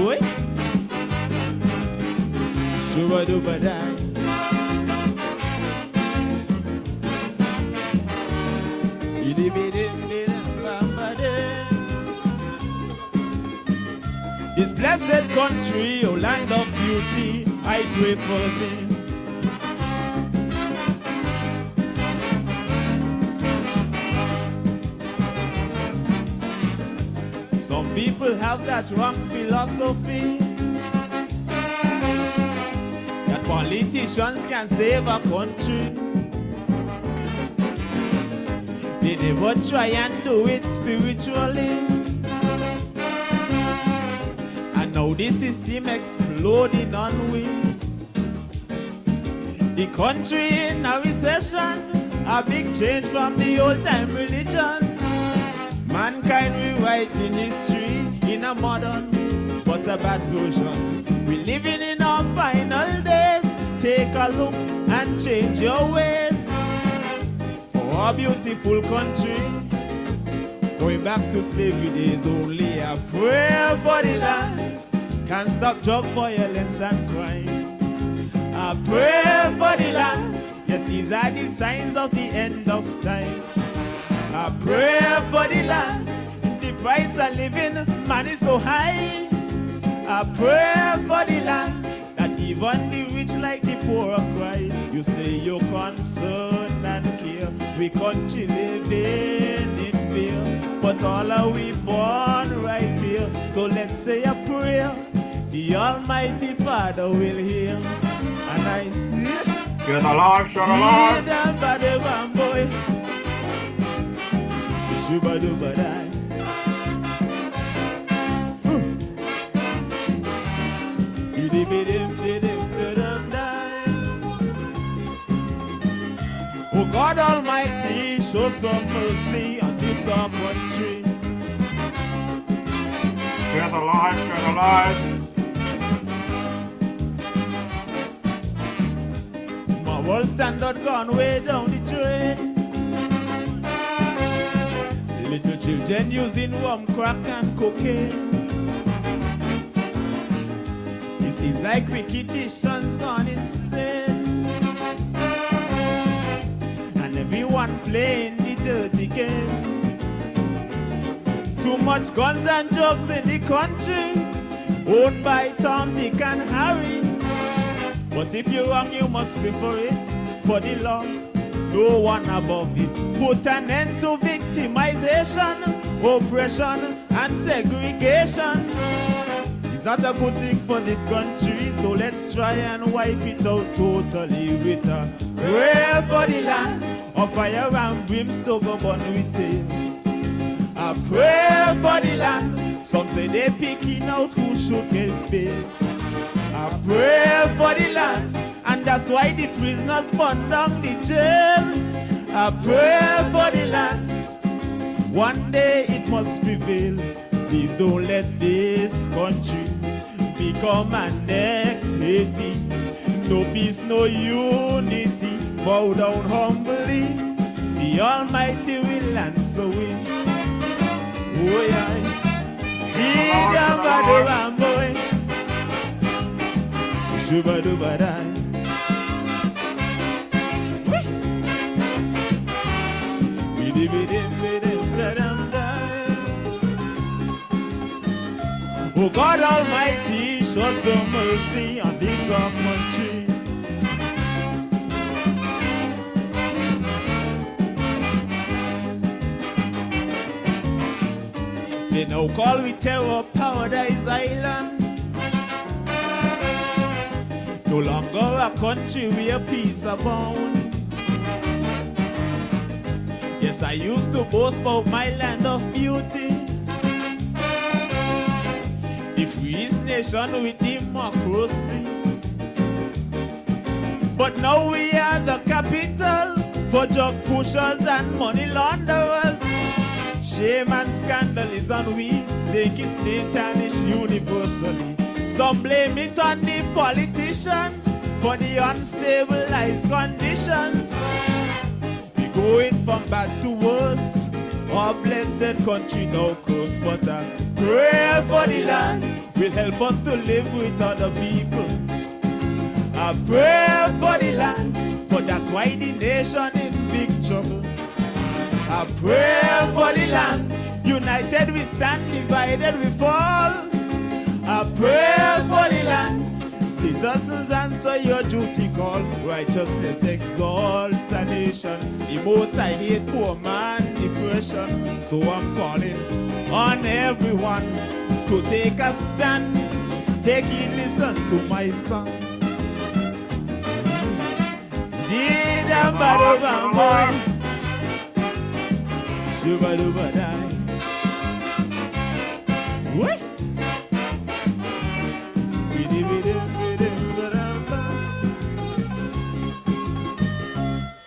Boy, shuba duba die. This blessed country, oh land of beauty, I pray for thee. Some people have that wrong philosophy that politicians can save a country. They never try and do it spiritually. And now the system exploding on we. The country in a recession, a big change from the old time religion. Mankind rewriting history in a modern but a bad version. We're living in our final days. Take a look and change your ways. For our beautiful country, going back to slavery days, only a prayer for the land can stop drug violence and crime. A prayer for the land, yes, these are the signs of the end of time. A prayer for the land, the price of living, man, is so high. A prayer for the land, that even the rich like the poor cry. You say you're concerned and care, we country living in fear, but all are we born right here. So let's say a prayer, the Almighty Father will hear. And I see, get alive, shut alive. Boy. Shuba duba die. Oh God Almighty, show some mercy on this our country. Get alive, shut alive. My world standard gone way down the drain. Little children using rum, crack and cocaine. It seems like wicked-itions gone insane. And everyone playing the dirty game. Too much guns and drugs in the country, owned by Tom, Dick and Harry. But if you're wrong, you must pay for it, for the law. No one above it. Put an end to victimization, oppression, and segregation. It's not a good thing for this country, so let's try and wipe it out totally with a prayer for the land, of fire and brimstone go burn with it. A prayer for the land, some say they're picking out who should get paid. A prayer for the land, and that's why the prisoners burn down the jail. A prayer for the land, one day it must prevail. Please don't let this country become an next Haiti. No peace, no unity. Bow down humbly, the Almighty will answer it. Oh yeah, boy. Shuba duba die. Oh God Almighty, show some mercy on this our country. They now call we terror Paradise Island. No longer a country where peace abound. Yes, I used to boast about my land of beauty, the freest nation with democracy. But now we are the capital for drug pushers and money launderers. Shame and scandal is on we, sink is tarnish universally. Some blame it on the politicians for the unstabilized conditions. We going from bad to worse, Our blessed country now close, but a prayer for the land will help us to live with other people. A prayer for the land, for that's why the nation in big trouble. A prayer for the land, united we stand, divided we fall. A prayer for the land, citizens answer your duty call. Righteousness exalts the nation. The most I hate poor man depression. So I'm calling on everyone to take a stand. Take it, listen to my song. Did a bad boy. Shuba duba die. What?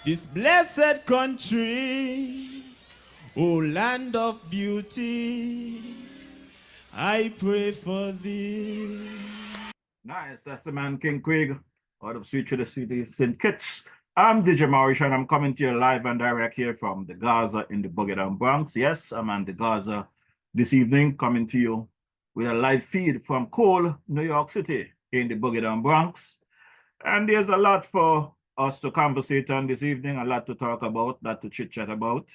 This blessed country, oh land of beauty, I pray for thee. Nice, that's the man King Quig out of Sweet to the City, St. Kitts. I'm DJ Maurice and I'm coming to you live and direct here from the Gaza in the Boogie Down Bronx. Yes, I'm at the Gaza this evening, coming to you with a live feed from Cole, New York City in the Boogie Down Bronx. And there's a lot for us to conversate on this evening, a lot to talk about, a lot to chit-chat about.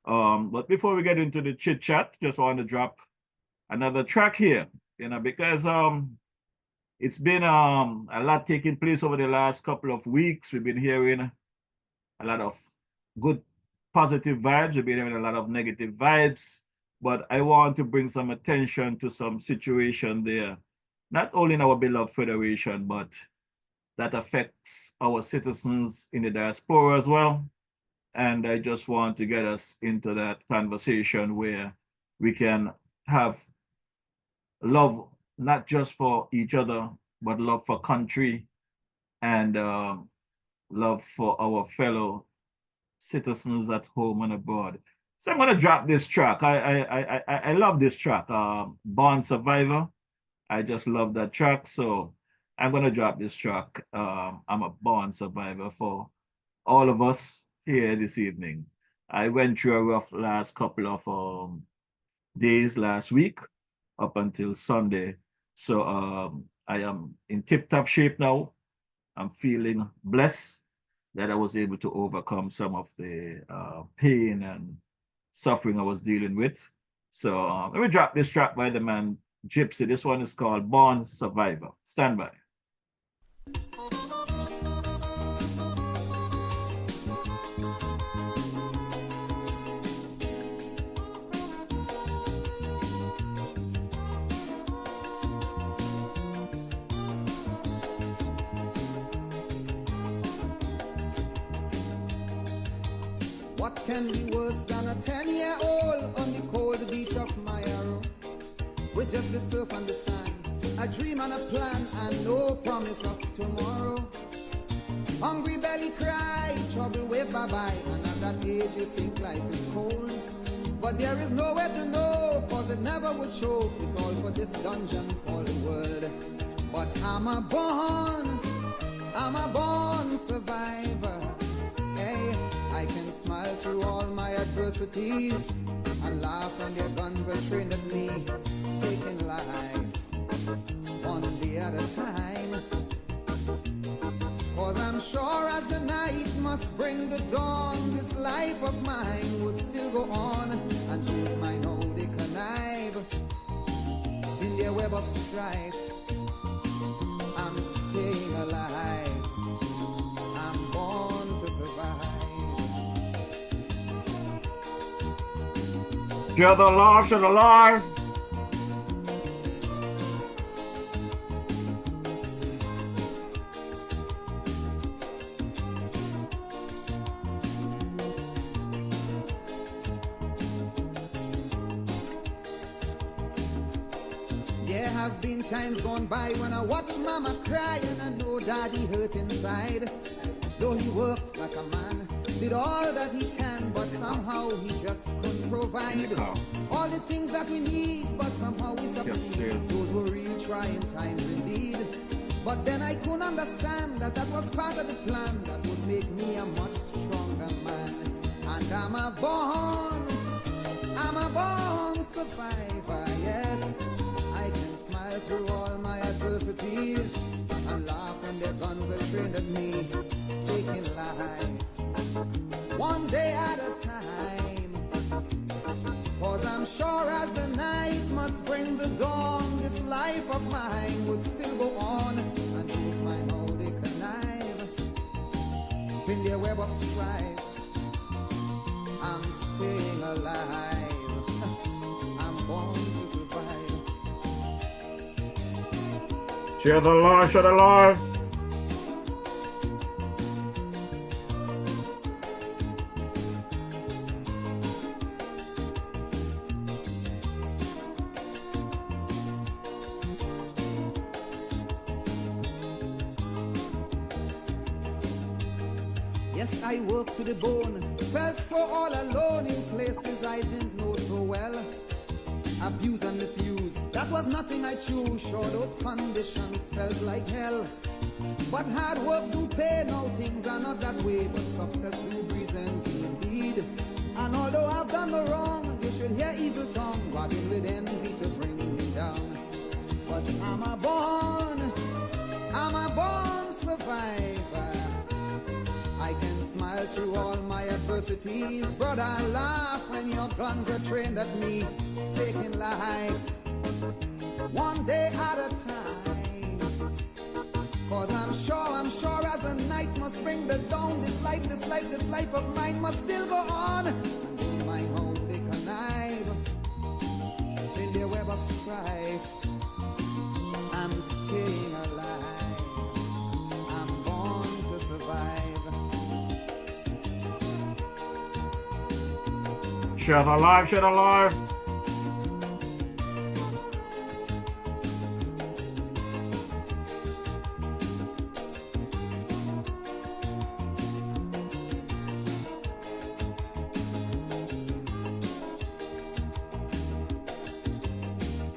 But before we get into the chit-chat, just want to drop another track here, because it's been a lot taking place over the last couple of weeks. We've been hearing a lot of good, positive vibes. We've been hearing a lot of negative vibes. But I want to bring some attention to some situation there, not only in our beloved federation, but that affects our citizens in the diaspora as well. And I just want to get us into that conversation where we can have love, not just for each other, but love for country and love for our fellow citizens at home and abroad. So I'm going to drop this track. I love this track, Born Survivor. I just love that track. So I'm going to drop this track. I'm a born survivor for all of us here this evening. I went through a rough last couple of days last week up until Sunday. So I am in tip-top shape now. I'm feeling blessed that I was able to overcome some of the pain and suffering I was dealing with. So let me drop this track by the man Gypsy. This one is called Born Survivor. Stand by. What can be worse than a 10-year-old on the cold beach of Mayaro? With just the surf and the sand, a dream and a plan and no promise of tomorrow. Hungry belly cry, trouble wave bye-bye, and at that age you think life is cold. But there is nowhere to know, cause it never would show. It's all for this dungeon called world. But I'm a born survivor. Hey, I can smile through all my adversities and laugh when their guns are trained at me, taking life one day at a time. Cause I'm sure as the night must bring the dawn, this life of mine would still go on, and you might know they connive in their web of strife. I'm staying alive. I'm born to survive. Share the law, share the life. There have been times gone by when I watch mama cry and I know daddy hurt inside. Though he worked like a man, did all that he can, but somehow he just couldn't provide all the things that we need, but somehow we succeed. Those were real trying times indeed. But then I couldn't understand that that was part of the plan that would make me a much stronger man. And I'm a born born survivor, yes. I can smile through all my adversities and laugh when their guns are trained at me, taking life one day at a time. Cause I'm sure as the night must bring the dawn, this life of mine would still go on, and who's mine how they connive in their web of strife. I'm staying alive. I'm born to survive. Share the live, share the live. Yes, I worked to the bone, felt so all alone in places I didn't know so well. Abuse and misuse, that was nothing I chose. Sure, those conditions felt like hell. But hard work do pay, now things are not that way. But success do reason indeed. And although I've done the wrong, they should hear evil tongue robbing with envy to bring me down. But I'm a born survivor. I can smile through all my adversities, brother. I laugh when your guns are trained at me, taking life one day at a time. Cause I'm sure as the night must bring the dawn, this life of mine must still go on. In my home they connive in their web of strife. I'm staying alive. I'm born to survive. Share the live, share the live.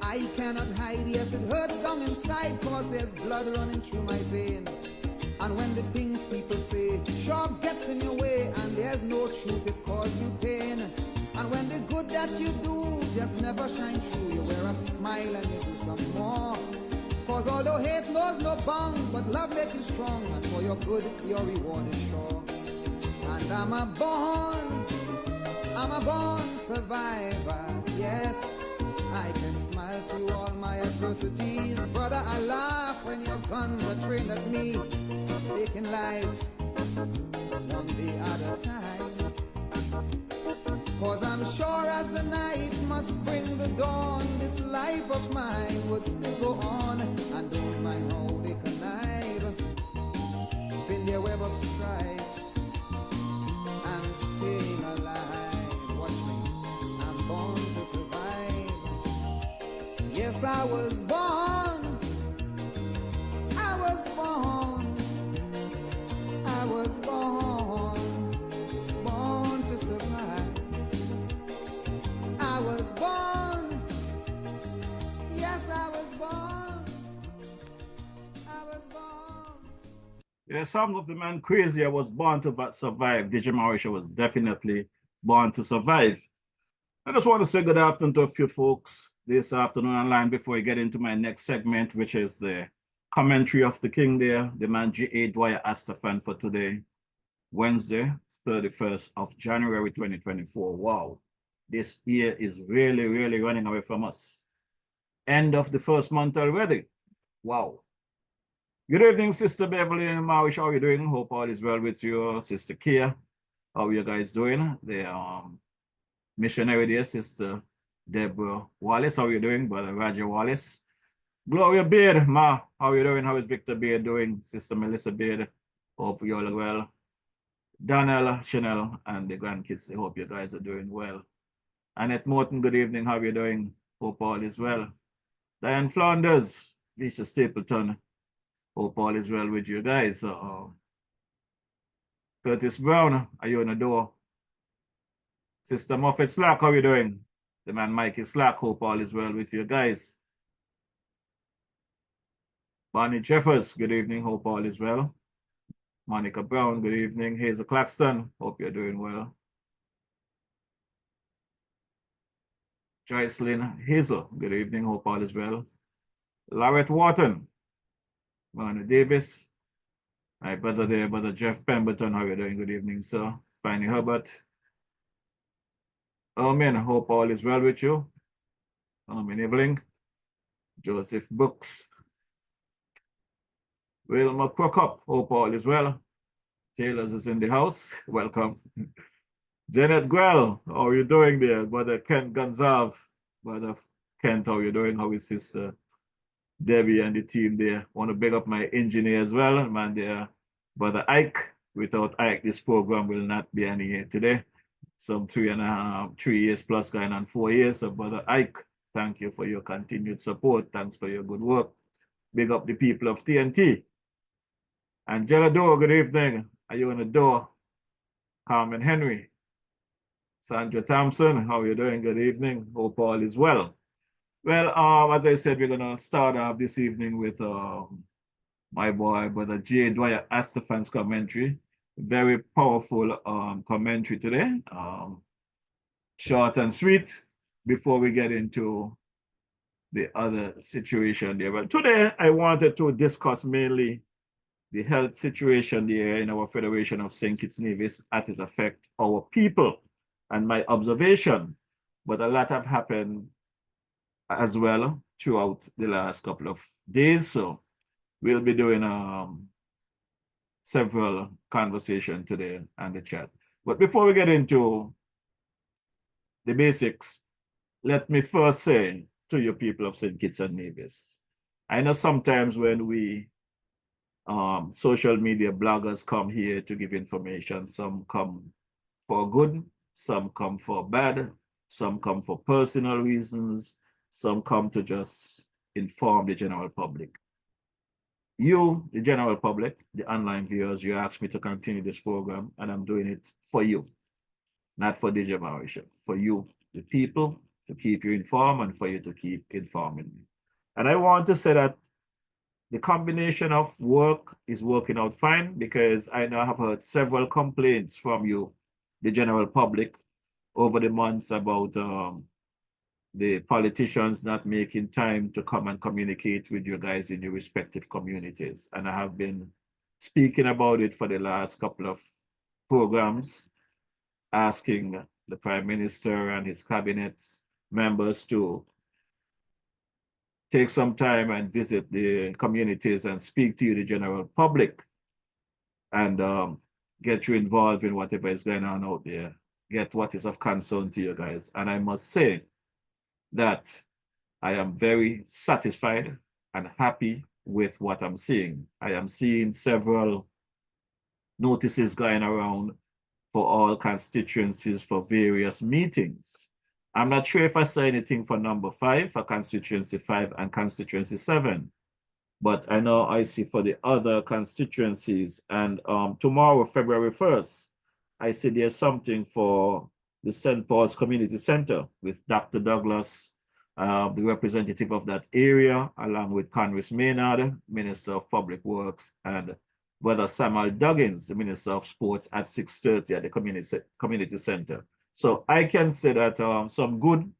I cannot hide, yes, it hurts down inside, cause there's blood running through my vein. And when the things people say sharp gets in your way, and there's no truth, it causes you pain. And when the good that you do just never shine through, you wear a smile and you do some more. Cause although hate knows no bounds, but love makes you strong, and for your good, your reward is sure. And I'm a born survivor, yes. I can smile through all my adversities, brother. I laugh when your guns are trained at me, taking life one day at a time. Cause I'm sure as the night must bring the dawn, this life of mine would still go on. And don't mind how they connive in their web of strife. I'm staying alive, watch me, I'm born to survive. Yes, I was born, I was born, I was born to survive. I was born, yes, I was born, I was born. Yeah, some of the man crazy. I was born to survive. DJ Mauricio was definitely born to survive. I just want to say good afternoon to a few folks this afternoon online before we get into my next segment, which is the commentary of the king there, the man G.A. Dwyer Astafan for today, Wednesday, 31st of January, 2024. Wow. This year is really, really running away from us. End of the first month already. Wow. Good evening, Sister Beverly and Maurice. How are you doing? Hope all is well with you, Sister Kia. How are you guys doing? The missionary there, Sister Deborah Wallace. How are you doing, Brother Roger Wallace? Gloria Beard, Ma. How are you doing? How is Victor Beard doing? Sister Melissa Beard. Hope you all are well. Daniel, Chanel, and the grandkids. I hope you guys are doing well. Annette Morton, good evening. How are you doing? Hope all is well. Diane Flanders, Lisa Stapleton. Hope all is well with you guys. Curtis Brown, are you on the door? Sister Moffett Slack, how are you doing? The man Mikey Slack, hope all is well with you guys. Barney Jeffers, good evening. Hope all is well. Monica Brown, good evening. Hazel Claxton, hope you're doing well. Joycelyn Hazel, good evening. Hope all is well. Larrett Wharton, Manu Davis, my brother there, brother Jeff Pemberton, how are you doing? Good evening, sir. Fanny Herbert. Amen. Hope all is well with you. Evening. Joseph Brooks. Wilma Prokop, hope all is well. Taylor's is in the house. Welcome. Janet Grell, how are you doing there? Brother Kent Gonzalez. Brother Kent, how are you doing? How is sister Debbie and the team there? Want to big up my engineer as well, man there. Brother Ike. Without Ike, this program will not be any here today. Some 3 years plus going on 4 years. So Brother Ike, thank you for your continued support. Thanks for your good work. Big up the people of TNT. Angela Doe, good evening. Are you on the door? Carmen Henry. Sandra Thompson, how are you doing? Good evening. Hope all is well. Well, as I said, we're gonna start off this evening with my boy, Brother J. Dwyer Astafan's commentary. Very powerful commentary today. Short and sweet before we get into the other situation there. But today I wanted to discuss mainly the health situation there in our Federation of St. Kitts Nevis as it affects our people and my observation. But a lot have happened as well throughout the last couple of days. So we'll be doing several conversations today and the chat. But before we get into the basics, let me first say to you people of St. Kitts and Nevis, I know sometimes when we social media bloggers come here to give information, some come for good, some come for bad, some come for personal reasons, some come to just inform the general public. You, the general public, the online viewers, you asked me to continue this program, and I'm doing it for you, not for DJ Mauritius, for you, the people, to keep you informed and for you to keep informing me. And I want to say that the combination of work is working out fine, because I know I have heard several complaints from you, the general public, over the months about the politicians not making time to come and communicate with you guys in your respective communities. And I have been speaking about it for the last couple of programs, asking the Prime Minister and his cabinet members to take some time and visit the communities and speak to you, the general public, and get you involved in whatever is going on out there, get what is of concern to you guys. And I must say that I am very satisfied and happy with what I'm seeing. I am seeing several notices going around for all constituencies for various meetings. I'm not sure if I saw anything for number 5, for constituency 5 and constituency 7, but I know I see for the other constituencies. And tomorrow, February 1st, I see there's something for the St. Paul's Community Center with Dr. Douglas, the representative of that area, along with Congress Maynard, Minister of Public Works, and Brother Samuel Duggins, the Minister of Sports, at 6:30 at the community center. So I can say that some good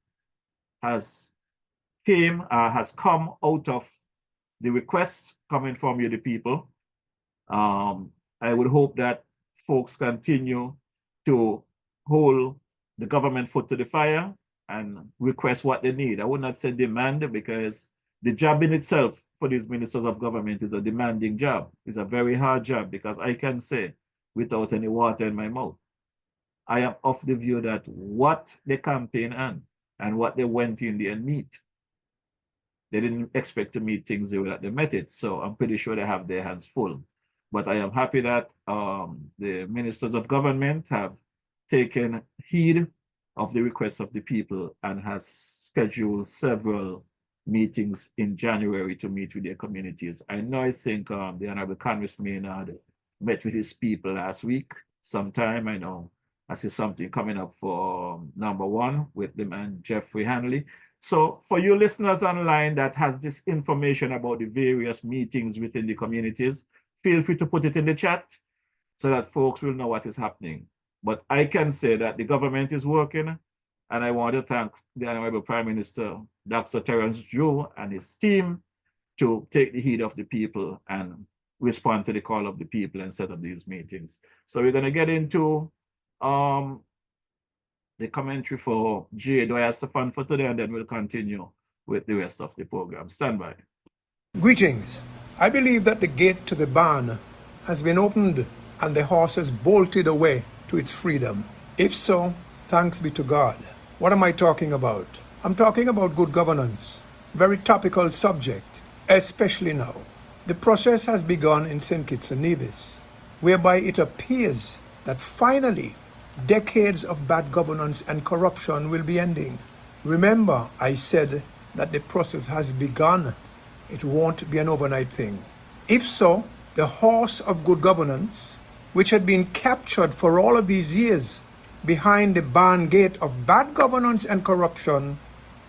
has come out of the requests coming from you, the people. I would hope that folks continue to hold the government foot to the fire and request what they need. I would not say demand, because the job in itself for these ministers of government is a demanding job. It's a very hard job, because I can say without any water in my mouth, I am of the view that what they campaign on and what they went in there and meet, they didn't expect to meet things the way that they met it. So I'm pretty sure they have their hands full. But I am happy that the ministers of government have taken heed of the requests of the people and has scheduled several meetings in January to meet with their communities. I think the Honorable Congress Maynard met with his people last week sometime. I know I see something coming up for number 1 with the man Jeffrey Hanley. So for you listeners online that has this information about the various meetings within the communities, feel free to put it in the chat so that folks will know what is happening. But I can say that the government is working And I want to thank the Honorable Prime Minister, Dr. Terence Drew, and his team to take the heed of the people and respond to the call of the people and set up these meetings. So we're going to get into the commentary for Jay Doya Stefan for today, and then we'll continue with the rest of the program. Stand by. Greetings. I believe that the gate to the barn has been opened and the horse has bolted away to its freedom. If so, thanks be to God. What am I talking about? I'm talking about good governance. Very topical subject, especially now. The process has begun in St. Kitts and Nevis, whereby it appears that finally decades of bad governance and corruption will be ending. Remember, I said that the process has begun. It won't be an overnight thing. If so, the horse of good governance, which had been captured for all of these years behind the barn gate of bad governance and corruption,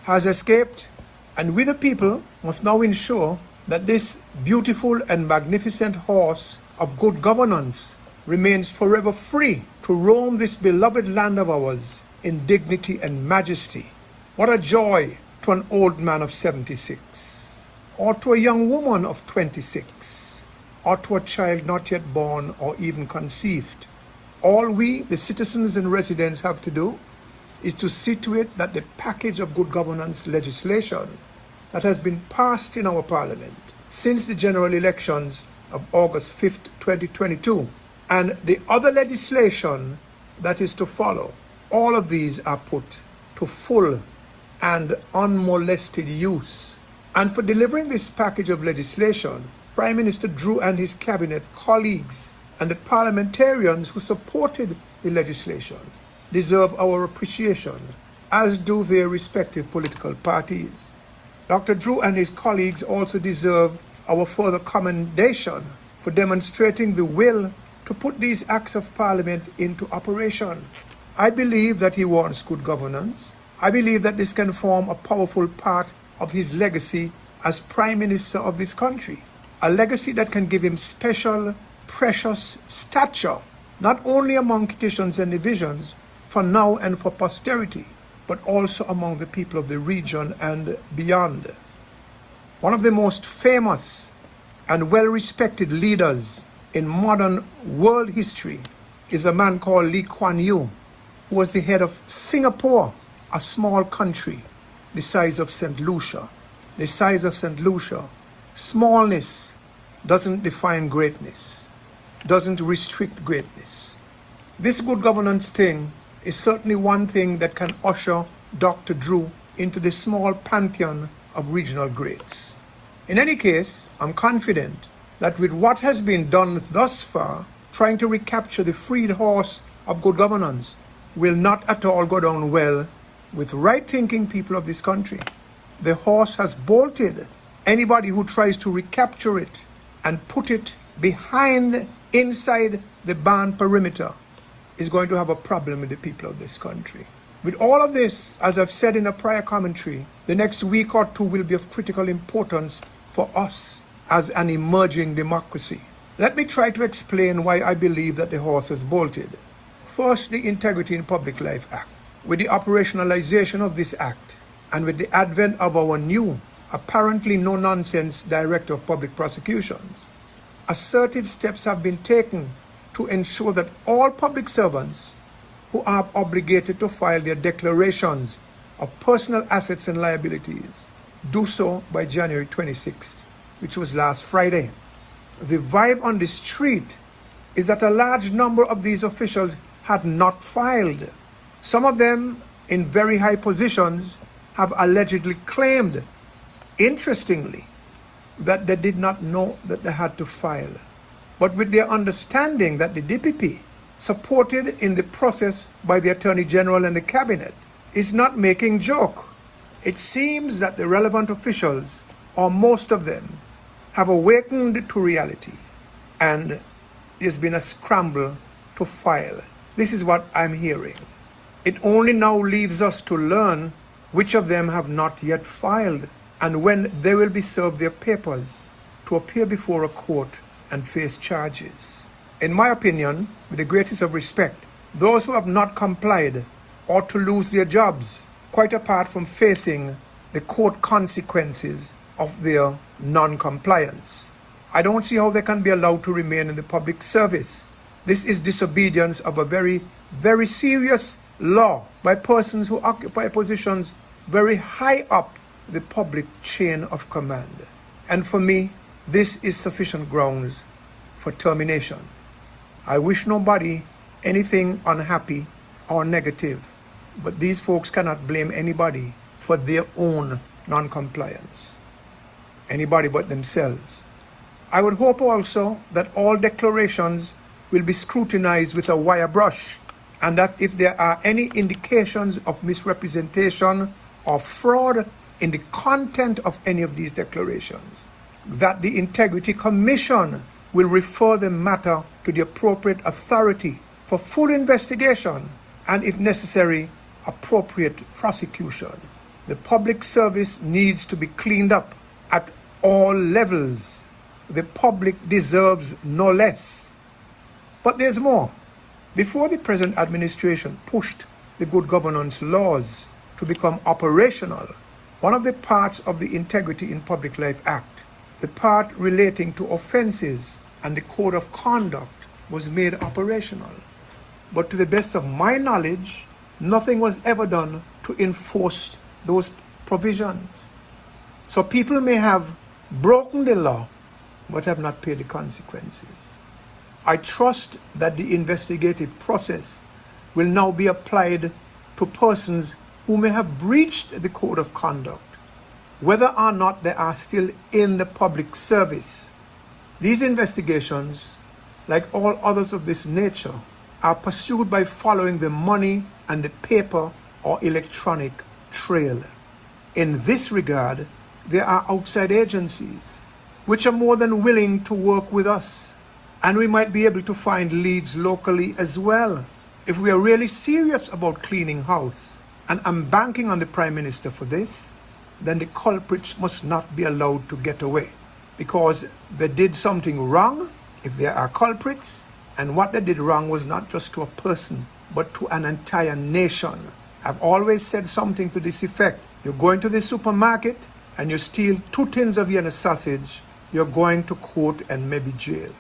has escaped, and we the people must now ensure that this beautiful and magnificent horse of good governance remains forever free to roam this beloved land of ours in dignity and majesty. What a joy to an old man of 76, or to a young woman of 26, or to a child not yet born or even conceived. All we, the citizens and residents, have to do is to see to it that the package of good governance legislation that has been passed in our parliament since the general elections of August 5th, 2022, and the other legislation that is to follow, all of these are put to full and unmolested use. And for delivering this package of legislation, Prime Minister Drew and his cabinet colleagues and the parliamentarians who supported the legislation deserve our appreciation, as do their respective political parties. Dr. Drew and his colleagues also deserve our further commendation for demonstrating the will to put these acts of parliament into operation. I believe that he wants good governance. I believe that this can form a powerful part of his legacy as Prime Minister of this country, a legacy that can give him special, precious stature, not only among Kittitians and divisions, for now and for posterity, but also among the people of the region and beyond. One of the most famous and well-respected leaders in modern world history is a man called Lee Kuan Yew, who was the head of Singapore, a small country the size of St. Lucia. The size of St. Lucia. Smallness doesn't define greatness, doesn't restrict greatness. This good governance thing is certainly one thing that can usher Dr. Drew into the small pantheon of regional greats. In any case, I'm confident that with what has been done thus far, trying to recapture the freed horse of good governance will not at all go down well with right-thinking people of this country. The horse has bolted. Anybody who tries to recapture it and put it inside the barn perimeter is going to have a problem with the people of this country. With all of this, as I've said in a prior commentary, the next week or two will be of critical importance for us as an emerging democracy. Let me try to explain why I believe that the horse has bolted. First, the Integrity in Public Life Act. With the operationalization of this act, and with the advent of our new, apparently no-nonsense Director of Public Prosecutions, assertive steps have been taken to ensure that all public servants who are obligated to file their declarations of personal assets and liabilities do so by January 26th, which was last Friday. The vibe on the street is that a large number of these officials have not filed. Some of them in very high positions have allegedly claimed, interestingly, that they did not know that they had to file. But with their understanding that the DPP, supported in the process by the Attorney General and the Cabinet, is not making joke. It seems that the relevant officials, or most of them, have awakened to reality, and there's been a scramble to file. This is what I'm hearing. It only now leaves us to learn which of them have not yet filed, and when they will be served their papers to appear before a court and face charges. In my opinion, with the greatest of respect, those who have not complied or to lose their jobs, quite apart from facing the court consequences of their non-compliance. I don't see how they can be allowed to remain in the public service. This is disobedience of a very, very serious law by persons who occupy positions very high up the public chain of command. And for me, this is sufficient grounds for termination. I wish nobody anything unhappy or negative, but these folks cannot blame anybody for their own non-compliance. Anybody but themselves. I would hope also that all declarations will be scrutinized with a wire brush, and that if there are any indications of misrepresentation or fraud in the content of any of these declarations, that the Integrity Commission will refer the matter to the appropriate authority for full investigation and, if necessary, appropriate prosecution. The public service needs to be cleaned up at all levels. The public deserves no less. But there's more. Before the present administration pushed the good governance laws to become operational, one of the parts of the Integrity in Public Life Act, the part relating to offenses and the code of conduct, was made operational. But to the best of my knowledge, nothing was ever done to enforce those provisions. So people may have broken the law, but have not paid the consequences. I trust that the investigative process will now be applied to persons who may have breached the code of conduct, whether or not they are still in the public service. These investigations, like all others of this nature, are pursued by following the money and the paper or electronic trail. In this regard, there are outside agencies which are more than willing to work with us, and we might be able to find leads locally as well. If we are really serious about cleaning house, and I'm banking on the Prime Minister for this, then the culprits must not be allowed to get away, because they did something wrong, if there are culprits, and what they did wrong was not just to a person, but to an entire nation. I've always said something to this effect. You're going to the supermarket and you steal 2 tins of Vienna sausage, you're going to court and maybe jail.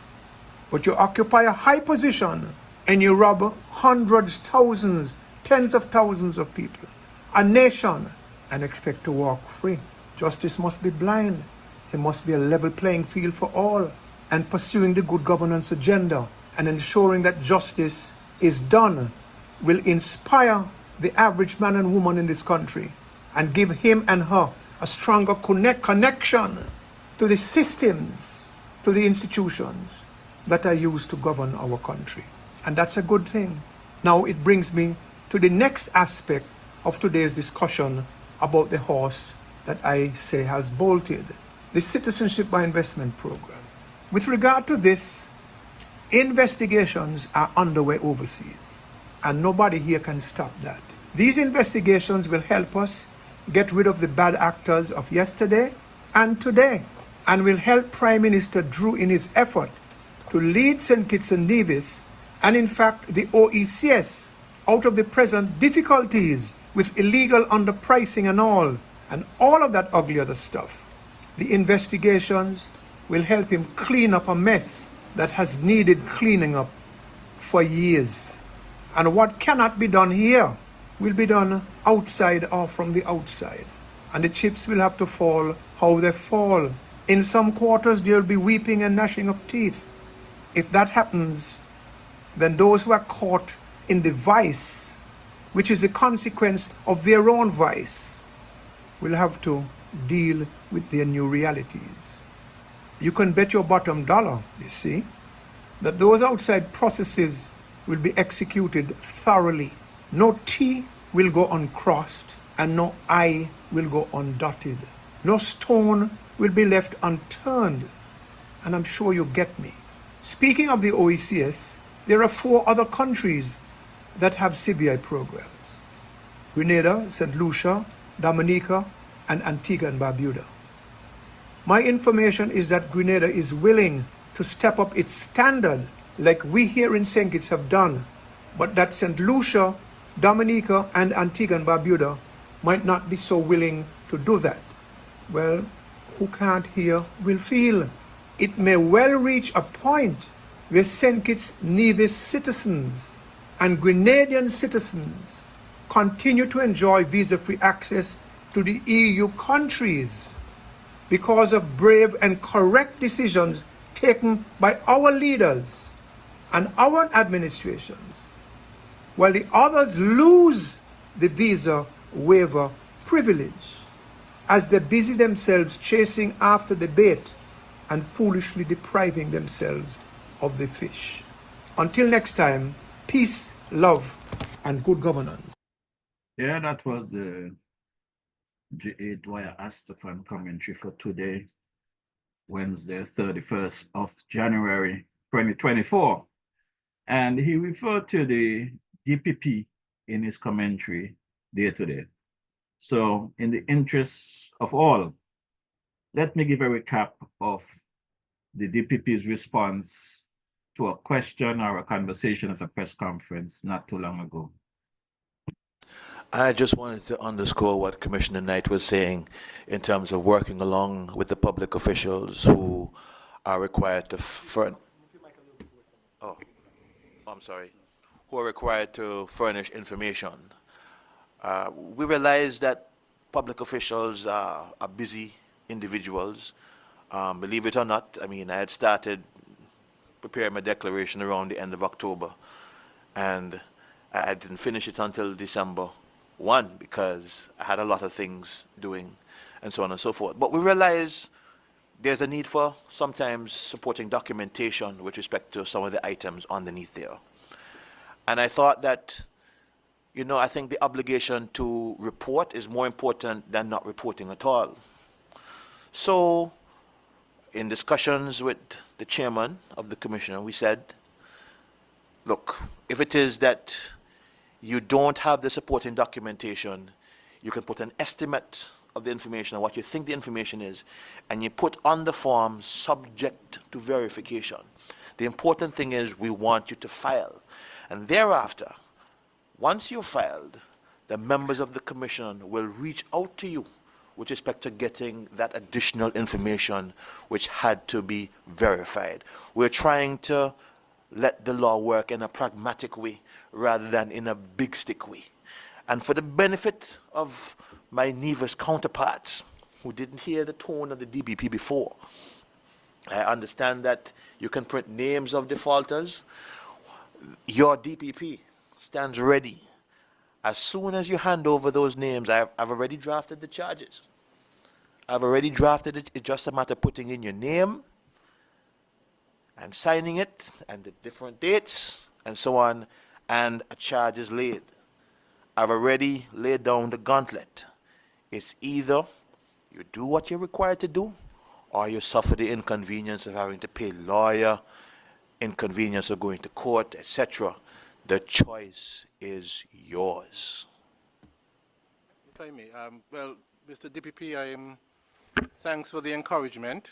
But you occupy a high position and you rob hundreds, thousands, tens of thousands of people, a nation, and expect to walk free. Justice must be blind. There must be a level playing field for all, and pursuing the good governance agenda and ensuring that justice is done will inspire the average man and woman in this country and give him and her a stronger connection to the systems, to the institutions that are used to govern our country. And that's a good thing. Now it brings me to the next aspect of today's discussion about the horse that I say has bolted, the Citizenship by Investment Program. With regard to this, investigations are underway overseas, and nobody here can stop that. These investigations will help us get rid of the bad actors of yesterday and today, and will help Prime Minister Drew in his effort to lead St. Kitts and Nevis, and in fact the OECS, out of the present difficulties with illegal underpricing and all of that ugly other stuff. The investigations will help him clean up a mess that has needed cleaning up for years. And what cannot be done here will be done outside or from the outside. And the chips will have to fall how they fall. In some quarters there will be weeping and gnashing of teeth. If that happens, then those who are caught in the vice, which is a consequence of their own vice, will have to deal with their new realities. You can bet your bottom dollar, you see, that those outside processes will be executed thoroughly. No T will go uncrossed and no I will go undotted. No stone will be left unturned. And I'm sure you get me. Speaking of the OECS, there are 4 other countries that have CBI programs: Grenada, St. Lucia, Dominica, and Antigua and Barbuda. My information is that Grenada is willing to step up its standard like we here in St. Kitts have done, but that St. Lucia Dominica and Antigua and Barbuda might not be so willing to do that. Well, who can't hear will feel. It may well reach a point where St. Kitts Nevis citizens and Grenadian citizens continue to enjoy visa-free access to the EU countries because of brave and correct decisions taken by our leaders and our administrations, while the others lose the visa waiver privilege as they busy themselves chasing after the bait and foolishly depriving themselves of the fish. Until next time, peace, love, and good governance. Yeah, that was the G.A. Dwyer Astafan commentary for today, Wednesday, 31st of January, 2024. And he referred to the DPP in his commentary day to day. So in the interests of all, let me give a recap of the DPP's response to a question or a conversation at a press conference not too long ago. I just wanted to underscore what Commissioner Knight was saying in terms of working along with the public officials who are required to furnish information. We realize that public officials are busy individuals. Believe it or not, I mean, I had started preparing my declaration around the end of October, and I didn't finish it until December 1 because I had a lot of things doing and so on and so forth. But we realize there's a need for sometimes supporting documentation with respect to some of the items underneath there. And I thought that, you know, I think the obligation to report is more important than not reporting at all. So in discussions with the chairman of the commission, we said, look, if it is that you don't have the supporting documentation, you can put an estimate of the information, or what you think the information is, and you put on the form subject to verification. The important thing is we want you to file. And thereafter, once you've filed, the members of the commission will reach out to you with respect to getting that additional information which had to be verified. We're trying to let the law work in a pragmatic way rather than in a big stick way. And for the benefit of my Nevis counterparts who didn't hear the tone of the DPP before, I understand that you can print names of defaulters. Your DPP stands ready. As soon as you hand over those names, I've already drafted the charges. I've already drafted it. It's just a matter of putting in your name and signing it and the different dates and so on, and a charge is laid. I've already laid down the gauntlet. It's either you do what you're required to do, or you suffer the inconvenience of having to pay lawyer, inconvenience of going to court, etc. The choice is yours. If I may, well, Mr. DPP, thanks for the encouragement.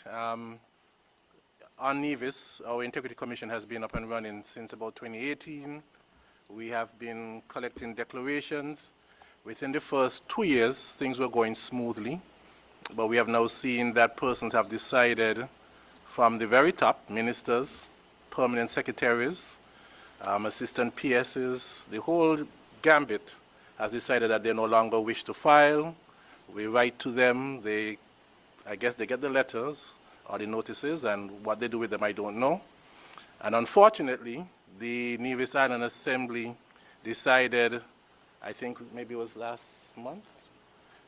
On Nevis, our Integrity Commission has been up and running since about 2018. We have been collecting declarations. Within the first 2 years, things were going smoothly, but we have now seen that persons have decided from the very top, ministers, permanent secretaries, assistant PSs, the whole gambit has decided that they no longer wish to file. We write to them, I guess they get the letters or the notices, and what they do with them I don't know. And unfortunately, the Nevis Island Assembly decided, I think maybe it was last month,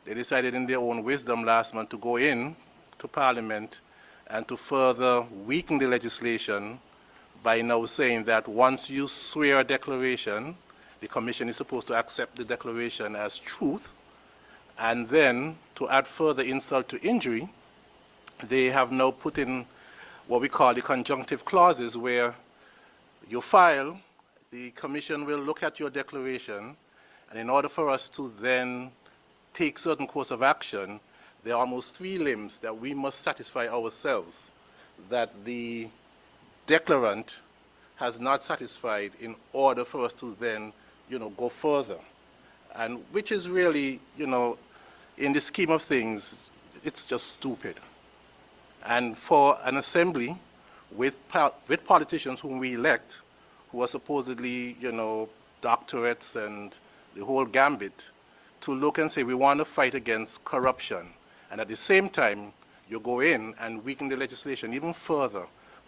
they decided in their own wisdom last month to go in to Parliament and to further weaken the legislation by now saying that once you swear a declaration, the Commission is supposed to accept the declaration as truth, and then to add further insult to injury, they have now put in what we call the conjunctive clauses, where you file, the Commission will look at your declaration, and in order for us to then take certain course of action, there are almost 3 limbs that we must satisfy ourselves that the declarant has not satisfied in order for us to then go further. And which is really, in the scheme of things, it's just stupid. And for an assembly with politicians whom we elect, who are supposedly, doctorates and the whole gambit, to look and say we want to fight against corruption, and at the same time you go in and weaken the legislation even further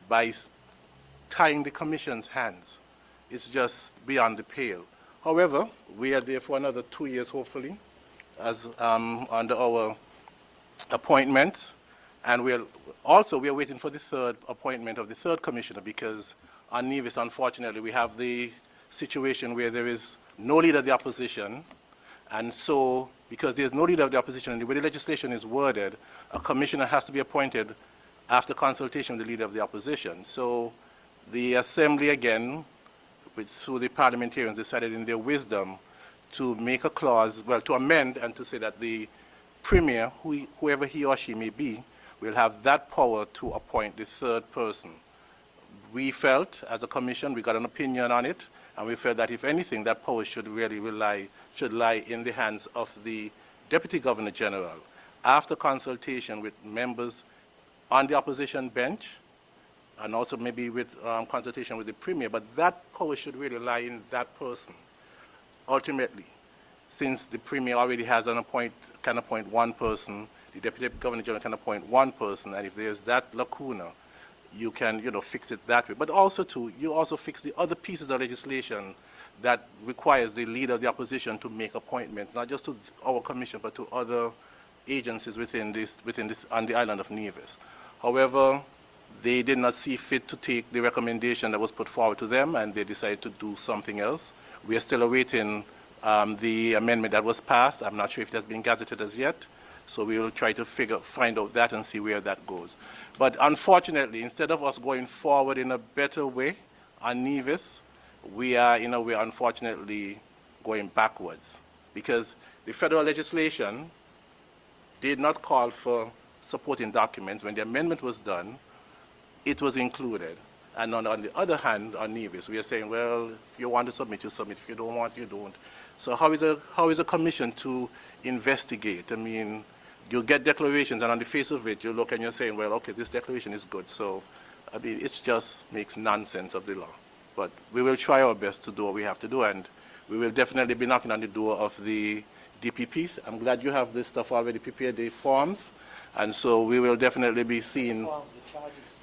by tying the commission's hands. It's just beyond the pale. However, we are there for another 2 years, hopefully, as under our appointment, and we are waiting for the third appointment of the third commissioner, because on Nevis, unfortunately, we have the situation where there is no leader of the opposition, and so because there's no leader of the opposition and the way the legislation is worded, a commissioner has to be appointed after consultation with the leader of the opposition. So the assembly again, through the parliamentarians, decided in their wisdom to make a clause, well, to amend and to say that the premier, whoever he or she may be, will have that power to appoint the third person. We felt, as a commission, we got an opinion on it, and we felt that if anything, that power should really lie in the hands of the Deputy Governor General, after consultation with members on the opposition bench, and also maybe with consultation with the Premier, but that power should really lie in that person, ultimately. Since the Premier already has can appoint one person, the Deputy Governor General can appoint one person, and if there's that lacuna, you can, fix it that way. But also, too, you also fix the other pieces of legislation that requires the leader of the opposition to make appointments, not just to our commission, but to other agencies within this on the island of Nevis. However, they did not see fit to take the recommendation that was put forward to them, and they decided to do something else. We are still awaiting the amendment that was passed. I'm not sure if it has been gazetted as yet, so we will try to find out that and see where that goes. But unfortunately, instead of us going forward in a better way on Nevis, we are unfortunately going backwards, because the federal legislation did not call for supporting documents. When the amendment was done, it was included. And on the other hand, on Nevis, we are saying, well, if you want to submit, you submit. If you don't want, you don't. So how is a commission to investigate? I mean, you get declarations, and on the face of it, you look and you're saying, well, okay, this declaration is good. So, I mean, it just makes nonsense of the law. But we will try our best to do what we have to do, and we will definitely be knocking on the door of the DPPs. I'm glad you have this stuff already prepared, the forms, and so we will definitely be seeing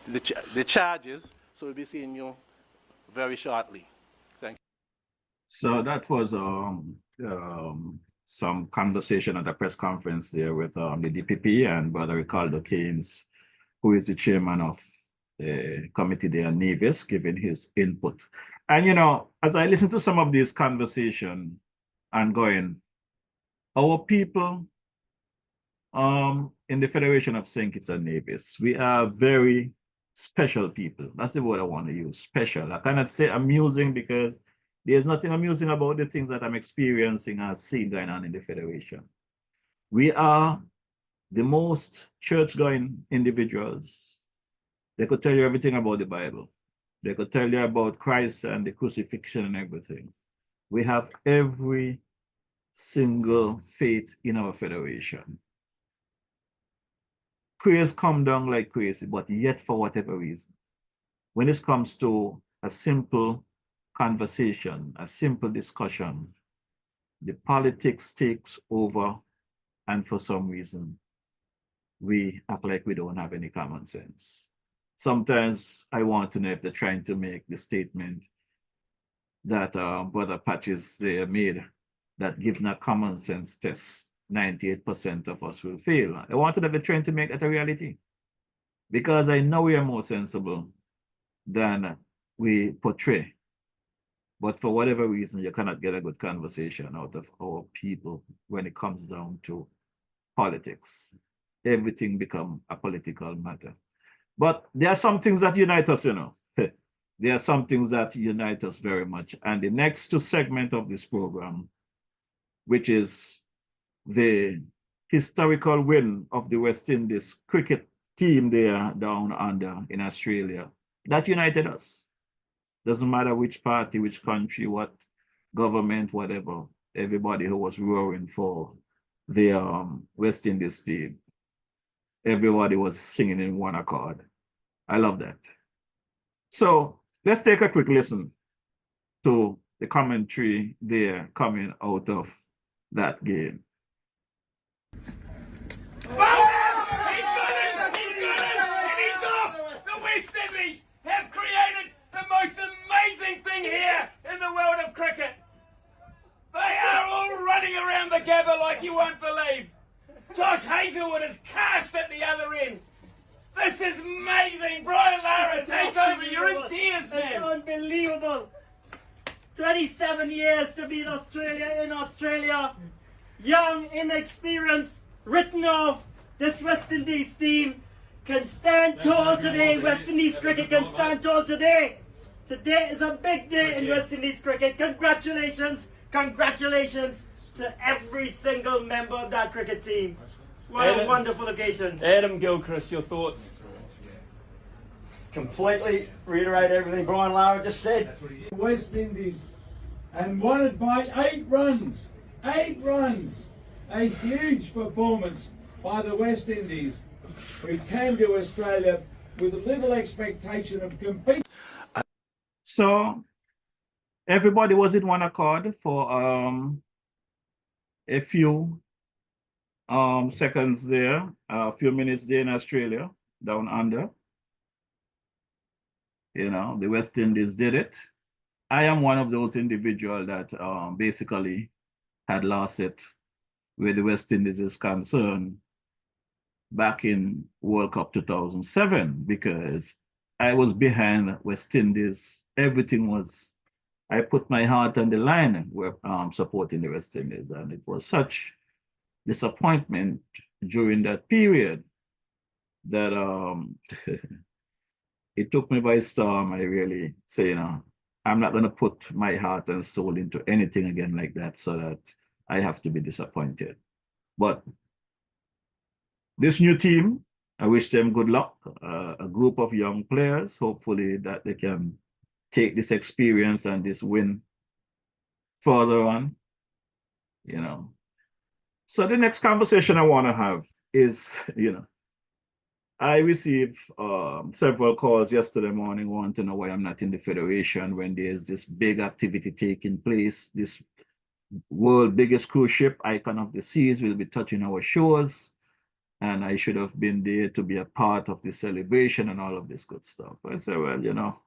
the charges. So we'll be seeing you very shortly. Thank you. So that was some conversation at a press conference there with the DPP and Brother Ricardo Keynes, who is the chairman of the committee there in Nevis, giving his input. And, as I listen to some of these conversations and going, our people in the Federation of St. Kitts and Nevis, we are very special people. That's the word I want to use, special. I cannot say amusing, because there's nothing amusing about the things that I'm experiencing or seeing going on in the Federation. We are the most church-going individuals. They could tell you everything about the Bible. They could tell you about Christ and the crucifixion and everything. We have every single faith in our Federation. Prayers come down like crazy, but yet for whatever reason, when it comes to a simple conversation, a simple discussion, the politics takes over, and for some reason, we act like we don't have any common sense. Sometimes I want to know if they're trying to make the statement that Brother Patches there made, that given a common sense test, 98% of us will fail. I want to know if they're trying to make that a reality, because I know we are more sensible than we portray. But for whatever reason, you cannot get a good conversation out of our people when it comes down to politics. Everything becomes a political matter. But there are some things that unite us, There are some things that unite us very much. And the next two segments of this program, which is the historical win of the West Indies cricket team there down under in Australia, that united us. Doesn't matter which party, which country, what government, whatever, everybody who was roaring for the West Indies team, everybody was singing in one accord. I love that. So let's take a quick listen to the commentary there coming out of that game. He's got it! And he's off! The West Indies have created the most amazing thing here in the world of cricket. They are all running around the Gabba like you won't believe. Josh Hazelwood is cast at the other end. This is amazing. Brian Lara, take over. You're in tears, man. It's unbelievable. 27 years to be in Australia. Young, inexperienced, written off. This West Indies team can stand tall today. West Indies cricket can stand tall today. Today is a big day in West Indies cricket. Congratulations to every single member of that cricket team. What a wonderful occasion. Adam Gilchrist, your thoughts? Completely reiterate everything Brian Lara just said. West Indies and won it by 8 runs. 8 runs. A huge performance by the West Indies, who came to Australia with little expectation of competing. So everybody was in one accord for a few seconds there, a few minutes there in Australia, down under. You know, the West Indies did it. I am one of those individuals that basically had lost it where the West Indies is concerned back in World Cup 2007, because I was behind West Indies. Everything was, I put my heart on the line with supporting the West Indies, and it was such disappointment during that period that it took me by storm. I really say, you know, I'm not going to put my heart and soul into anything again like that, so that I have to be disappointed. But this new team, I wish them good luck. A group of young players, hopefully that they can take this experience and this win further on, you know. So the next conversation I want to have is, you know, I received several calls yesterday morning wanting to know why I'm not in the Federation when there's this big activity taking place. This world biggest cruise ship, Icon of the Seas, will be touching our shores. And I should have been there to be a part of the celebration and all of this good stuff. I said, well, you know,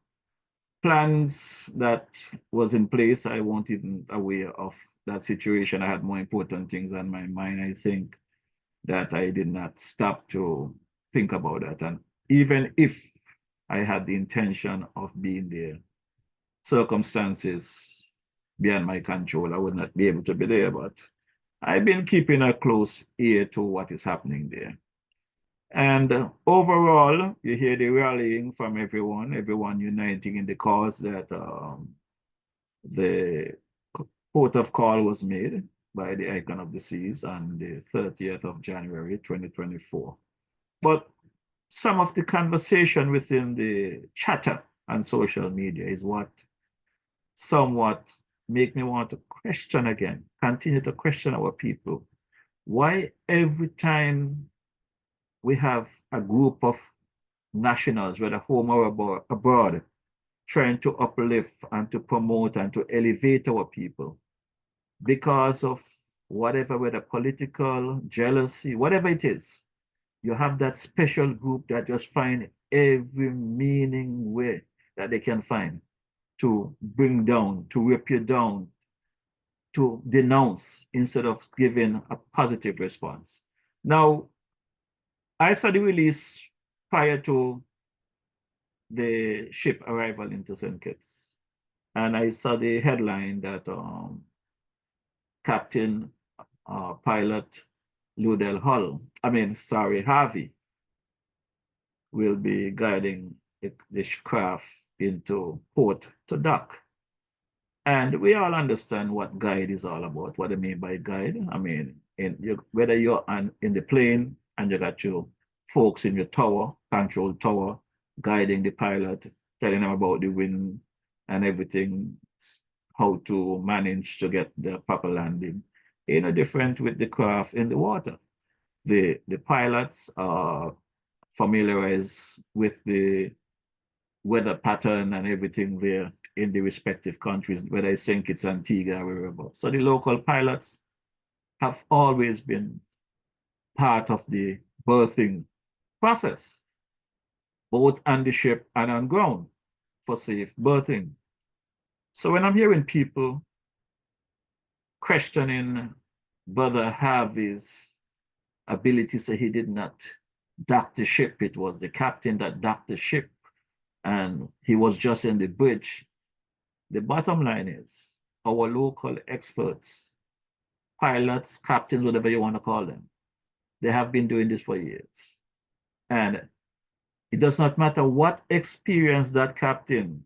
plans that was in place, I wasn't even aware of that situation. I had more important things on my mind. I think that I did not stop to think about that. And even if I had the intention of being there, circumstances beyond my control, I would not be able to be there. But I've been keeping a close ear to what is happening there. And overall, you hear the rallying from everyone uniting in the cause that the port of call was made by the Icon of the Seas on the 30th of January, 2024. But some of the conversation within the chatter on social media is what somewhat make me want to question again, continue to question our people. Why every time we have a group of nationals, whether home or abroad, trying to uplift and to promote and to elevate our people, because of whatever, whether political, jealousy, whatever it is, you have that special group that just find every meaning way that they can find to bring down, to rip you down, to denounce instead of giving a positive response. Now, I saw the release prior to the ship arrival into St. Kitts, and I saw the headline that Captain Pilot Harvey will be guiding the craft into port to dock. And we all understand what guide is all about, what I mean by guide. I mean, whether you're in the plane and you got your folks in your tower, control tower, guiding the pilot, telling them about the wind and everything, how to manage to get the proper landing. Different with the craft in the water. The pilots are familiarized with the weather pattern and everything there in the respective countries, whether it's St. Kitts, Antigua, or wherever. So the local pilots have always been part of the berthing process, both on the ship and on ground, for safe berthing. So when I'm hearing people questioning Brother Harvey's ability, so he did not dock the ship, it was the captain that docked the ship, and he was just in the bridge. The bottom line is, our local experts, pilots, captains, whatever you want to call them, they have been doing this for years. And it does not matter what experience that captain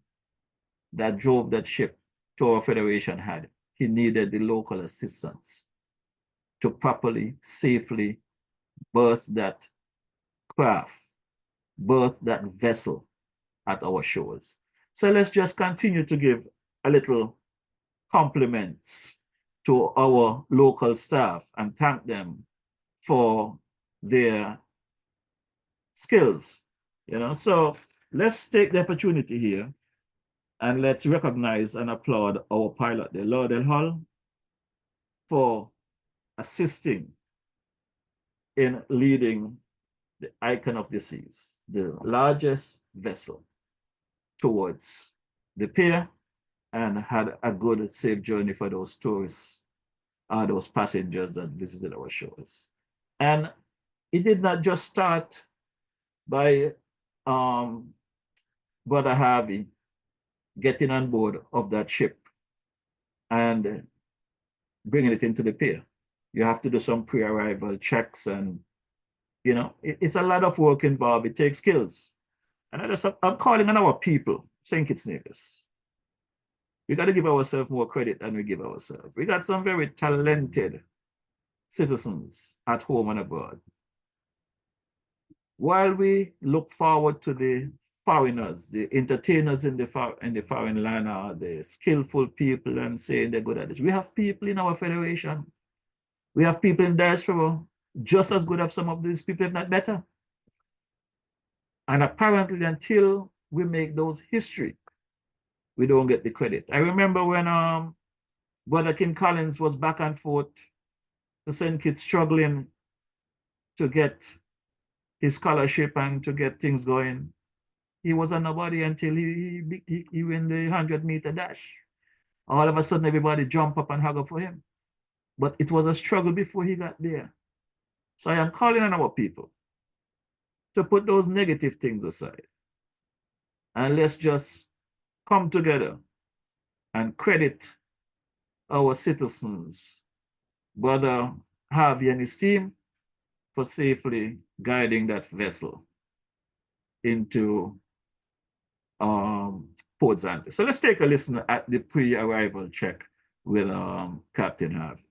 that drove that ship to our federation had, he needed the local assistance to properly, safely berth that craft, berth that vessel at our shores. So let's just continue to give a little compliments to our local staff and thank them for their skills. So let's take the opportunity here and let's recognize and applaud our pilot, the Lauderdale Hull, for assisting in leading the Icon of the Seas, the largest vessel, towards the pier, and had a good, safe journey for those tourists, those passengers that visited our shores. And it did not just start by Brother Harvey getting on board of that ship and bringing it into the pier. You have to do some pre-arrival checks, and it's a lot of work involved. It takes skills. And I'm calling on our people, St. Kitts Nevis. We got to give ourselves more credit than we give ourselves. We got some very talented citizens at home and abroad. While we look forward to the foreigners, the entertainers in the foreign land are the skillful people and saying they're good at this, we have people in our federation. We have people in diaspora just as good as some of these people, if not better. And apparently, until we make those history, we don't get the credit. I remember when Brother King Collins was back and forth to St. Kitts, struggling to get his scholarship and to get things going. He was a nobody until he win the 100-meter dash. All of a sudden, everybody jump up and hug up for him. But it was a struggle before he got there. So I am calling on our people to put those negative things aside. And let's just come together and credit our citizens, Brother Harvey and his team, for safely guiding that vessel into Port Zante. So let's take a listen at the pre-arrival check with Captain Harvey.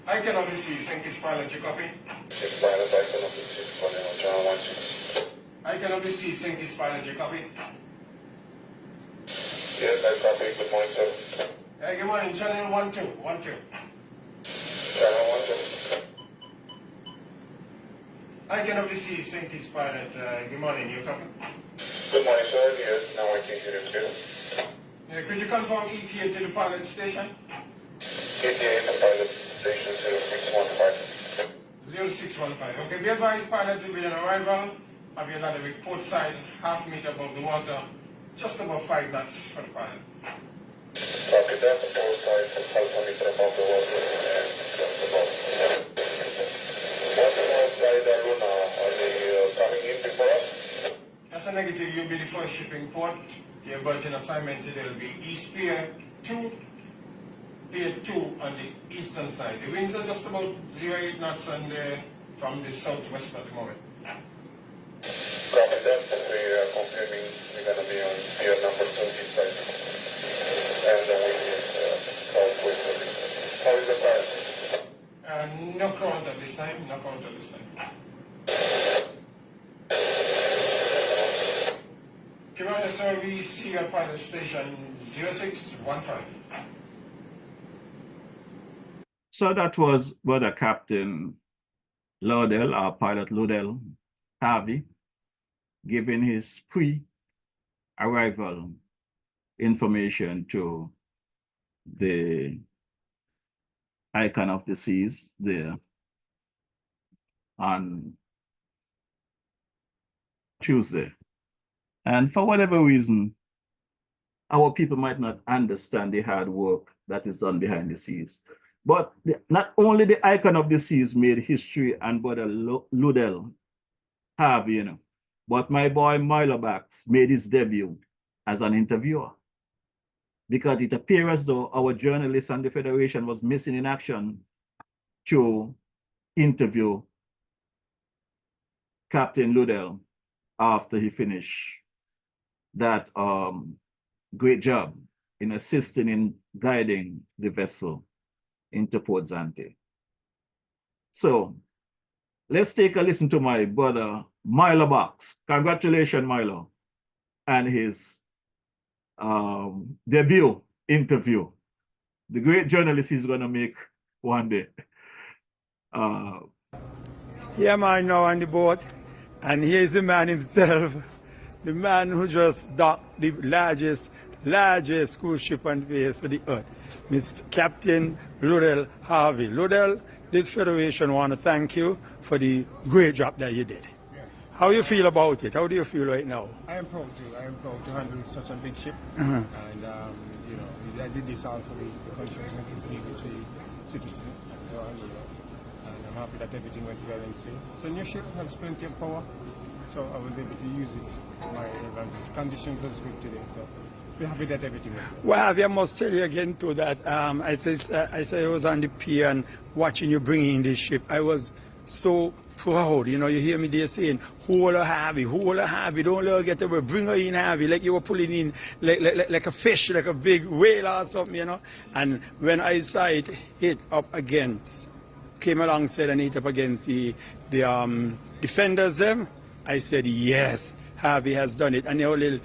I can only see St. Kitts pilot, you copy? I can only see St. Kitts pilot, you copy? Yes, I copy. Good morning, sir. Hey, good morning. Channel 12. Channel 12. I can only see St. Kitts pilot. Good morning, you copy? Good morning, sir. Yes, now I can hear you clear. Could you confirm ETA to the pilot station? ETA to pilot station 0615. 0615. Okay, be advised, pilot will be on arrival. Have you landed with port side, half-meter above the water, just about 5 knots for the pilot. Copy that, the port side, half-meter above the water, and just above. What's the side, Aruna? Are they coming in before us? That's a negative. You'll be the first shipping port. Your berthing assignment today will be East Pier 2, Pier 2 on the eastern side. The winds are just about 08 knots from the southwest at the moment. Copy that, we are confirming we're going to be on pier number 2 east side. And the wind is southwest. How is the current? No current at this time, no current at this time. Commander Service, Senior Pilot Station 0615. So that was Brother Captain Laudel, our pilot Laudel Harvey, giving his pre-arrival information to the Icon of the Seas there on Tuesday. And for whatever reason, our people might not understand the hard work that is done behind the scenes. But not only the Icon of the Seas made history and Brother Laudel Harvey, you know, but my boy Milo Bax made his debut as an interviewer, because it appears as though our journalists and the Federation was missing in action to interview Captain Laudel after he finished that great job in assisting in guiding the vessel into Port Zante. So let's take a listen to my brother Milo Box. Congratulations, Milo, and his debut interview. The great journalist he's gonna make one day. Here am I now on the boat, and here's the man himself, the man who just docked the largest cruise ship on the face of the earth, Mr. Captain Laudel Harvey. Laudel, this Federation want to thank you for the great job that you did. How do you feel about it? How do you feel right now? I am proud to handle such a big ship. Uh-huh. And, you know, I did this all for the country and the citizen. So, and I'm happy that everything went well and safe. So, new ship has plenty of power. So, I was able to use it to my advantage. Condition was good today. So, we're happy that everything went well. Well, I must tell you again too that I was on the pier and watching you bringing in this ship. I was so proud. You know, you hear me there saying, hold her Harvey, don't let her get away, bring her in Harvey, like you were pulling in like a fish, like a big whale or something, you know. And when I saw it hit up against, came alongside and hit up against the defenders them, I said, yes, Harvey has done it. And the whole little,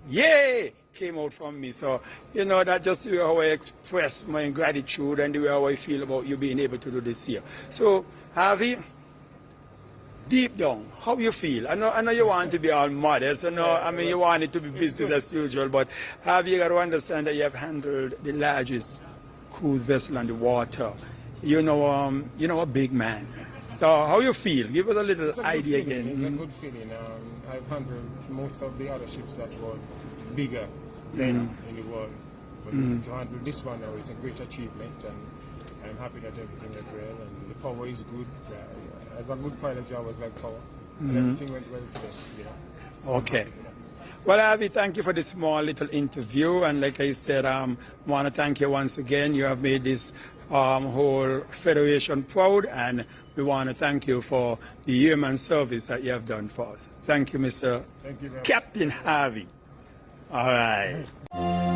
yay, came out from me. So, you know, that just the way how I express my gratitude and the way how I feel about you being able to do this here. So, Harvey, deep down, how you feel? I know you want to be all modest. I mean, you want it to be business as usual, but have you got to understand that you have handled the largest cruise vessel on the water? You know, a big man. So how you feel? Give us a little idea again. It's a good feeling. I've handled most of the other ships that were bigger than in the world. But to handle this one now is a great achievement, and I'm happy that everything went well, and the power is good. As a good pilot, I was like power, and everything went well today. Yeah. Okay. Well, Harvey, thank you for this small little interview, and like I said, I want to thank you once again. You have made this whole Federation proud, and we want to thank you for the human service that you have done for us. Thank you, Mr. Thank you very much. Captain Harvey. All right.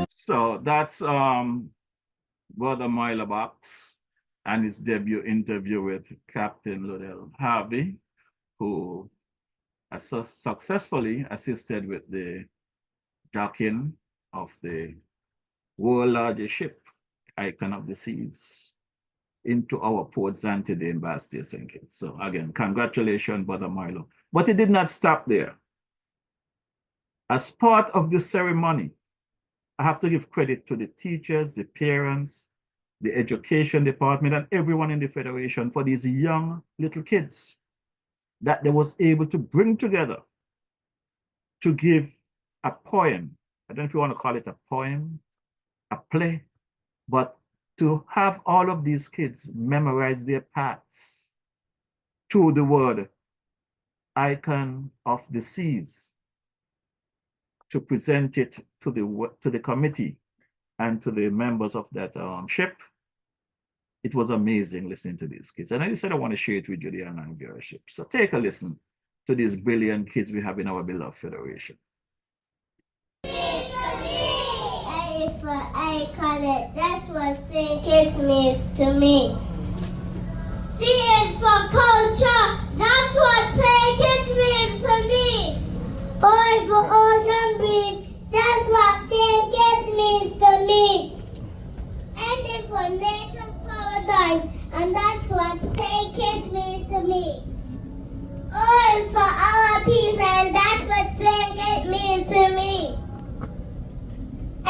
So that's Brother Milo Box and his debut interview with Captain Laudel Harvey, who has successfully assisted with the docking of the world's largest ship, Icon of the Seas, into our Port Zante in Bastia, St. Kitts. So again, congratulations, Brother Milo. But it did not stop there. As part of the ceremony, I have to give credit to the teachers, the parents, the education department, and everyone in the Federation for these young little kids that they was able to bring together to give a poem. I don't know if you want to call it a poem, a play, but to have all of these kids memorize their parts to the word Icon of the Seas, to present it to the committee and to the members of that ship. It was amazing listening to these kids. And I said I want to share it with you, the online viewership. So take a listen to these brilliant kids we have in our beloved Federation. A for icon, that's what St. Kitts means to me. C is for culture, that's what St. Kitts means to me. O for ocean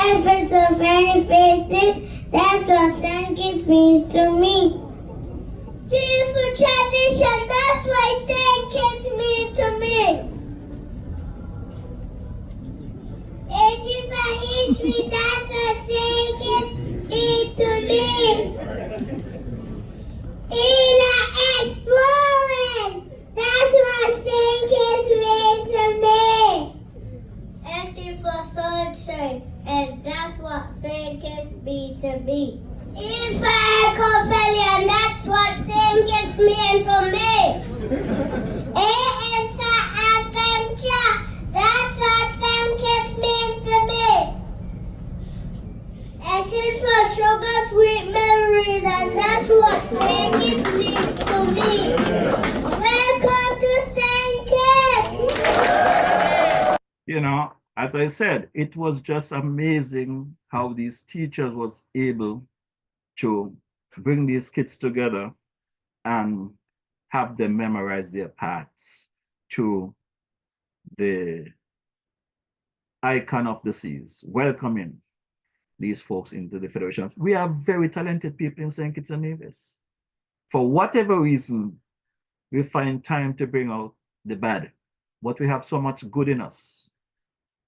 absence of any faces, that's what St. Kitts means to me. Tea for tradition, that's what St. Kitts means to me. H for history, that's what St. Kitts means to me. Exploring, that's what St. Kitts means to me. S for sunshine, and that's what St. Kitts means to me. E for Echo Valley, and that's what St. Kitts means to me. A is for adventure, that's what St. Kitts means to me. S is for sugar sweet memories, and that's what St. Kitts means to me. Welcome to St. Kitts. You know, as I said, it was just amazing how these teachers was able to bring these kids together and have them memorize their parts to the icon of the seas, welcoming these folks into the Federation. We are very talented people in St. Kitts and Nevis. For whatever reason, we find time to bring out the bad, but we have so much good in us.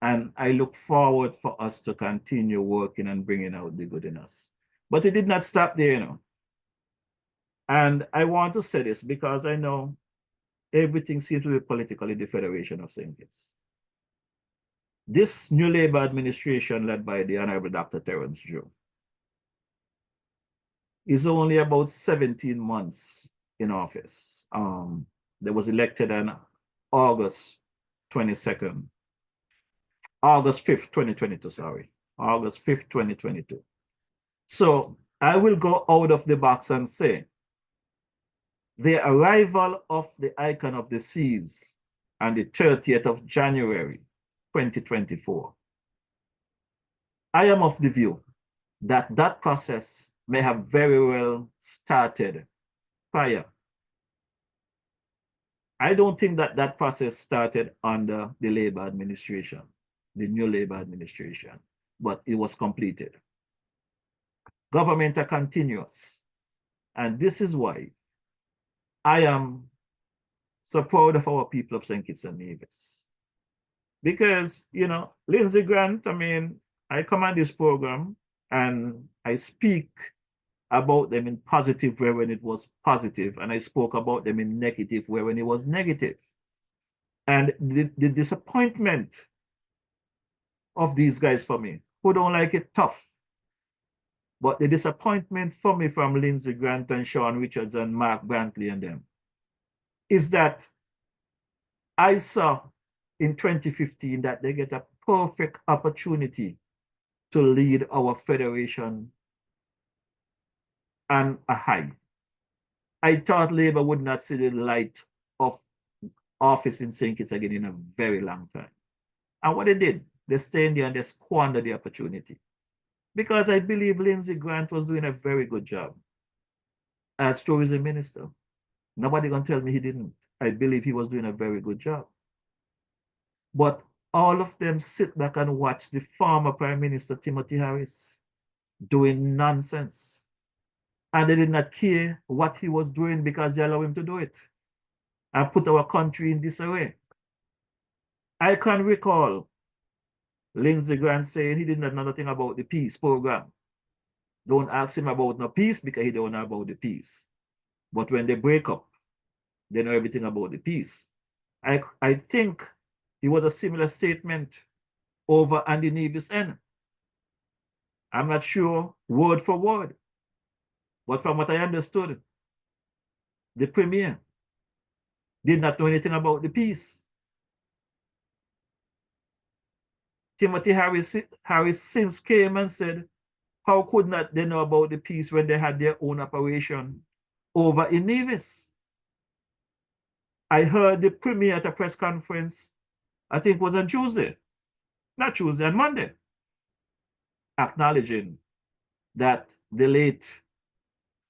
And I look forward for us to continue working and bringing out the good in us. But it did not stop there, you know. And I want to say this because I know everything seems to be political in the Federation of St. Kitts. This new Labour administration led by the Honorable Dr. Terence Joe is only about 17 months in office. They was elected on August 5th, 2022, sorry. August 5th, 2022. So I will go out of the box and say the arrival of the icon of the seas on the 30th of January, 2024. I am of the view that that process may have very well started prior. I don't think that that process started under the Labour administration, the new Labour administration, but it was completed. Government are continuous. And this is why I am so proud of our people of St. Kitts and Nevis. Because, you know, Lindsey Grant, I mean, I come on this program and I speak about them in positive way when it was positive, and I spoke about them in negative way when it was negative. And the disappointment of these guys for me, who don't like it tough, but the disappointment for me from Lindsey Grant and Sean Richards and Mark Brantley and them is that I saw in 2015 that they get a perfect opportunity to lead our federation on a high. I thought Labour would not see the light of office in St. Kitts again in a very long time. And what they did, they stayed there and they squandered the opportunity. Because I believe Lindsey Grant was doing a very good job as tourism minister. Nobody gonna tell me he didn't. I believe he was doing a very good job. But all of them sit back and watch the former Prime Minister Timothy Harris doing nonsense. And they did not care what he was doing because they allowed him to do it and put our country in disarray. I can recall Lindsey Grant saying he did not know nothing about the peace program. Don't ask him about no peace because he don't know about the peace. But when they break up, they know everything about the peace. I think it was a similar statement over on the Nevis end. I'm not sure word for word, but from what I understood, the Premier did not know anything about the peace. Timothy Harris since came and said, how could not they know about the peace when they had their own operation over in Nevis? I heard the Premier at a press conference, I think it was on Tuesday, not Tuesday, on Monday, acknowledging that the late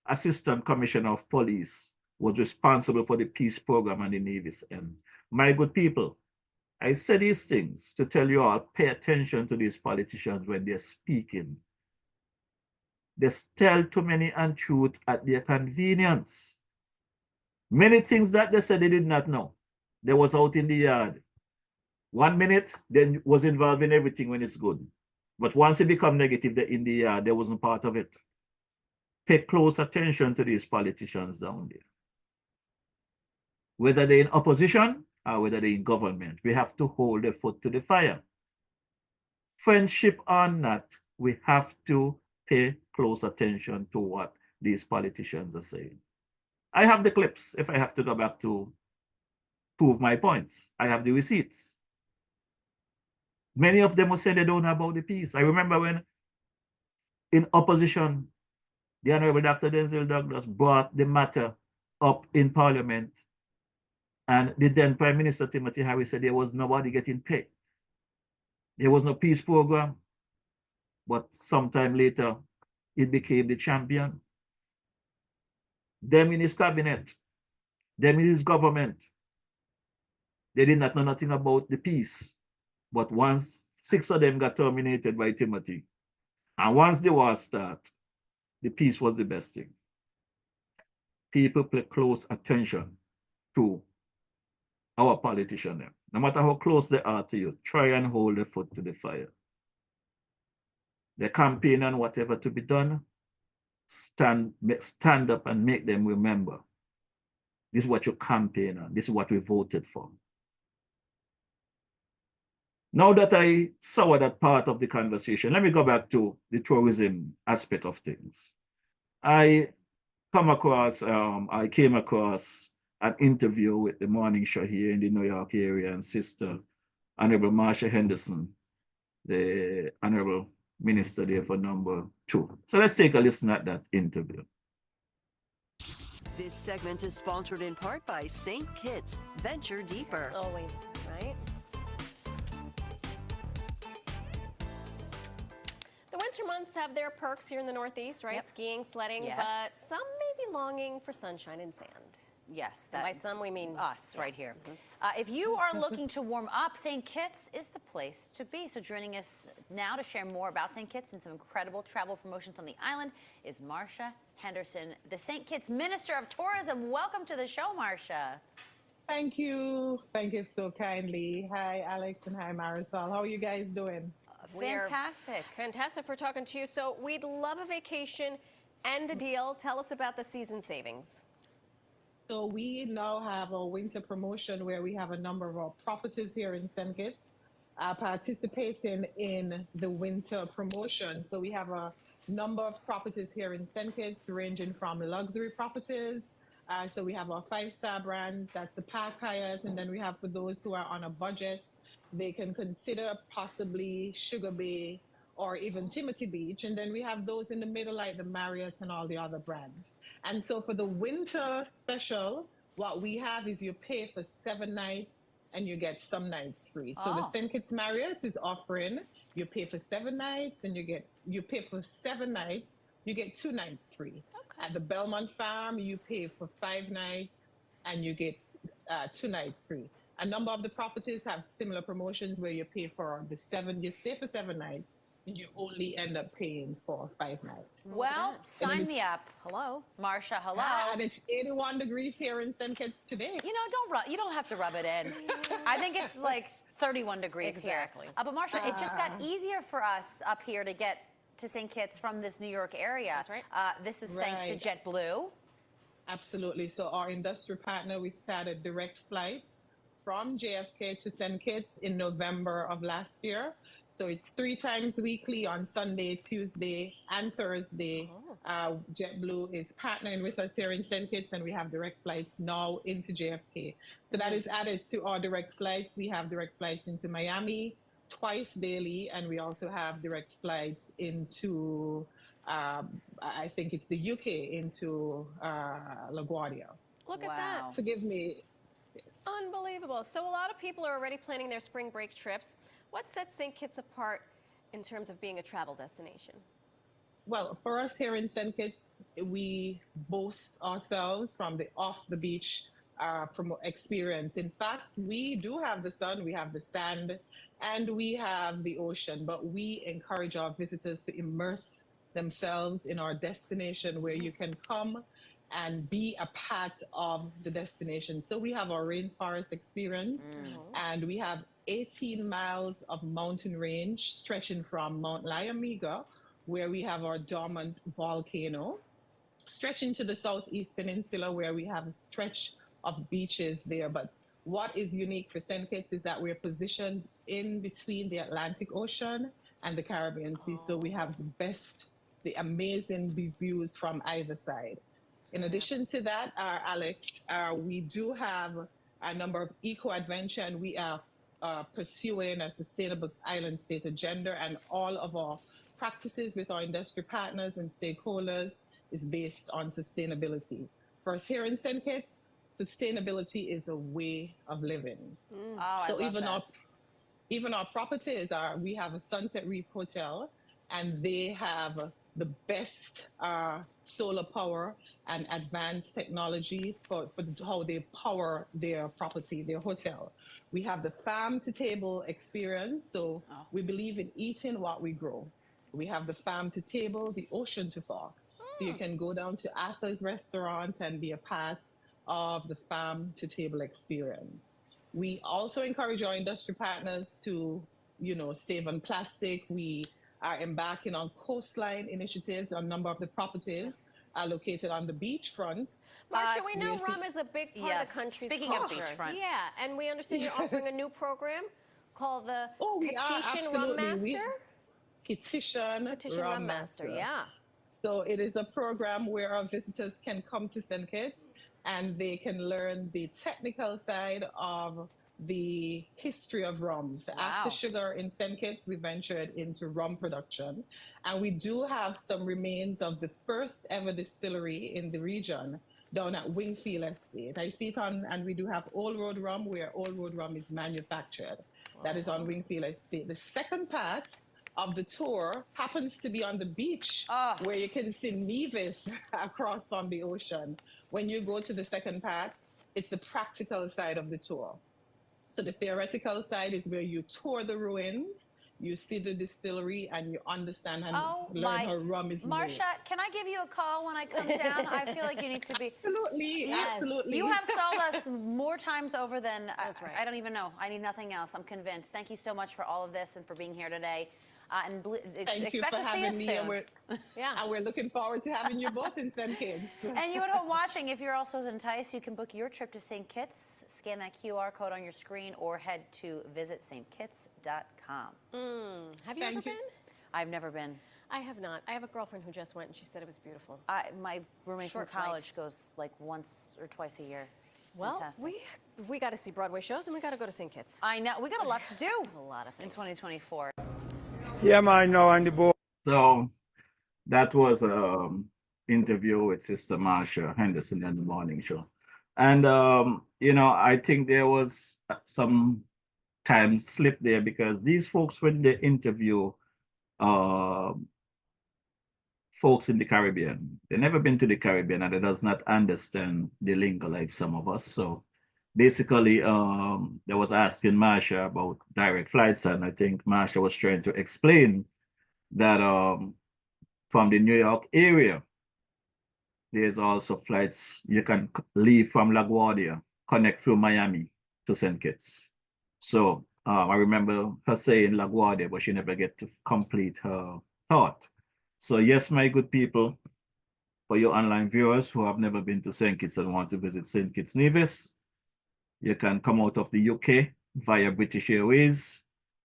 Assistant Commissioner of Police was responsible for the peace program on the Nevis end. My good people, I say these things to tell you all, pay attention to these politicians when they're speaking. They tell too many untruths at their convenience. Many things that they said they did not know. They was out in the yard. 1 minute, then was involved in everything when it's good. But once it become negative, they're in the yard, they wasn't part of it. Pay close attention to these politicians down there. Whether they're in opposition or whether they're in government, we have to hold their foot to the fire. Friendship or not, we have to pay close attention to what these politicians are saying. I have the clips if I have to go back to prove my points. I have the receipts. Many of them will say they don't know about the peace. I remember when in opposition, the Honorable Dr. Denzel Douglas brought the matter up in Parliament, and the then Prime Minister Timothy Harris said there was nobody getting paid. There was no peace program. But sometime later, it became the champion. Them in his cabinet, them in his government, they did not know nothing about the peace. But once 6 of them got terminated by Timothy, and once the war started, the peace was the best thing. People pay close attention to our politicians. No matter how close they are to you, try and hold their foot to the fire. The campaign and whatever to be done, stand up and make them remember. This is what you campaign on. This is what we voted for. Now that I saw that part of the conversation, let me go back to the tourism aspect of things. I came across an interview with the morning show here in the New York area, and Sister Honorable Marsha Henderson, the Honorable Minister there for number 2. So let's take a listen at that interview. This segment is sponsored in part by St. Kitts. Venture deeper. Always, right? The winter months have their perks here in the Northeast, right? Yep. Skiing, sledding, yes. But some may be longing for sunshine and sand. Yes, by some we mean us right here. If you are looking to warm up, St. Kitts is the place to be. So joining us now to share more about St. Kitts and some incredible travel promotions on the island is Marsha Henderson, the St. Kitts Minister of Tourism. Welcome to the show, Marsha. Thank you. Thank you so kindly. Hi, Alex, and hi, Marisol. How are you guys doing? Fantastic. Fantastic for talking to you. So we'd love a vacation and a deal. Tell us about the season savings. So we now have a winter promotion where we have a number of our properties here in St. Kitts participating in the winter promotion. So we have a number of properties here in St. Kitts ranging from luxury properties. So we have our 5-star brands, that's the Park Hyatt, and then we have for those who are on a budget, they can consider possibly Sugar Bay or even Timothy Beach. And then we have those in the middle like the Marriott and all the other brands. And so for the winter special, what we have is you pay for 7 nights and you get some nights free. So the St. Kitts Marriott is offering, you pay for 7 nights and you pay for 7 nights, you get 2 nights free. Okay. At the Belmont Farm, you pay for 5 nights and you get 2 nights free. A number of the properties have similar promotions where you pay for you stay for 7 nights, you only end up paying for 5 nights. Well, sign me up. Hello, Marsha. Hello. And it's 81 degrees here in St. Kitts today. You know, you don't have to rub it in. I think it's like 31 degrees here. But Marsha, it just got easier for us up here to get to St. Kitts from this New York area. That's right. This is thanks to JetBlue. Absolutely. So our industry partner, we started direct flights from JFK to St. Kitts in November of last year. So it's 3 times weekly on Sunday, Tuesday, and Thursday. JetBlue is partnering with us here in St. Kitts, and we have direct flights now into JFK. So that is added to our direct flights. We have direct flights into Miami twice daily, and we also have direct flights into, I think it's the UK, into LaGuardia. Look at that. Forgive me. Yes. Unbelievable. So a lot of people are already planning their spring break trips. What sets St. Kitts apart in terms of being a travel destination? Well, for us here in St. Kitts, we boast ourselves from the off-the-beach experience. In fact, we do have the sun, we have the sand, and we have the ocean, but we encourage our visitors to immerse themselves in our destination where you can come and be a part of the destination. So we have our rainforest experience, and we have 18 miles of mountain range stretching from Mount Lyamega, where we have our dormant volcano, stretching to the southeast peninsula, where we have a stretch of beaches there. But what is unique for St. Kitts is that we're positioned in between the Atlantic Ocean and the Caribbean Sea. So we have the amazing views from either side. In addition to that, Alex, we do have a number of eco-adventure, and we are pursuing a sustainable island state agenda, and all of our practices with our industry partners and stakeholders is based on sustainability. For us here in St. Kitts, sustainability is a way of living. So even our properties we have a Sunset Reef Hotel, and they have the best solar power and advanced technology for how they power their property, their hotel. We have the farm to table experience. So we believe in eating what we grow. We have the farm to table, the ocean to fork. So you can go down to Arthur's restaurant and be a part of the farm to table experience. We also encourage our industry partners to, save on plastic. We are embarking on coastline initiatives. A number of the properties are located on the beachfront. Marsha, we know rum is a big part of the country's Speaking culture. of beachfront. Yeah, and we understand you're offering a new program called the we are, Petition Rum absolutely. Master? Petition Rum Master. Yeah. So it is a program where our visitors can come to St. Kitts and they can learn the technical side of the history of rum. So after sugar in St. Kitts, we ventured into rum production. And we do have some remains of the first ever distillery in the region down at Wingfield Estate. I see it on, and we do have Old Road Rum, where Old Road Rum is manufactured. That is on Wingfield Estate. The second part of the tour happens to be on the beach, where you can see Nevis across from the ocean. When you go to the second part, it's the practical side of the tour. So the theoretical side is where you tour the ruins, you see the distillery, and you understand and learn how rum is made. Marsha, can I give you a call when I come down? I feel like you need to be. Absolutely, absolutely. You have sold us more times over than I don't even know. I need nothing else. I'm convinced. Thank you so much for all of this and for being here today. And Thank you for having me, and we're looking forward to having you both in St. Kitts. And you at home watching, if you're also enticed, you can book your trip to St. Kitts. Scan that QR code on your screen or head to visitstkitts.com. Have you ever been? I've never been. I have not. I have a girlfriend who just went, and she said it was beautiful. My roommate from college goes like once or twice a year. Well, Fantastic. we got to see Broadway shows, and we got to go to St. Kitts. I know. We got a lot to do. A lot of things. In 2024. Yeah, man, now on the board. So that was interview with Sister Marsha Henderson in the morning show. And, I think there was some time slip there, because these folks, when they interview folks in the Caribbean, they've never been to the Caribbean and they does not understand the lingo like some of us. So basically, they was asking Marsha about direct flights, and I think Marsha was trying to explain that from the New York area, there's also flights you can leave from LaGuardia, connect through Miami to St. Kitts. So I remember her saying LaGuardia, but she never get to complete her thought. So yes, my good people, for your online viewers who have never been to St. Kitts and want to visit St. Kitts Nevis, you can come out of the UK via British Airways,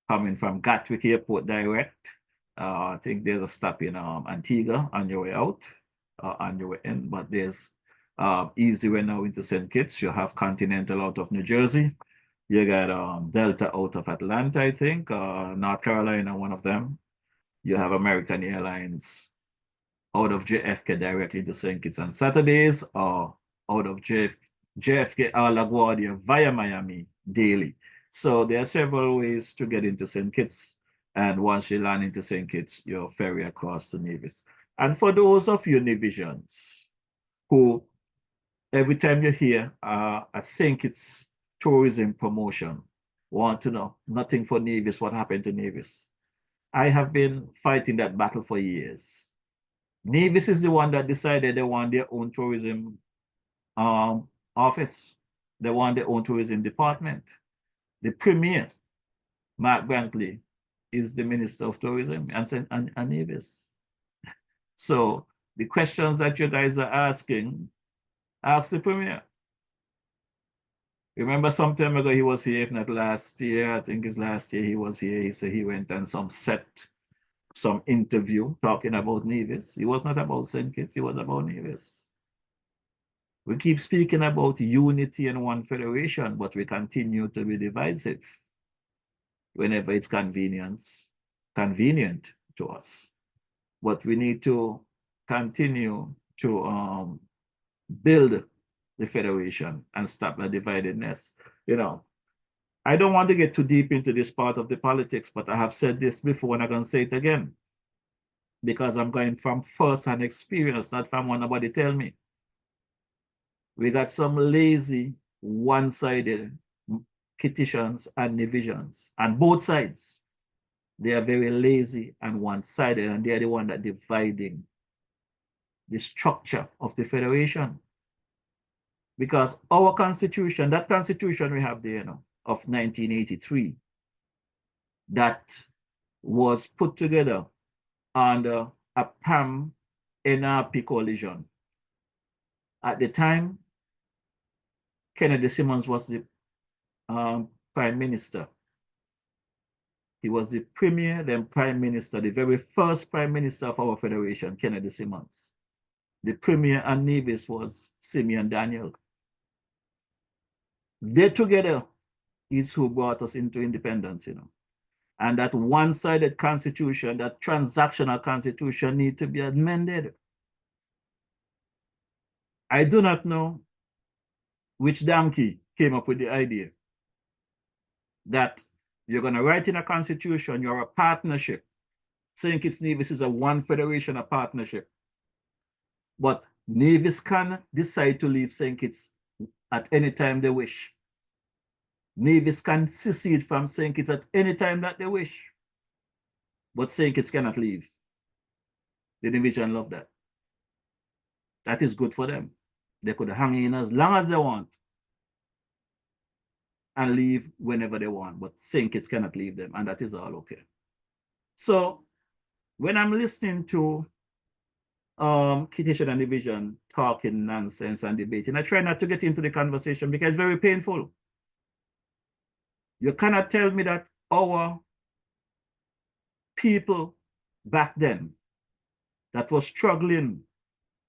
coming from Gatwick Airport direct. I think there's a stop in Antigua on your way out, on your way in, but there's easy way now into St. Kitts. You have Continental out of New Jersey. You got Delta out of Atlanta, I think, North Carolina, one of them. You have American Airlines out of JFK directly to St. Kitts on Saturdays, or out of JFK or LaGuardia via Miami daily. So there are several ways to get into St. Kitts. And once you land into St. Kitts, you're ferry across to Nevis. And for those of you Nevisians who every time you hear I think it's tourism promotion, want to know nothing for Nevis, what happened to Nevis. I have been fighting that battle for years. Nevis is the one that decided they want their own tourism office. They want their own tourism department. The premier, Mark Brantley, is the Minister of Tourism and Nevis. So the questions that you guys are asking, ask the premier. Remember some time ago he was here, if not last year, I think it's last year he was here. He said he went on some interview talking about Nevis. It was not about St. Kitts, it was about Nevis. We keep speaking about unity and one federation, but we continue to be divisive whenever it's convenient to us. But we need to continue to build the federation and stop the dividedness. You know, I don't want to get too deep into this part of the politics, but I have said this before and I'm going to say it again because I'm going from first-hand experience, not from what nobody tell me. We got some lazy, one-sided petitions and divisions, and both sides. They are very lazy and one-sided, and they are the one that dividing the structure of the federation. Because our constitution, that constitution we have there now, of 1983, that was put together under a PAM-NRP coalition. At the time, Kennedy Simmons was the prime minister. He was the premier, then prime minister, the very first prime minister of our federation, Kennedy Simmons. The premier and Nevis was Simeon Daniel. They together is who brought us into independence, you know. And that one-sided constitution, that transactional constitution need to be amended. I do not know which donkey came up with the idea that you're going to write in a constitution, you're a partnership. St. Kitts Nevis is a one federation, a partnership. But Nevis can decide to leave St. Kitts at any time they wish. Nevis can secede from St. Kitts at any time that they wish. But St. Kitts cannot leave. The division love that. That is good for them. They could hang in as long as they want and leave whenever they want, but St. Kitts cannot leave them, and that is all okay. So when I'm listening to Kittition and Division talking nonsense and debating, I try not to get into the conversation because it's very painful. You cannot tell me that our people back then that was struggling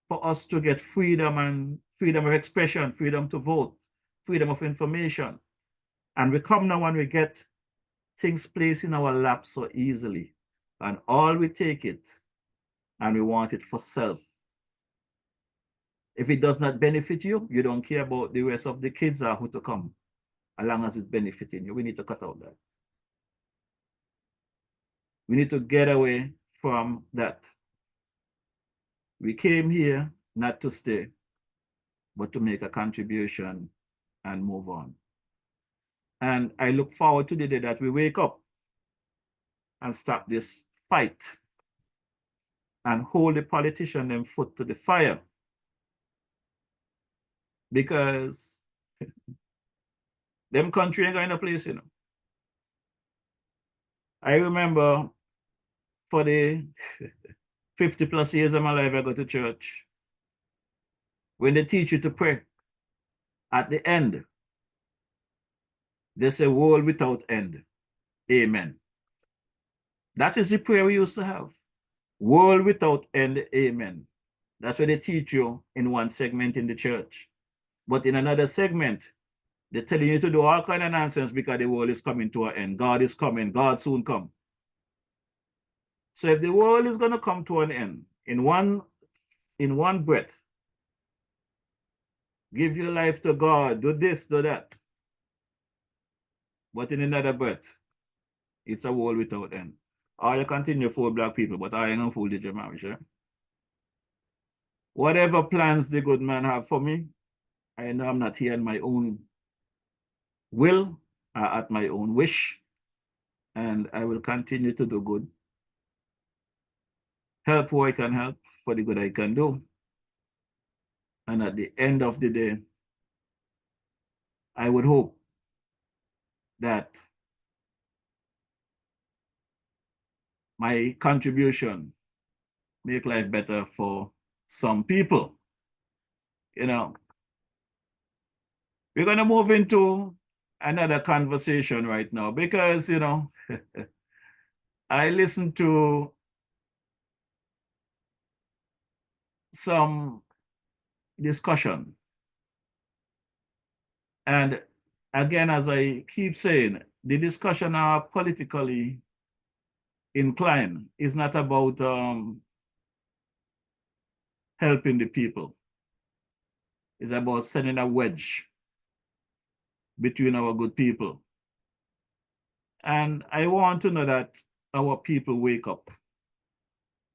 for us to get freedom and freedom of expression, freedom to vote, freedom of information. And we come now and we get things placed in our lap so easily. And all we take it and we want it for self. If it does not benefit you, you don't care about the rest of the kids or who to come, as long as it's benefiting you. We need to cut out that. We need to get away from that. We came here not to stay, but to make a contribution and move on. And I look forward to the day that we wake up and stop this fight and hold the politician them foot to the fire. Because them country ain't going to place, you know. I remember for the 50 plus years of my life I go to church. When they teach you to pray, at the end, they say world without end. Amen. That is the prayer we used to have. World without end. Amen. That's what they teach you in one segment in the church. But in another segment, they're telling you to do all kind of nonsense because the world is coming to an end. God is coming. God soon come. So if the world is going to come to an end in one breath, give your life to God, do this, do that. But in another breath, it's a world without end. Or you continue to fool black people, but I ain't gonna fool the Jamaican. Whatever plans the good man have for me, I know I'm not here in my own will, at my own wish, and I will continue to do good. Help who I can help for the good I can do. And at the end of the day, I would hope that my contribution make life better for some people. You know, we're going to move into another conversation right now because, you know, I listened to some discussion. And again, as I keep saying, the discussion are politically inclined. It's not about helping the people. It's about sending a wedge between our good people. And I want to know that our people wake up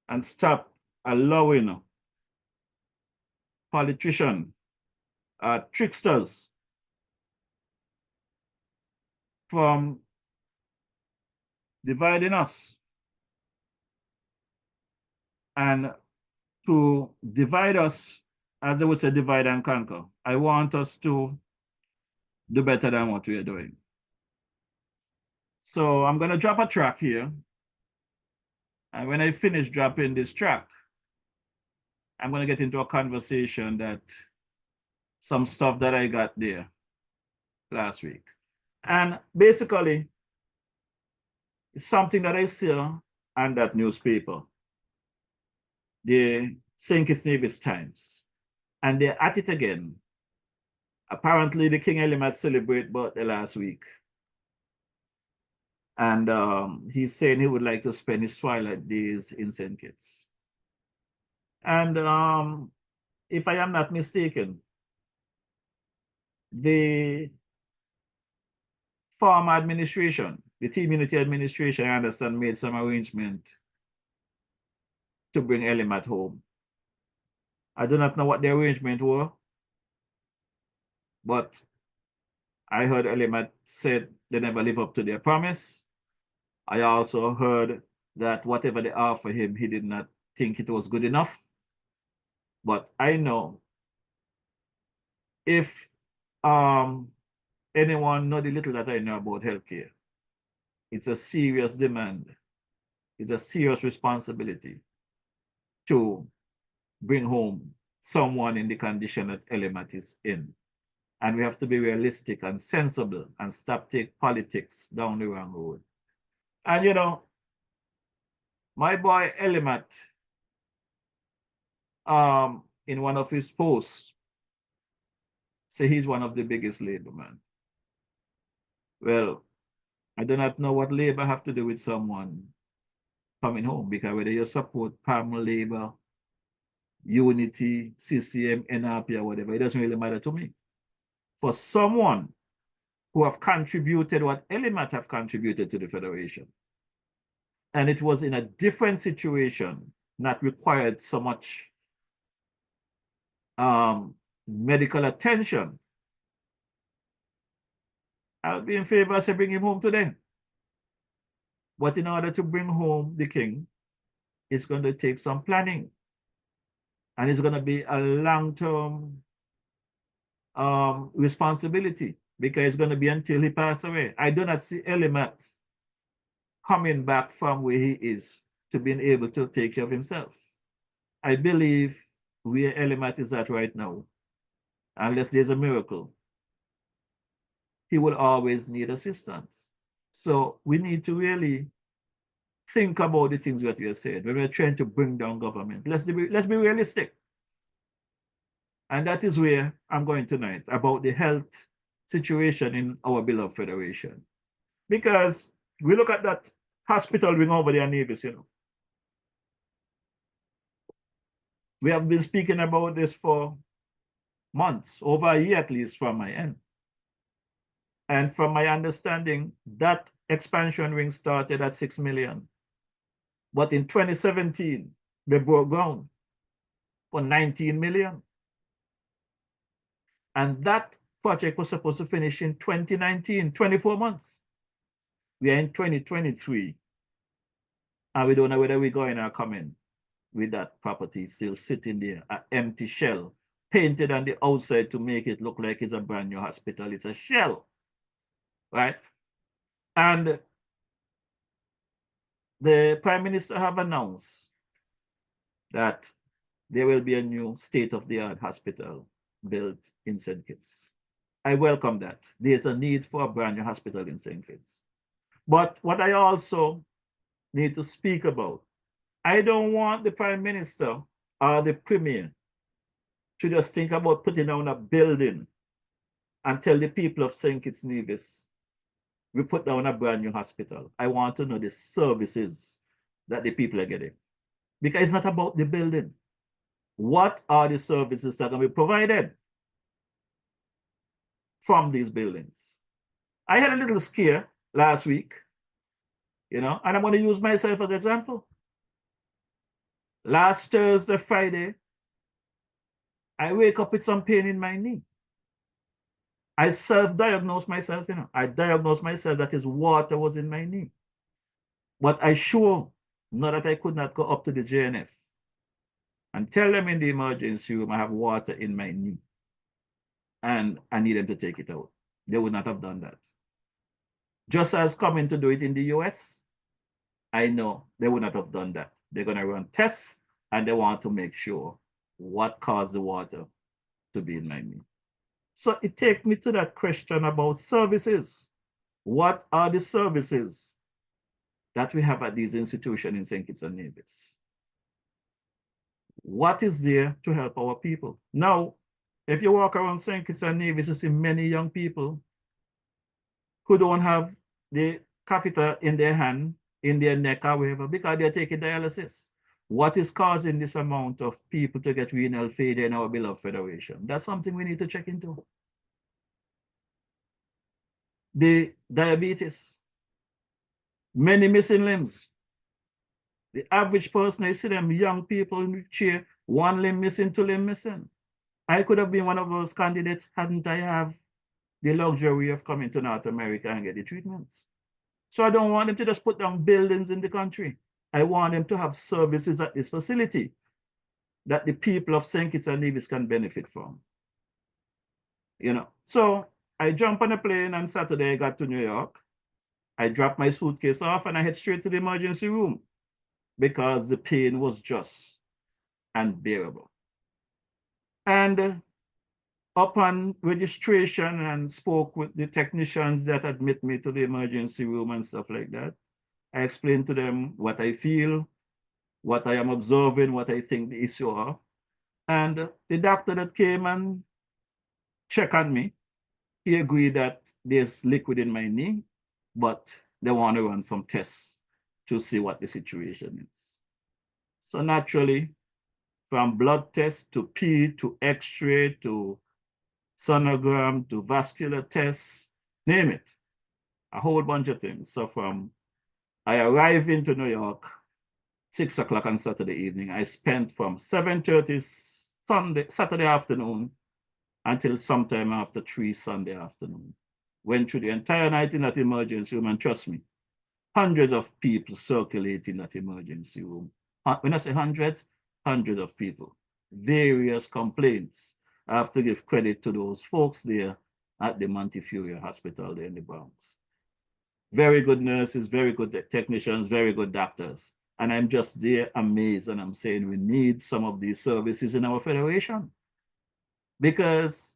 and stop allowing politicians, tricksters, from dividing us and to divide us, as they would say, divide and conquer. I want us to do better than what we are doing. So I'm going to drop a track here. And when I finish dropping this track, I'm going to get into a conversation that some stuff that I got there last week. And basically, it's something that I saw on that newspaper, the St. Kitts Nevis Times. And they're at it again. Apparently, the King Elimat celebrated birthday last week. And he's saying he would like to spend his twilight days in St. Kitts. And if I am not mistaken, the farm administration, the team unity administration, I understand, made some arrangement to bring Elimat home. I do not know what the arrangement were, but I heard Elimat said they never live up to their promise. I also heard that whatever they offered him, he did not think it was good enough. But I know if anyone know the little that I know about healthcare, it's a serious demand. It's a serious responsibility to bring home someone in the condition that Elimat is in. And we have to be realistic and sensible and stop take politics down the wrong road. And you know, my boy Elimat, in one of his posts, say he's one of the biggest labor men. Well, I do not know what labor have to do with someone coming home, because whether you support PAM, labor, unity, CCM, NRP, or whatever, it doesn't really matter to me. For someone who have contributed what Elimat have contributed to the Federation, and it was in a different situation, not required so much medical attention, I'll be in favor of bring him home today. But in order to bring home the king, it's going to take some planning. And it's going to be a long-term responsibility, because it's going to be until he passes away. I do not see Elimat coming back from where he is to being able to take care of himself. I believe where Elimat is at right now, unless there's a miracle, he will always need assistance. So we need to really think about the things that we are saying when we're trying to bring down government. Let's be realistic. And that is where I'm going tonight, about the health situation in our beloved Federation. Because we look at that hospital wing over there in Nevis, you know. We have been speaking about this for months, over a year at least from my end. And from my understanding, that expansion wing started at 6 million. But in 2017, they broke ground for 19 million. And that project was supposed to finish in 2019, 24 months. We are in 2023, and we don't know whether we're going or coming with that property still sitting there, an empty shell, painted on the outside to make it look like it's a brand new hospital. It's a shell, right? And the Prime Minister have announced that there will be a new state-of-the-art hospital built in St. Kitts. I welcome that. There's a need for a brand new hospital in St. Kitts. But what I also need to speak about, I don't want the Prime Minister or the Premier to just think about putting down a building and tell the people of St. Kitts Nevis, we put down a brand new hospital. I want to know the services that the people are getting. Because it's not about the building. What are the services that are going to be provided from these buildings? I had a little scare last week, and I'm going to use myself as an example. Last Thursday, Friday, I wake up with some pain in my knee. I self-diagnosed myself, I diagnosed myself that is water was in my knee. But I sure know that I could not go up to the JNF and tell them in the emergency room I have water in my knee and I need them to take it out. They would not have done that. Just as coming to do it in the US, I know they would not have done that. They're going to run tests and they want to make sure what caused the water to be in my knee. So it takes me to that question about services. What are the services that we have at these institutions in St. Kitts and Nevis? What is there to help our people? Now, if you walk around St. Kitts and Nevis, you see many young people who don't have the catheter in their hand, in their neck or wherever, because they're taking dialysis. What is causing this amount of people to get renal failure in our beloved federation? That's something we need to check into. The diabetes, many missing limbs. The average person, I see them young people in the chair, one limb missing, two limb missing. I could have been one of those candidates hadn't I have the luxury of coming to North America and get the treatments. So I don't want them to just put down buildings in the country. I want them to have services at this facility that the people of St. Kitts and Nevis can benefit from. So I jumped on a plane on Saturday, I got to New York. I dropped my suitcase off and I head straight to the emergency room because the pain was just unbearable. And upon registration and spoke with the technicians that admit me to the emergency room and stuff like that, I explained to them what I feel, what I am observing, what I think the issue are. And the doctor that came and checked on me, he agreed that there's liquid in my knee, but they want to run some tests to see what the situation is. So naturally, from blood tests to P to X-ray to sonogram to vascular tests, name it, a whole bunch of things. So I arrived into New York, 6 o'clock on Saturday evening. I spent from 7:30 Saturday afternoon until sometime after 3 Sunday afternoon. Went through the entire night in that emergency room, and trust me, hundreds of people circulating that emergency room. When I say hundreds, hundreds of people, various complaints. I have to give credit to those folks there at the Montefiore Hospital there in the Bronx. Very good nurses, very good technicians, very good doctors. And I'm just there amazed, and I'm saying we need some of these services in our federation. Because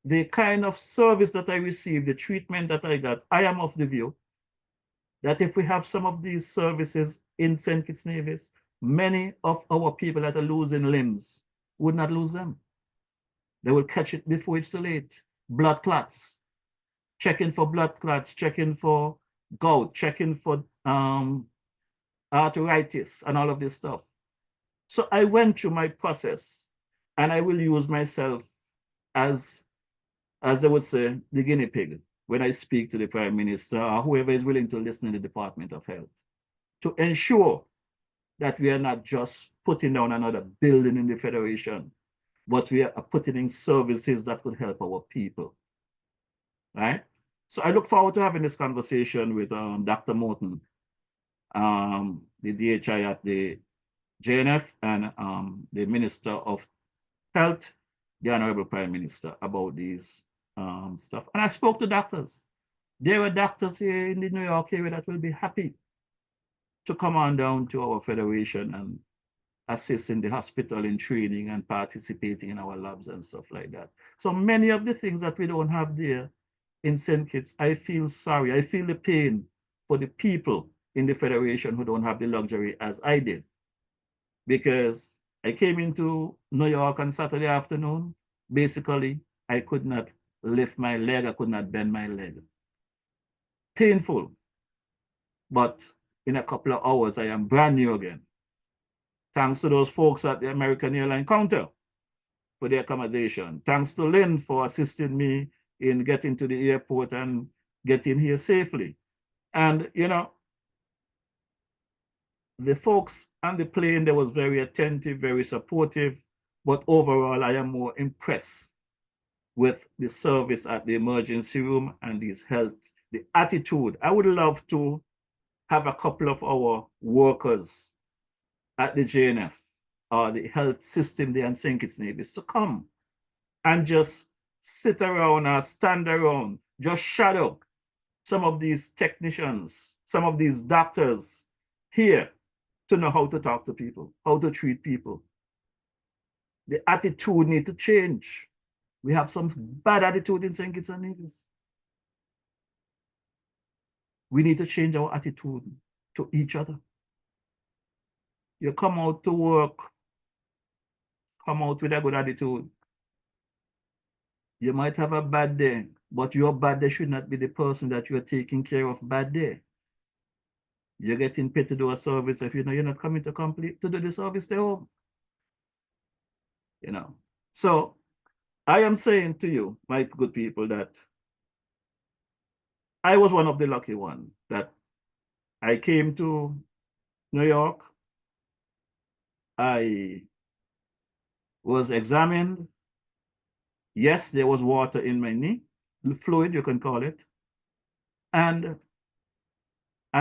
the kind of service that I received, the treatment that I got, I am of the view that if we have some of these services in St. Kitts Nevis, many of our people that are losing limbs would not lose them. They will catch it before it's too late. Blood clots, checking for blood clots, checking for gout, checking for arthritis and all of this stuff. So I went through my process, and I will use myself as they would say, the guinea pig when I speak to the Prime Minister or whoever is willing to listen in the Department of Health, to ensure that we are not just putting down another building in the Federation, but we are putting in services that could help our people, right? So I look forward to having this conversation with Dr. Morton, the DHI at the JNF, and the Minister of Health, the Honorable Prime Minister, about these stuff. And I spoke to doctors. There were doctors here in the New York area that will be happy to come on down to our federation and assist in the hospital in training and participating in our labs and stuff like that. So many of the things that we don't have there in St. Kitts, I feel sorry. I feel the pain for the people in the federation who don't have the luxury as I did. Because I came into New York on Saturday afternoon. Basically, I could not lift my leg. I could not bend my leg. Painful. But in a couple of hours, I am brand new again. Thanks to those folks at the American Airline counter for the accommodation. Thanks to Lynn for assisting me in getting to the airport and getting here safely. And, you know, the folks on the plane, they was very attentive, very supportive. But overall, I am more impressed with the service at the emergency room and his health, the attitude. I would love to have a couple of our workers at the JNF or the health system there in St. Kitts Nevis to come and just sit around or stand around, just shadow some of these technicians, some of these doctors here to know how to talk to people, how to treat people. The attitude need to change. We have some bad attitude in St. Kitts and Nevis. We need to change our attitude to each other. You come out to work, come out with a good attitude. You might have a bad day, but your bad day should not be the person that you are taking care of bad day. You're getting paid to do a service. If you know you're not coming to complete to do the service, stay home. You know. So I am saying to you, my good people, that I was one of the lucky ones that I came to New York. I was examined. Yes, there was water in my knee, fluid, you can call it. And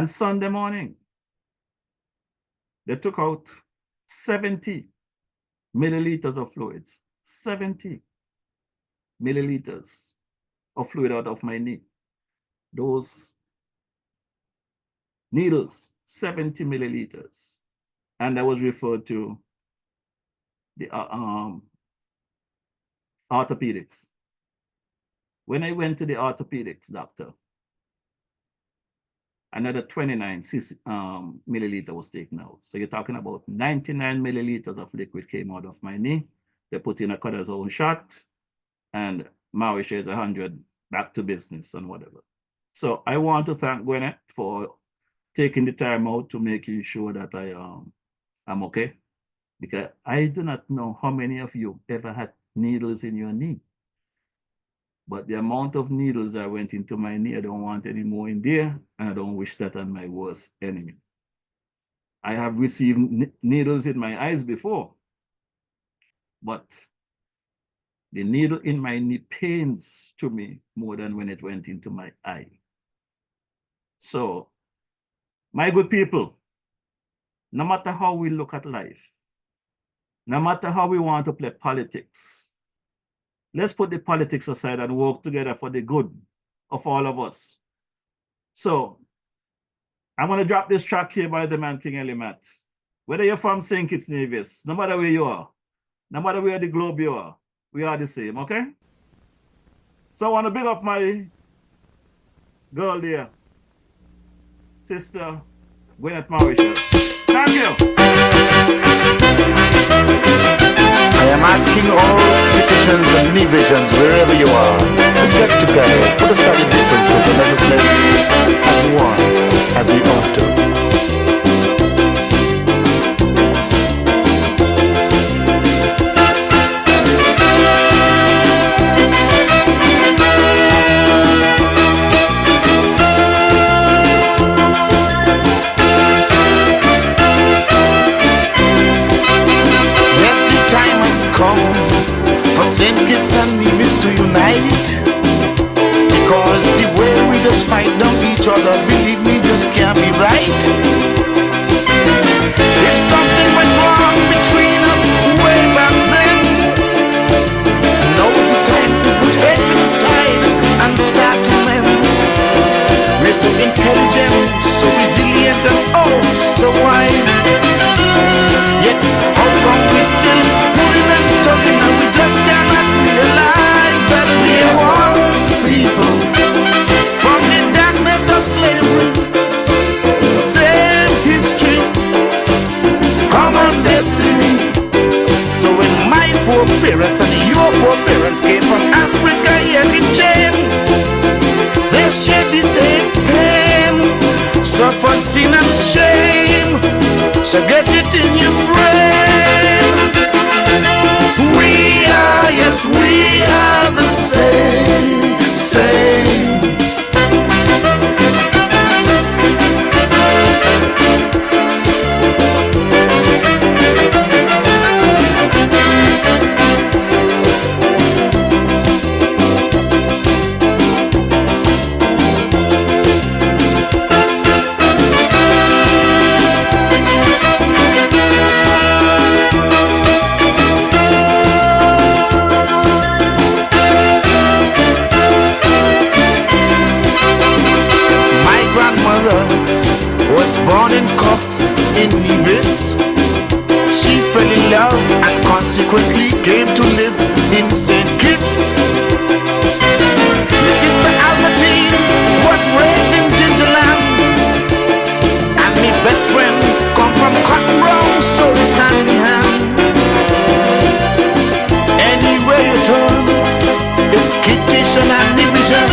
Sunday morning, they took out 70 milliliters of fluids, 70 milliliters of fluid out of my knee. Those needles, 70 milliliters. And I was referred to the orthopedics. When I went to the orthopedics doctor, another 29 milliliter was taken out. So you're talking about 99 milliliters of liquid came out of my knee. They put in a cortisone shot, and Maui shares 100 back to business and whatever. So I want to thank Gwyneth for taking the time out to making sure that I'm okay. Because I do not know how many of you ever had needles in your knee. But the amount of needles that went into my knee, I don't want any more in there, and I don't wish that on my worst enemy. I have received needles in my eyes before, but the needle in my knee pains to me more than when it went into my eye. So, my good people, no matter how we look at life, no matter how we want to play politics, let's put the politics aside and work together for the good of all of us. So, I'm going to drop this track here by the man King Elimat. Whether you're from St. Kitts Nevis, no matter where you are, no matter where the globe you are, we are the same, okay? So I want to big up my girl there, Sister Gwyneth Mauritius. Thank you. I am asking all citizens and Nevisians, wherever you are, to get together, put aside the differences and let us live as one, as we ought to. Come St. Kitts and Nevis to unite. Because the way we just fight down each other, believe me, just can't be right. If something went wrong between us way back then, now's the time to put hatred aside and start to mend. We're so intelligent, so resilient, and oh, so wise. Yet, how come we still pulling and tugging and we just cannot realize that we are one people from the darkness of slavery, same history, common destiny. So when my foreparents and your foreparents came from Africa here in chain, they shared the same pain, suffered sin and shame. So get it in your brain. We are, yes, we are the same, same. Born in Cox in Nevis, she fell in love and consequently came to live in St. Kitts. My sister Albertine was raised in Gingerland, and my best friend come from Cotton Row, so it's hand in hand. Anywhere you turn, it's Kittition and division.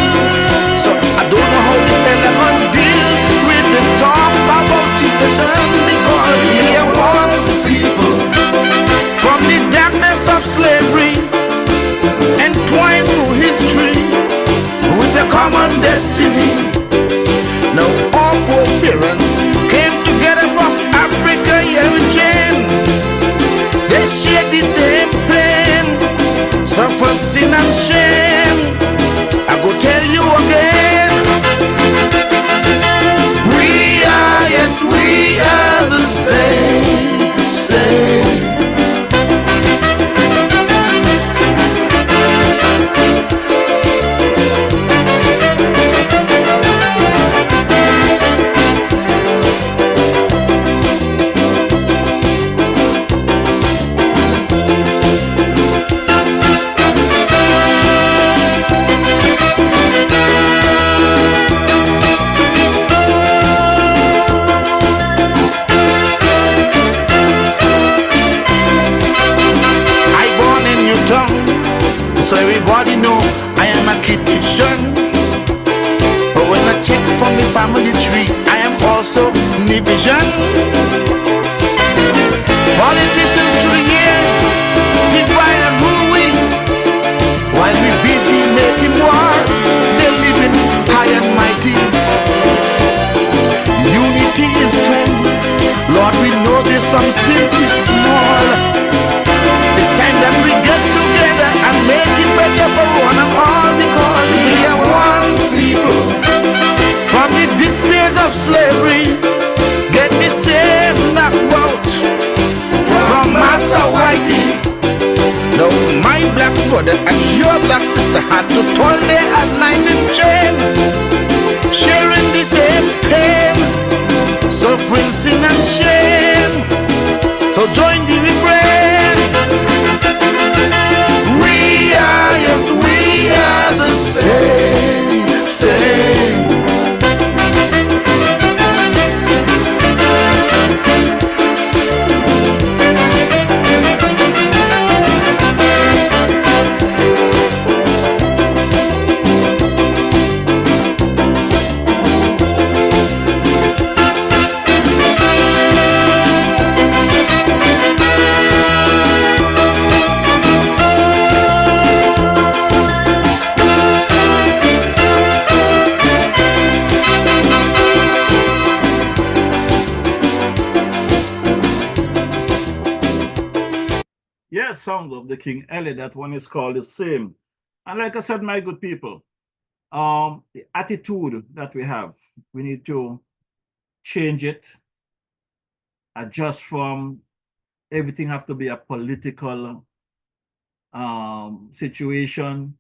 So I don't know how the fella gonna deal with this talk about secession, because we are one people from the darkness of slavery, entwined through history with a common destiny. Now all four parents came together from Africa here in chain. They shared the same pain, suffered sin and shame. I go tell you again, we are, yes, we are the same, same. So everybody know I am a Kittition. But when I check from the family tree, I am also Nevisian. Politicians through the years divide and rule we, while we busy making war, they living high and mighty. Unity is strength. Lord, we know there's some sins we small. It's time that we get together and make it better for one and all, because we are one people from the despairs of slavery. Get the same knockout from Master Whitey. Now my black brother and your black sister had to toil there at night in chain, sharing the same pain, suffering sin and shame. So join the refrain. We are, yes, we are the same, same. are songs of the King Eli, that one is called the same. And like I said, my good people, the attitude that we have, we need to change it, adjust from everything have to be a political situation.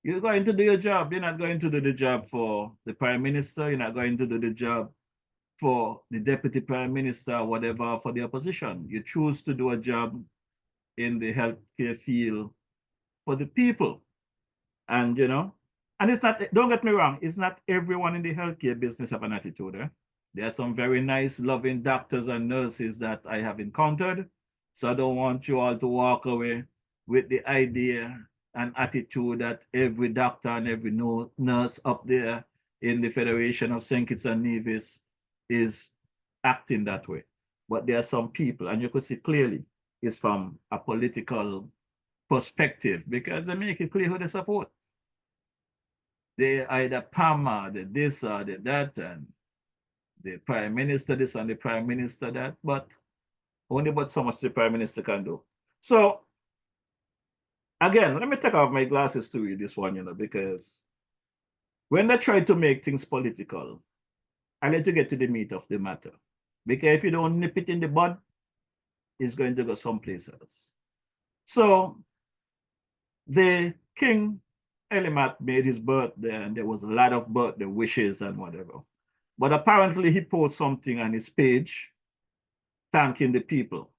You're going to do your job. You're not going to do the job for the prime minister. You're not going to do the job for the deputy prime minister, whatever, for the opposition. You choose to do a job in the healthcare field for the people. And, you know, and it's not, don't get me wrong, it's not everyone in the healthcare business have an attitude. Eh? There are some very nice, loving doctors and nurses that I have encountered. So I don't want you all to walk away with the idea and attitude that every doctor and every nurse up there in the Federation of St. Kitts and Nevis is acting that way. But there are some people, and you could see clearly, it's from a political perspective because they make it clear who they support. They either PAMA, the this or the that, and the prime minister this and the prime minister that, but only but so much the prime minister can do. So again, let me take off my glasses to read this one, you know, because when they try to make things political, I like to get to the meat of the matter. Because if you don't nip it in the bud, it's going to go someplace else. So the King Elimat made his birthday, and there was a lot of birthday wishes and whatever. But apparently he posted something on his page thanking the people.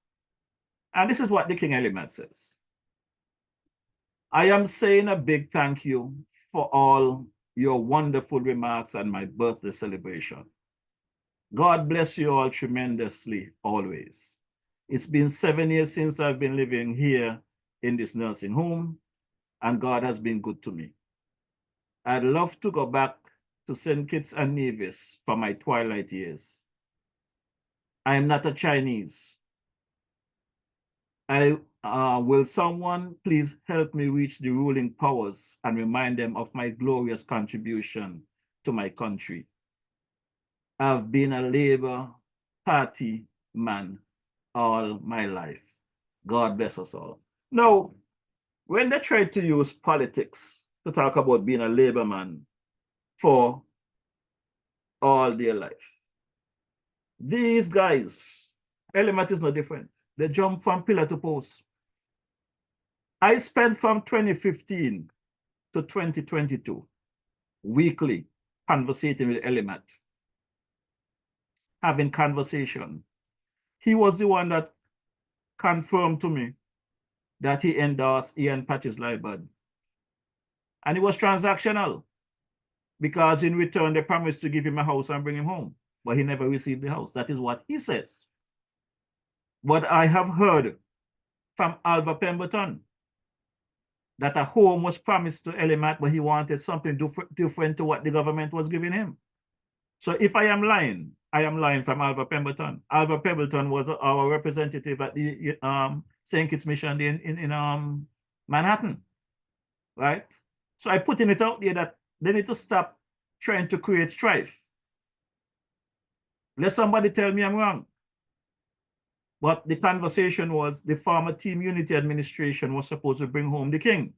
And this is what the King Elimat says. I am saying a big thank you for all your wonderful remarks on my birthday celebration. God bless you all tremendously, always. It's been 7 years since I've been living here in this nursing home, and God has been good to me. I'd love to go back to St. Kitts and Nevis for my twilight years. I am not a Chinese. Will someone please help me reach the ruling powers and remind them of my glorious contribution to my country? I've been a Labour Party man all my life. God bless us all. Now, when they try to use politics to talk about being a Labour man for all their life, these guys, Elimat is no different. They jump from pillar to post. I spent from 2015 to 2022 weekly conversating with Elimat, having conversation. He was the one that confirmed to me that he endorsed Ian Patches Libad. And it was transactional because in return, they promised to give him a house and bring him home, but he never received the house. That is what he says. But I have heard from Alva Pemberton that a home was promised to Elimat, but he wanted something different to what the government was giving him. So if I am lying from Alva Pemberton. Alva Pemberton was our representative at the St. Kitts Mission in Manhattan, right? So I putting it out there that they need to stop trying to create strife. Let somebody tell me I'm wrong. But the conversation was the former Team Unity administration was supposed to bring home the king.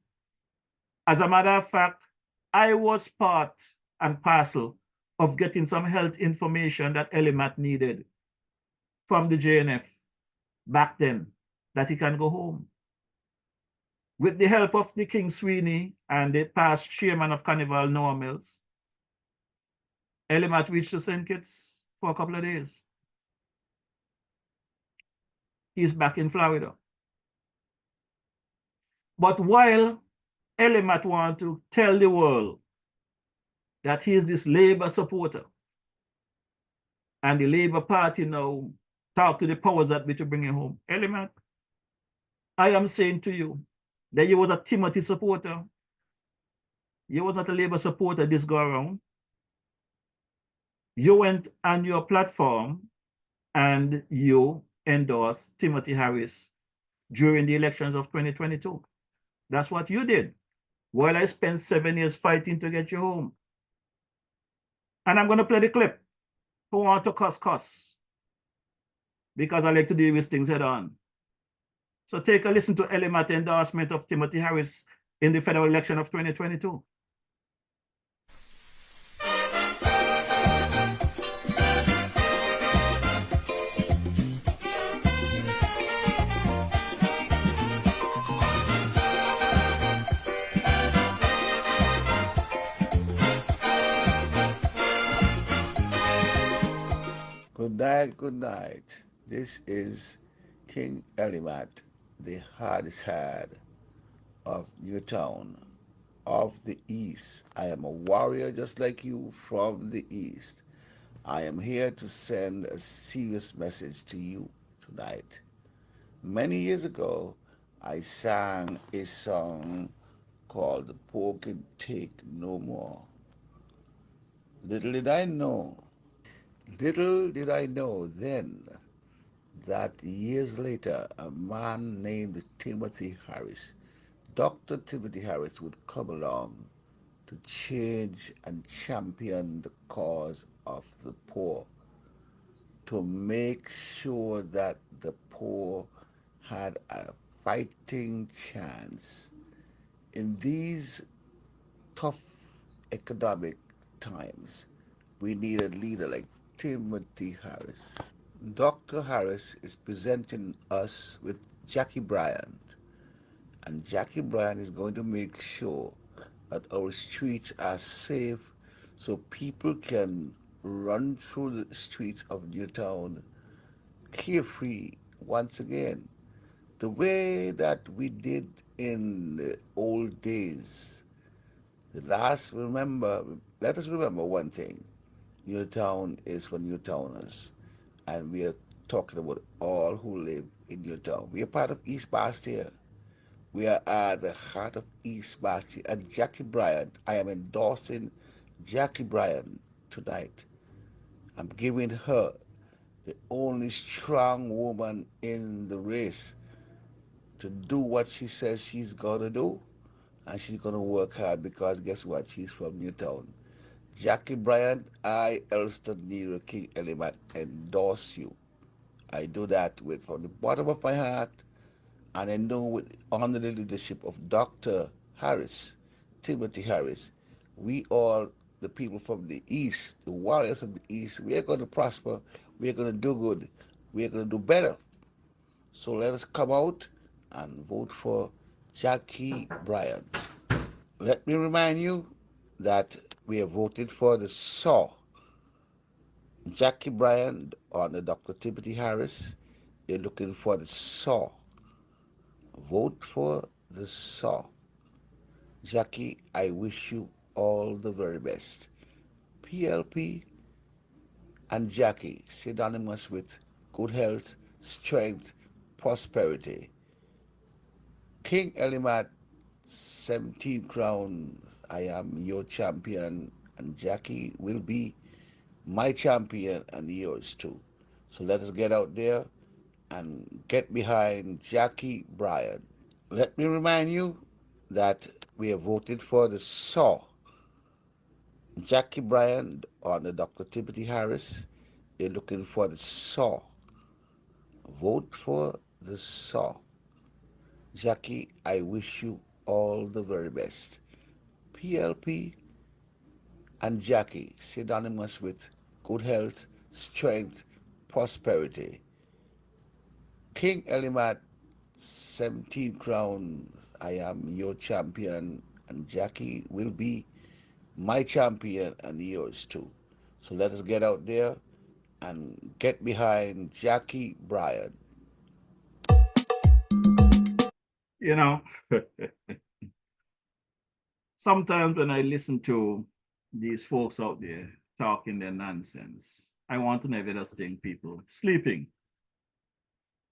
As a matter of fact, I was part and parcel of getting some health information that Elimat needed from the JNF back then, that he can go home. With the help of the King Sweeney and the past chairman of Carnival, Noah Mills, Elimat reached to St. Kitts for a couple of days. He's back in Florida. But while Elimat wants to tell the world that he is this Labour supporter, and the Labour Party now talk to the powers that be to bring him home, Elimat, I am saying to you that you was a Timothy supporter. You was not a Labour supporter this go around. You went on your platform and you endorsed Timothy Harris during the elections of 2022. That's what you did. While I spent 7 years fighting to get you home. And I'm going to play the clip. Who want to cuss? Because I like to deal with things head on. So take a listen to Elimat endorsement of Timothy Harris in the federal election of 2022. Good night, good night. This is King Elimat, the hardest head of Newtown, of the East. I am a warrior just like you from the East. I am here to send a serious message to you tonight. Many years ago, I sang a song called The Poor Can Take No More. Little did I know, little did I know then that years later, a man named Timothy Harris, Dr. Timothy Harris, would come along to change and champion the cause of the poor, to make sure that the poor had a fighting chance. In these tough economic times, we need a leader like Timothy Harris. Dr. Harris is presenting us with Jackie Bryant, and Jackie Bryant is going to make sure that our streets are safe so people can run through the streets of Newtown carefree once again, the way that we did in the old days. Let us remember one thing. Newtown is for Newtowners, and we are talking about all who live in Newtown. We are part of East Bastia. We are at the heart of East Bastia. And Jackie Bryant, I am endorsing Jackie Bryant tonight. I'm giving her the only strong woman in the race to do what she says she's going to do. And she's going to work hard because guess what? She's from Newtown. Jackie Bryant, I, Elston Nero King Elimat, endorse you. I do that from the bottom of my heart, and I know under the leadership of Dr. Harris, Timothy Harris, we all, the people from the East, the warriors of the East, we are going to prosper, we are going to do good, we are going to do better. So let us come out and vote for Jackie Bryant. Let me remind you that we have voted for the SAW. Jackie Bryant on the Dr. Timothy Harris. You're looking for the SAW. Vote for the SAW. Jackie, I wish you all the very best. PLP and Jackie, synonymous with good health, strength, prosperity. King Elimat, 17 crowns. I am your champion, and Jackie will be my champion and yours too. So let us get out there and get behind Jackie Bryant. Let me remind you that we have voted for the SAW. Jackie Bryant on the Dr. Timothy Harris. You're looking for the SAW. Vote for the SAW. Jackie, I wish you all the very best. PLP and Jackie, synonymous with good health, strength, prosperity. King Elimat, 17 crowns. I am your champion, and Jackie will be my champion and yours too. So let us get out there and get behind Jackie Bryant. You know, sometimes when I listen to these folks out there talking their nonsense, I want to never just think people sleeping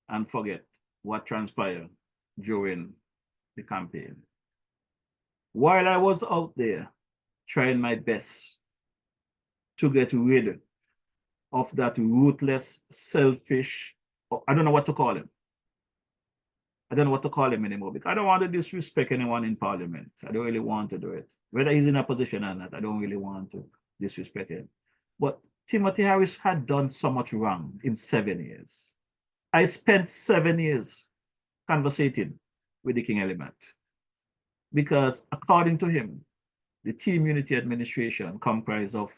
and forget what transpired during the campaign. While I was out there trying my best to get rid of that ruthless, selfish, I don't know what to call him. I don't know what to call him anymore because I don't want to disrespect anyone in parliament. I don't really want to do it. Whether he's in a position or not, I don't really want to disrespect him. But Timothy Harris had done so much wrong in 7 years. I spent 7 years conversating with the King element. Because according to him, the Team Unity administration comprised of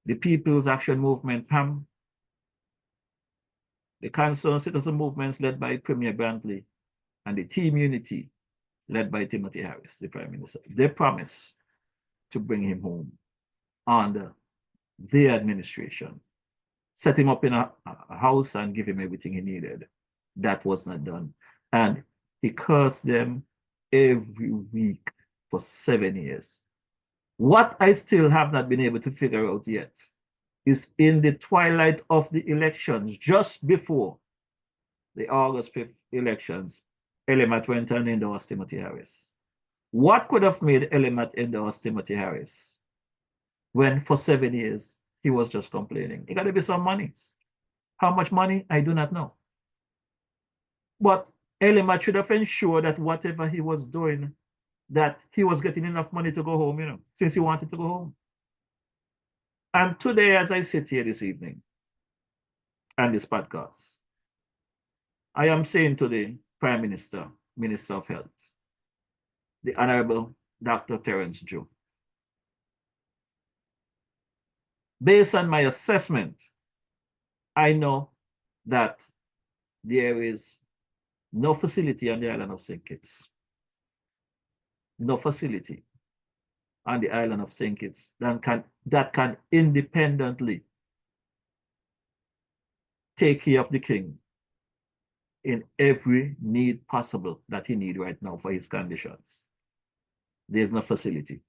the People's Action Movement, PAM, the Concerned Citizen Movements led by Premier Brantley, and the Team Unity led by Timothy Harris, the Prime Minister. They promised to bring him home under their administration, set him up in a house and give him everything he needed. That was not done. And he cursed them every week for 7 years. What I still have not been able to figure out yet is in the twilight of the elections, just before the August 5th elections, Elimat went and endorsed Timothy Harris. What could have made Elimat endorse Timothy Harris when for 7 years he was just complaining? It got to be some money. How much money? I do not know. But Elimat should have ensured that whatever he was doing, that he was getting enough money to go home, you know, since he wanted to go home. And today, as I sit here this evening, and this podcast, I am saying to the Prime Minister, Minister of Health, the Honorable Dr. Terence Joe, based on my assessment, I know that there is no facility on the island of St. Kitts, no facility on the island of St. Kitts that can independently take care of the king in every need possible that he needs right now for his conditions. There's no facility.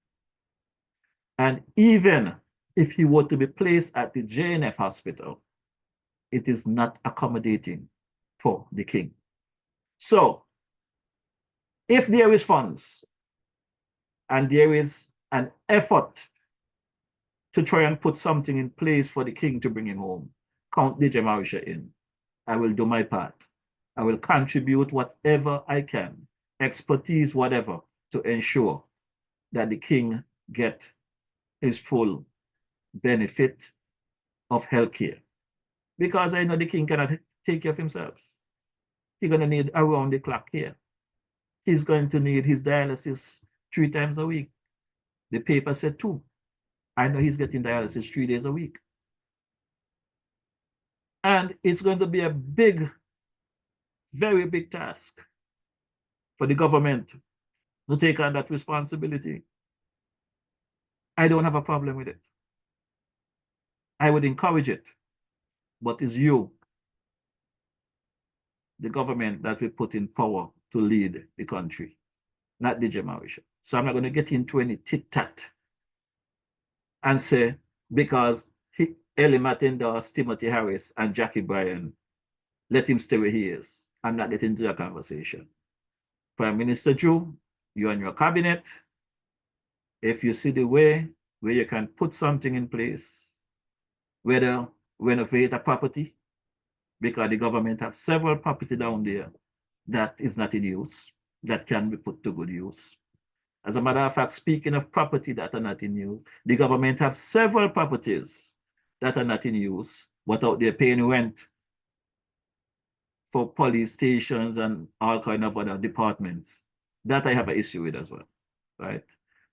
And even if he were to be placed at the JNF hospital, it is not accommodating for the king. So, if there is funds and there is an effort to try and put something in place for the king to bring him home, count DJ Marisha in. I will do my part. I will contribute whatever I can, expertise, whatever, to ensure that the king get his full benefit of healthcare. Because I know the king cannot take care of himself. He's going to need around the clock care. He's going to need his dialysis 3 times a week. The paper said 2. I know he's getting dialysis 3 days a week. And it's going to be a big, very big task for the government to take on that responsibility. I don't have a problem with it. I would encourage it, but it's you, the government, that will put in power to lead the country, not DJ Marisha. So I'm not going to get into any tit-tat and say, because Elimat endorsed Timothy Harris and Jackie Bryan, let him stay where he is. I'm not getting into that conversation. Prime Minister Drew, you and your cabinet, if you see the way where you can put something in place, whether renovate a property, because the government have several property down there that is not in use, that can be put to good use. As a matter of fact, speaking of property that are not in use, the government have several properties that are not in use, but out there paying rent for police stations and all kind of other departments. That I have an issue with as well, right?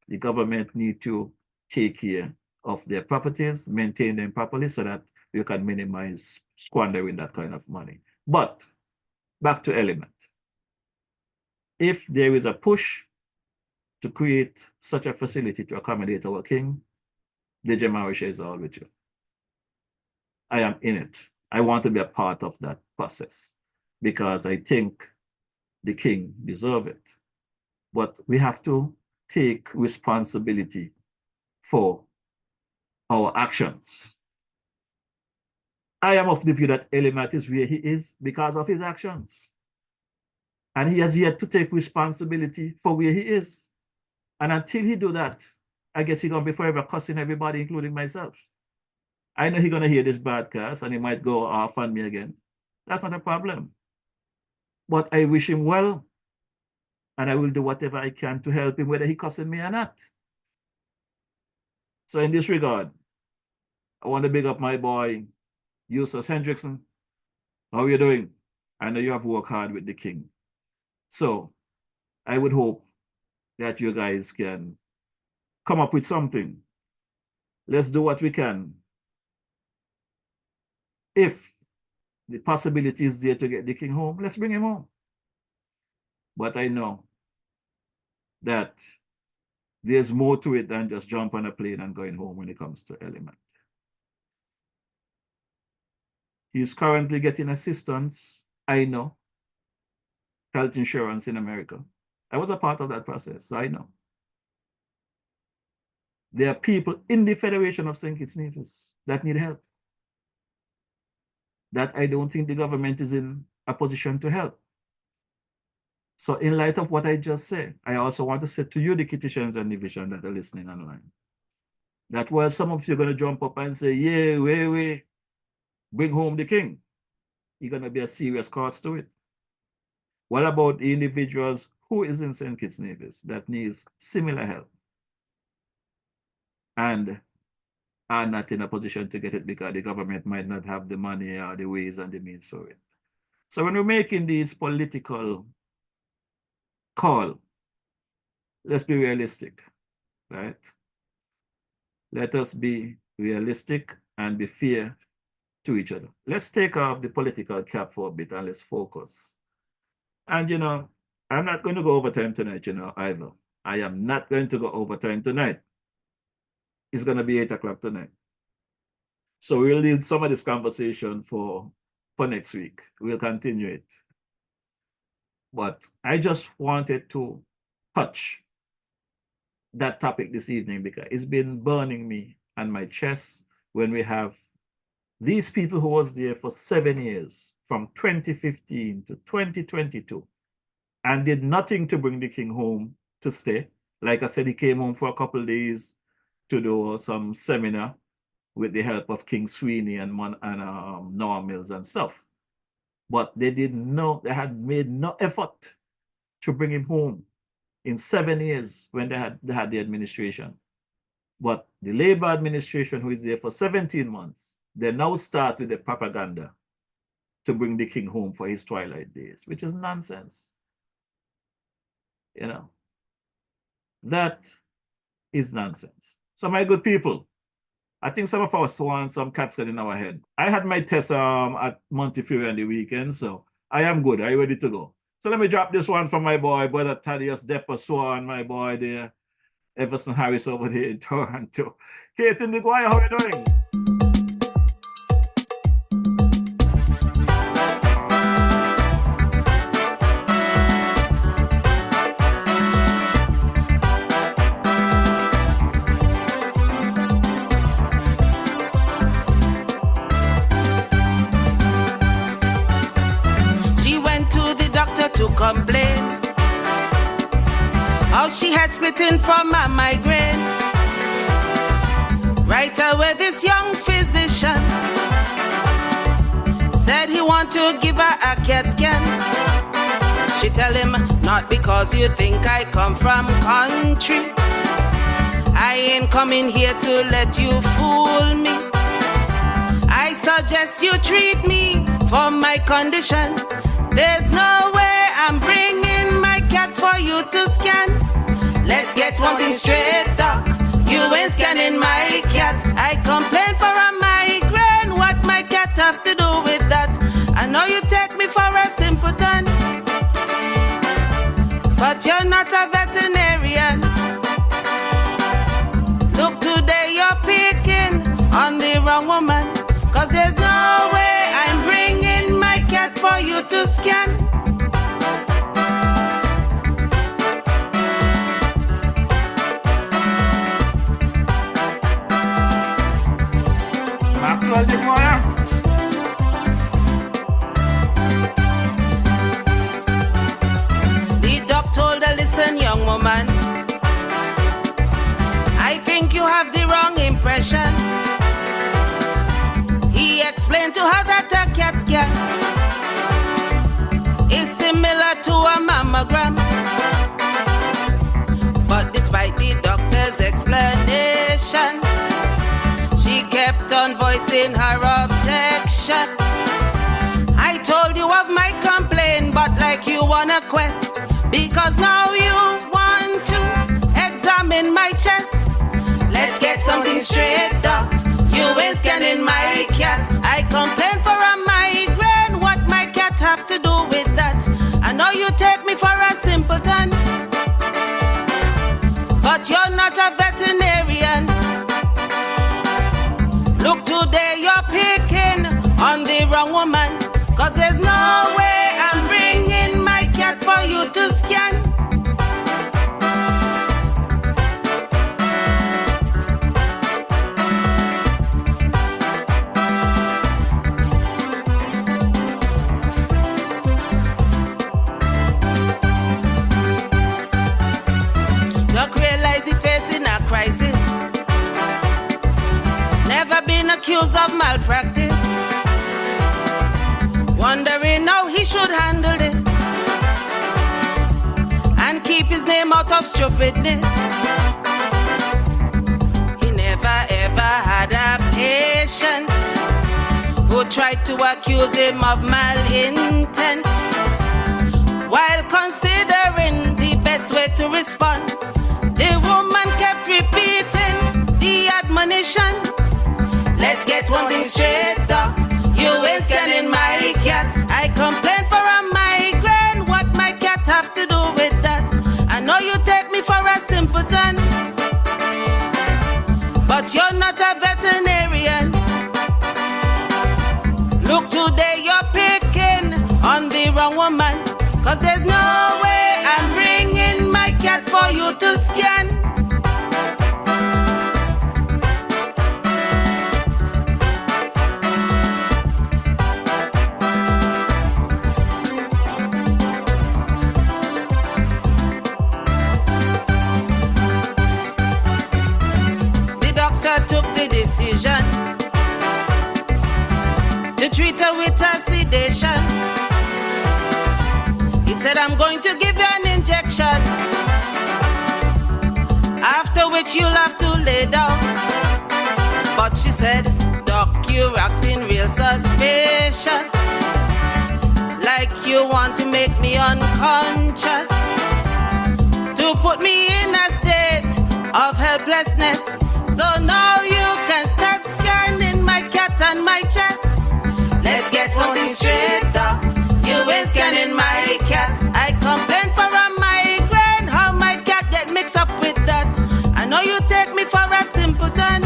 The government need to take care of their properties, maintain them properly so that you can minimize squandering that kind of money. But back to Elimat. If there is a push to create such a facility to accommodate our king, DJ Marisha is all with you. I am in it. I want to be a part of that process because I think the king deserves it. But we have to take responsibility for our actions. I am of the view that Elimat is where he is because of his actions. And he has yet to take responsibility for where he is. And until he do that, I guess he's going to be forever cussing everybody, including myself. I know he's going to hear this broadcast and he might go off on me again. That's not a problem. But I wish him well. And I will do whatever I can to help him, whether he cussing me or not. So in this regard, I want to big up my boy, Eustace Hendrickson. How are you doing? I know you have worked hard with the king. So I would hope that you guys can come up with something. Let's do what we can. If the possibility is there to get the king home, let's bring him home. But I know that there's more to it than just jump on a plane and going home when it comes to Element. He's currently getting assistance, I know, health insurance in America. I was a part of that process, so I know. There are people in the Federation of St. Kitts Nevis that need help, that I don't think the government is in a position to help. So in light of what I just said, I also want to say to you, the Kittitians and Division that are listening online, that while some of you are going to jump up and say, yeah, we bring home the king, you're going to be a serious cost to it. What about the individuals who is in St. Kitts Nevis that needs similar help and are not in a position to get it because the government might not have the money or the ways and the means for it? So when we're making these political call, let's be realistic, right? Let us be realistic and be fair to each other. Let's take off the political cap for a bit and let's focus. And, you know, I'm not going to go overtime tonight, you know, either. I am not going to go overtime tonight. It's going to be 8 o'clock tonight. So we'll leave some of this conversation for next week. We'll continue it. But I just wanted to touch that topic this evening because it's been burning me on my chest when we have these people who was there for 7 years, from 2015 to 2022, and did nothing to bring the king home to stay. Like I said, he came home for a couple of days to do some seminar with the help of King Sweeney and Noah Mills and stuff. But they had made no effort to bring him home in 7 years when they had the administration. But the Labour administration, who is there for 17 months, they now start with the propaganda to bring the king home for his twilight days, which is nonsense. You know, that is nonsense. So my good people, I think some of us want some cats in our head. I had my test at Montefiore on the weekend, so I am good. Are you ready to go? So let me drop this one from my boy, brother Thaddeus Depasoa, and my boy there, Everson Harris over there in Toronto. Kate in the choir, how are you doing? To complain how she had splitting from a migraine. Right away this young physician said he want to give her a CAT scan. She tell him, not because you think I come from country, I ain't coming here to let you fool me. I suggest you treat me for my condition. There's no way I'm bringing my cat for you to scan. Let's get one thing straight up, you ain't scanning my cat. I complain for a migraine, what my cat have to do with that? I know you take me for a simpleton, but you're not a veterinarian. Look, today you're picking on the wrong woman, cause there's no way I'm bringing my cat for you to scan. The doc told her, listen, young woman, I think you have the wrong impression. He explained to her that a CAT scan is similar to a mammogram. But despite the doctor's explanations, she kept on voicing her objection. I told you of my on a quest, because now you want to examine my chest. Let's get something straight up. You ain't scanning my cat. I complain for a migraine. What my cat have to do with that? I know you take me for a simpleton, but you're not a veterinarian. Look, today you're picking on the wrong woman, 'cause there's no way I'm bringing my cat for you to scan. Crisis. Never been accused of malpractice. Wondering how he should handle this and keep his name out of stupidness. He never ever had a patient who tried to accuse him of malintent, while considering the best way to respond. The woman kept repeating the admonition. Let's get one thing straight up. You ain't scanning my cat. I complain for a migraine. What my cat have to do with that? I know you take me for a simpleton, but you're not a veterinarian. Look, today you're picking on the wrong woman, 'cause there's no way I'm bringing my cat for you to scan. The doctor took the decision to treat her with a sedation. He said, I'm going to give you an injection, after which you'll have to lay down. But she said, Doc, you're acting real suspicious, like you want to make me unconscious, to put me in a state of helplessness. So now you can start scanning my cat and my chest. Let's get something straight up. You ain't scanning my cat. I complain for a migraine. How my cat get mixed up with that? I know you take me for a simpleton,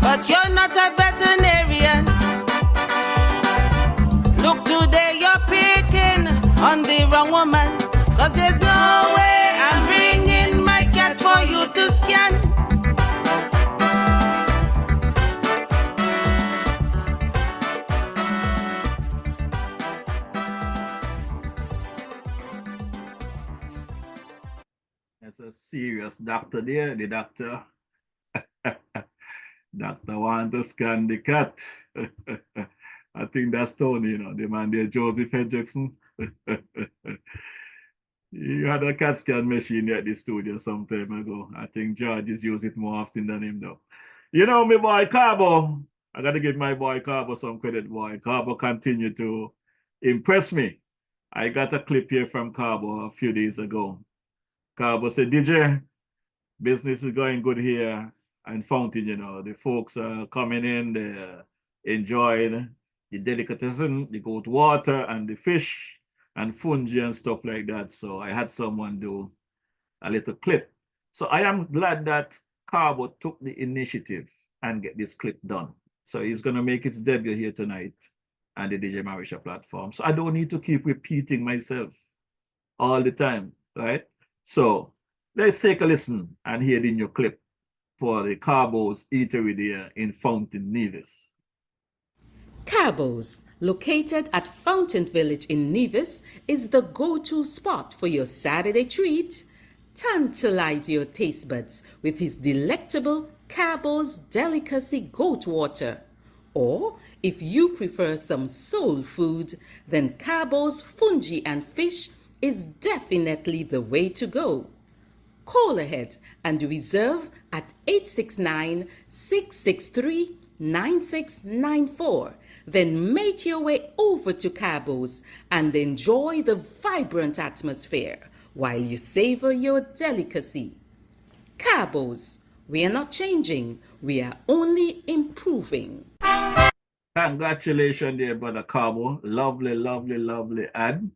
but you're not a veterinarian. Look, today you're picking on the wrong woman, 'cause there's no way I'm bringing my cat for you to scan. That's a serious doctor there. The doctor, doctor want to scan the cat. I think that's Tony, you know, the man there, Joseph Hendrickson. He had a CAT scan machine at the studio some time ago. I think George is using it more often than him, though. You know, my boy Carbo, I got to give my boy Carbo some credit, boy. Carbo continued to impress me. I got a clip here from Carbo a few days ago. Carbo said, DJ, business is going good here in Fountain, you know. The folks are coming in, they're enjoying the delicatessen, the goat water and the fish and fungi and stuff like that. So I had someone do a little clip. So I am glad that Carbo took the initiative and get this clip done. So he's going to make its debut here tonight on the DJ Marisha platform. So I don't need to keep repeating myself all the time, right? So let's take a listen and hear the new clip for the Carbo's Eatery there in Fountain, Nevis. Carbo's, located at Fountain Village in Nevis, is the go-to spot for your Saturday treat. Tantalize your taste buds with his delectable Carbo's Delicacy Goat Water. Or, if you prefer some soul food, then Carbo's Fungi and Fish is definitely the way to go. Call ahead and reserve at 869-663 9694. Then make your way over to Cabo's and enjoy the vibrant atmosphere while you savor your delicacy. Cabo's, we are not changing, we are only improving. Congratulations there, Brother Cabo. Lovely, lovely, lovely ad.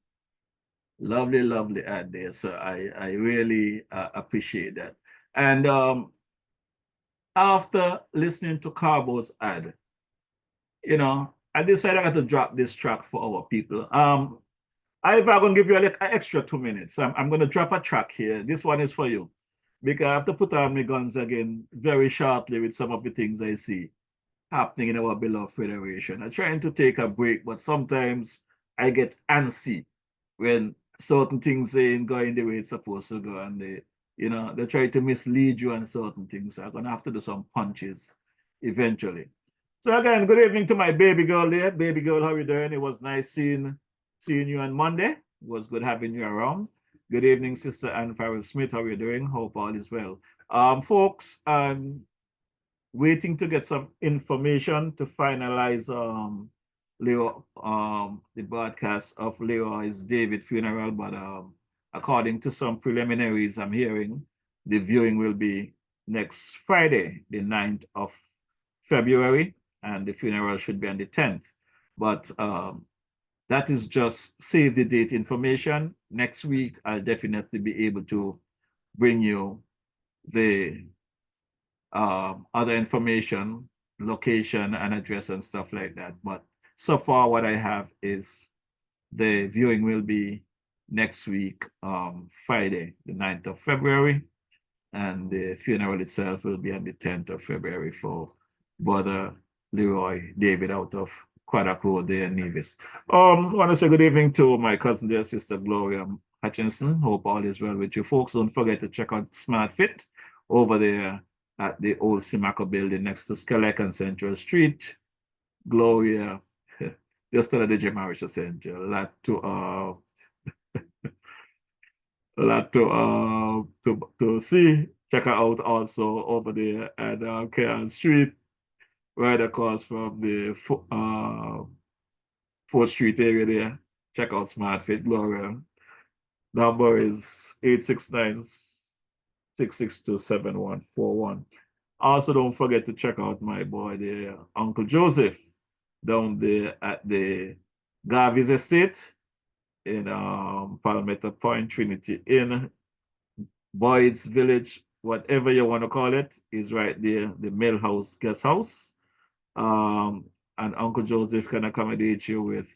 Lovely, lovely ad there. So I really appreciate that. And after listening to Carbo's ad, you know, I decided I got to drop this track for our people. I'm gonna give you an extra 2 minutes. I'm gonna drop a track here. This one is for you because I have to put on my guns again very shortly with some of the things I see happening in our beloved federation. I'm trying to take a break, but sometimes I get antsy when certain things ain't going the way it's supposed to go, and they try to mislead you on certain things. So I'm gonna have to do some punches eventually. So again, good evening to my baby girl there. Baby girl, how you doing? It was nice seeing you on Monday. It was good having you around. Good evening, Sister Anne Farrell Smith. How are you doing? Hope all is well. Folks, waiting to get some information to finalize Leo the broadcast of Leroy's David funeral, but according to some preliminaries I'm hearing, the viewing will be next Friday, the 9th of February, and the funeral should be on the 10th. But that is just save the date information. Next week, I'll definitely be able to bring you the other information, location and address and stuff like that. But so far, what I have is the viewing will be next week, Friday, the 9th of February, and the funeral itself will be on the 10th of February for Brother Leroy David out of Quaddock Road there in Nevis. I want to say good evening to my cousin there, Sister Gloria Hutchinson. Hope all is well with you folks. Don't forget to check out Smart Fit over there at the old Simaco building next to Skelec and Central Street. Gloria, just tell her the DJ Marisha sent you. A lot to see. Check her out also over there at Kean Street, right across from the 4th Street area there. Check out Smart Fit Gloria. Number is 869-662-7141. Also, don't forget to check out my boy there, Uncle Joseph, down there at the Garvey's Estate in Palmetto Point, Trinity Inn, Boyd's Village, whatever you want to call it, is right there, the Mill House Guest House. And Uncle Joseph can accommodate you with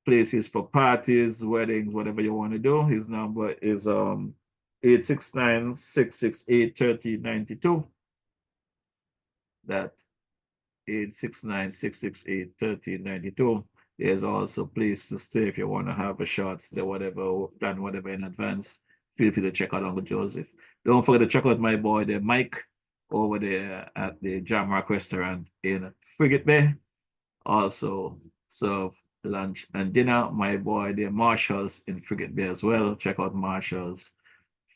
places for parties, weddings, whatever you want to do. His number is 869-668-3092. That 869-668-3092. There's also a place to stay if you want to have a short stay, whatever, plan whatever in advance. Feel free to check out Uncle Joseph. Don't forget to check out my boy there, Mike, over there at the Jamrock restaurant in Frigate Bay. Also serve lunch and dinner. My boy there, Marshall's in Frigate Bay as well. Check out Marshall's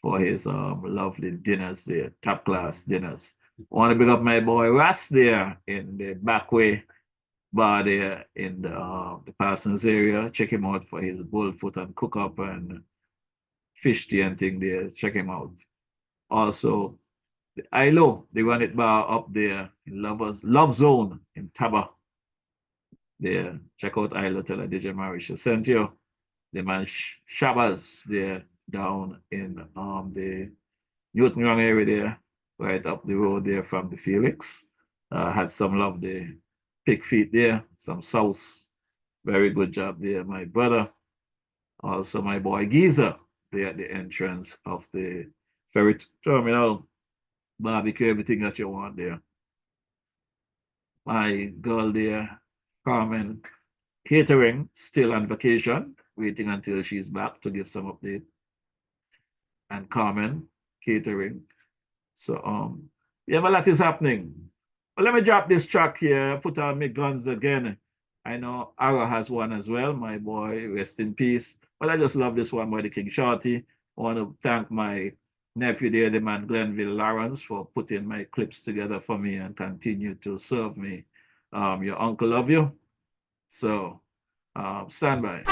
for his lovely dinners there, top class dinners. Want to big up my boy Ras there in the back way bar there in the Parsons area. Check him out for his bullfoot and cook up and fish tea and thing there. Check him out. Also, the ILO, the Run It bar up there in Love Zone in Taba. There, check out ILO. Tell her DJ Marisha sent you. The man Shabbas there down in the Newton Young area there, right up the road there from the Felix. Had some lovely pig feet there, some sauce. Very good job there, my brother. Also, my boy Geezer there at the entrance of the ferry terminal. Barbecue, everything that you want there. My girl there, Carmen Catering, still on vacation, waiting until she's back to give some update. And Carmen Catering. So yeah, a lot is happening. But let me drop this track here, put on my guns again. I know Ara has one as well, my boy, rest in peace. But I just love this one by the King Shorty. I want to thank my nephew there, the man Glenville Lawrence, for putting my clips together for me and continue to serve me. Your uncle love you. So stand by.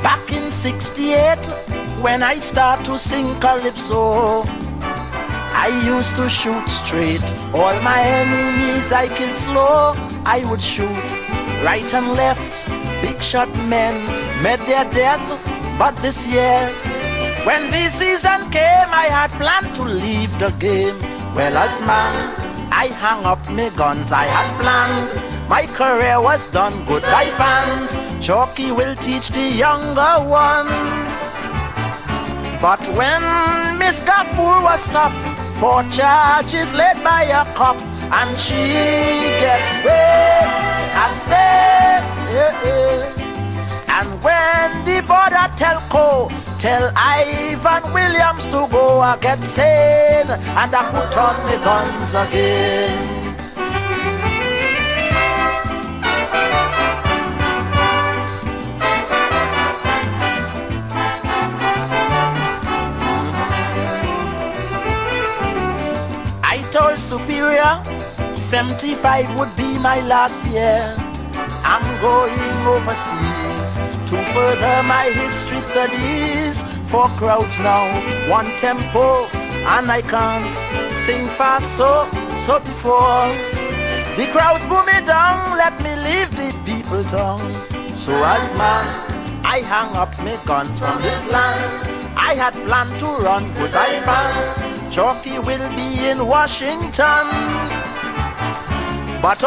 Back in 68, when I start to sing calypso, I used to shoot straight. All my enemies I killed slow. I would shoot right and left. Big shot men met their death. But this year, when the season came, I had planned to leave the game. Well, as man, I hung up me guns. I had planned. My career was done. Goodbye, fans. Chalky will teach the younger ones. But when Miss Gafour was stopped for charges led by a cop, and she get away, I said, And when the border telco tell Ivan Williams to go, I get sane, and I put on the guns again. Told Superior 75 would be my last year. I'm going overseas to further my history studies. 4 crowds now, 1 tempo, and I can't sing fast so before the crowds boom me down, let me leave the people tongue. So as man, I hang up me guns from this land. I had planned to run, goodbye fans. Chalky will be in Washington. But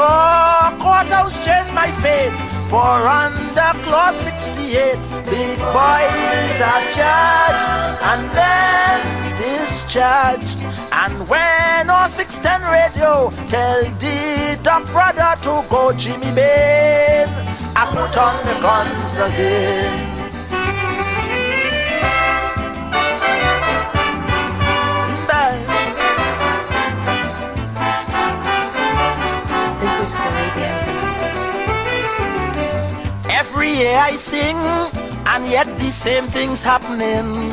courthouse changed my fate. For under clause 68, big boys are charged and then discharged. And when 610 radio tell the Doc brother to go Jimmy Bain, I put on the guns again. This is Caribbean. Every year I sing, and yet the same thing's happening.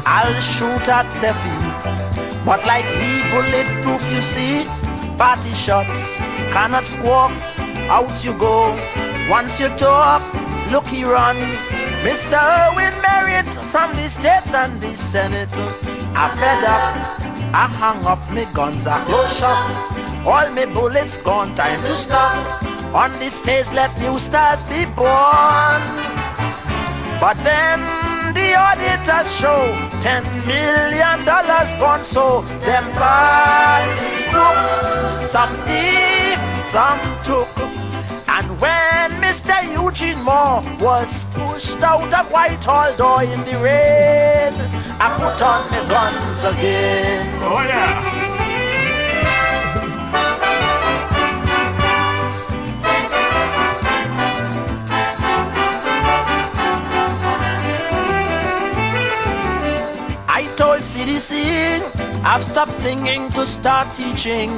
I'll shoot at the feet, but like the bulletproof you see, party shots cannot squawk. Out you go, once you talk, look he run. Mr. Owen Merritt from the States and the Senate. I fed up, I hung up me guns, I close shop. All me bullets gone, time to stop. On the stage let new stars be born. But then the auditors show $10 million gone, so them party crooks, some thief, some took. And when Mr. Eugene Moore was pushed out of Whitehall door in the rain, I put on the guns again. Oh yeah. I told CDC I've stopped singing to start teaching.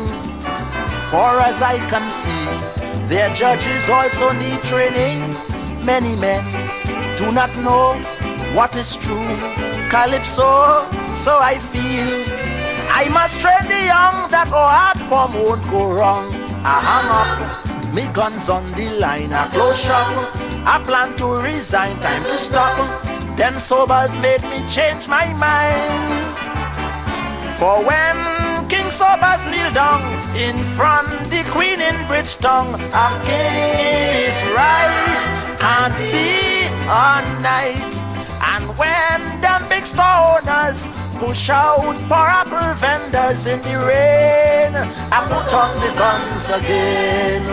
For as I can see, their judges also need training. Many men do not know what is true. Calypso, so I feel I must train the young that our art form won't go wrong. I hang up, me guns on the line, I close shop. I plan to resign, time to stop. Then sobers made me change my mind. For when King Sobers kneel down in front the Queen in Bridgetown, a king is right, can't be all night. And when them big store owners push out for apple vendors in the rain, I put on the guns again.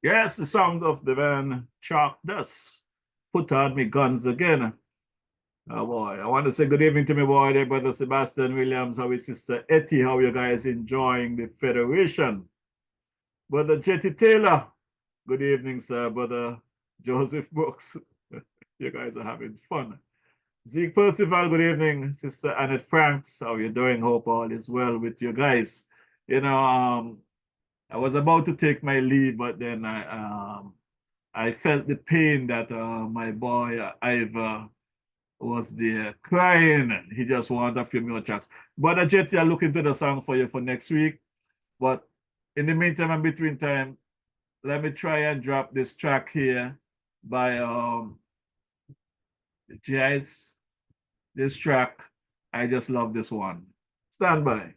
Yes, the sound of the band Chalk Dust. Put on me guns again. Oh boy, I want to say good evening to my boy there, brother Sebastian Williams. How is sister Etty? How you guys enjoying the Federation? Brother Jetty Taylor, good evening, sir. Brother Joseph Brooks, you guys are having fun. Zeke Percival, good evening. Sister Annette Franks, how you doing? Hope all is well with you guys. You know, I was about to take my leave, but then I felt the pain that my boy Ivor was there crying. He just wanted a few more tracks. But Jetty, I'll look into the song for you for next week. But in the meantime and between time, let me try and drop this track here by Jazz. This track, I just love this one. Stand by.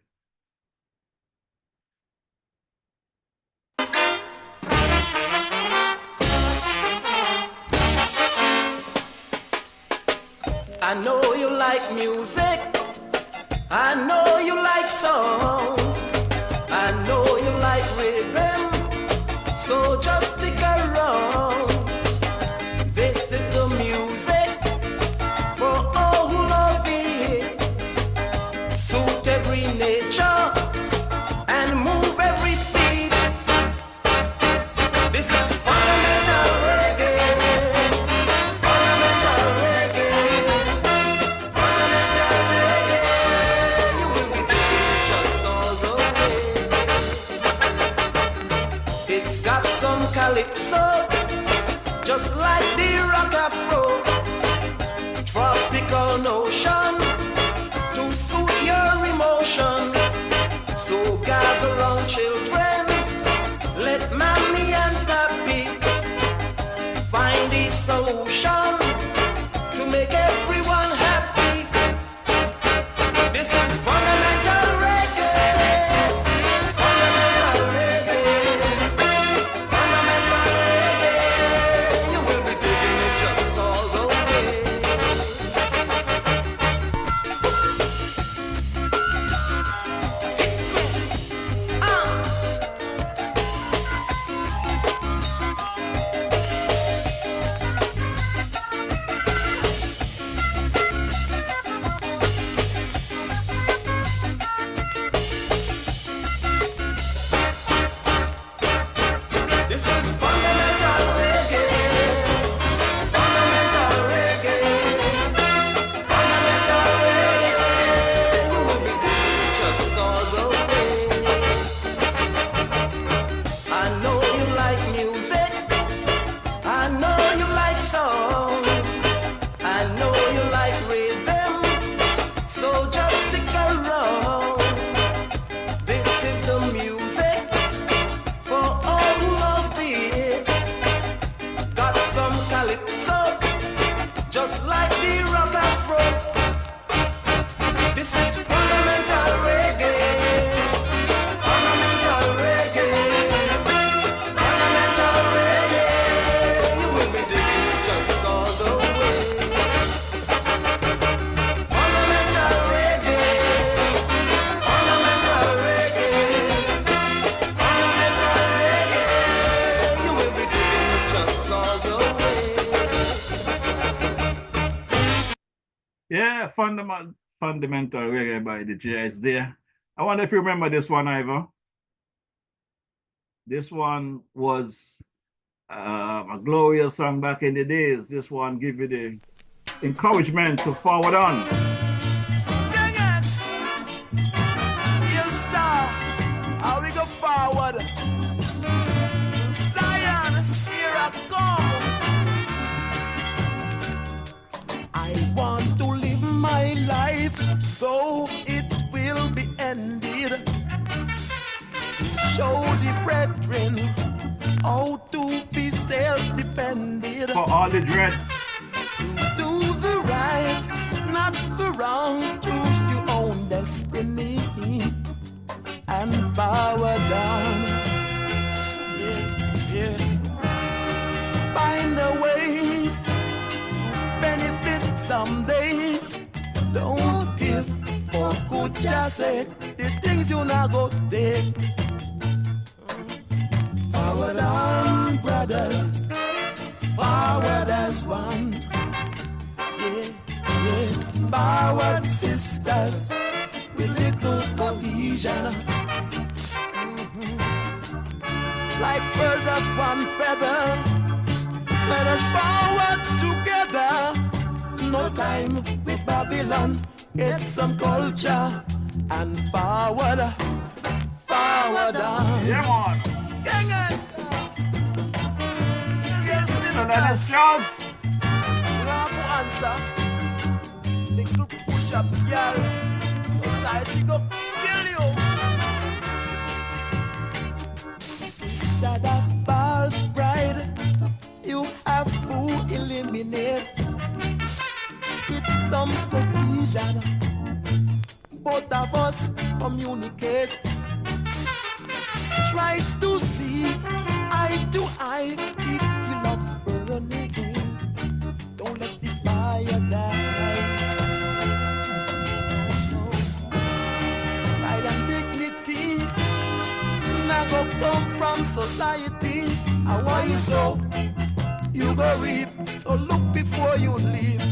I know you like music, I know you like songs, I know you like rhythm, so just stick around. This is the music for all who love it, suit every nature and move every feet. This is fundamental reggae, fundamental reggae, fundamental reggae. You will be digging just all the way. It's got some calypso, just like the rock afro, tropical notion to suit your emotion. So gather round, children, let mommy and papi find the solution to make everyone happy. This is fundamental reggae, fundamental reggae, fundamental reggae. You will be digging it just all the way. This is fundamental reggae, fundamental reggae, fundamental reggae. You will be digging just all the way. I know you like music, I know you like songs, I know you like rhythm, so just stick around. This is the music for all who love it. Got some calypso, just like the rock afro. This is fundamental reggae, fundamental reggae, fundamental reggae. You will be digging it just all the way. Fundamental reggae, fundamental reggae, fundamental reggae. You will be digging it just all the way. Yeah, fundamental reggae by the Jazz there. I wonder if you remember this one, Ivor. This one was a glorious song back in the days. This one give you the encouragement to forward on. You star, how we go forward. Zion, here I come. I want to live my life, though it will be ended. Show the brethren how to be self-dependent. For all the dreads. Do the right, not the wrong. Choose your own destiny and forward on. Yeah. Find a way to benefit someday. Don't give for good just sake the things you not go take. Forward on, brothers. Forward as one. Yeah. Forward, sisters, with little cohesion. Like birds of one feather, let us forward together. No time with Babylon, get some culture and forward, forward on. Yeah, man. Yes, sisters. Dennis Jones. You don't have to answer. Little push up, girl. Society go kill you. Sister, that false pride you have to eliminate with some cohesion. Both of us communicate. Try to see eye to eye. Keep the love burning. Don't let the fire die. Pride and dignity never come from society. I want you so, you go reap. So look before you leave.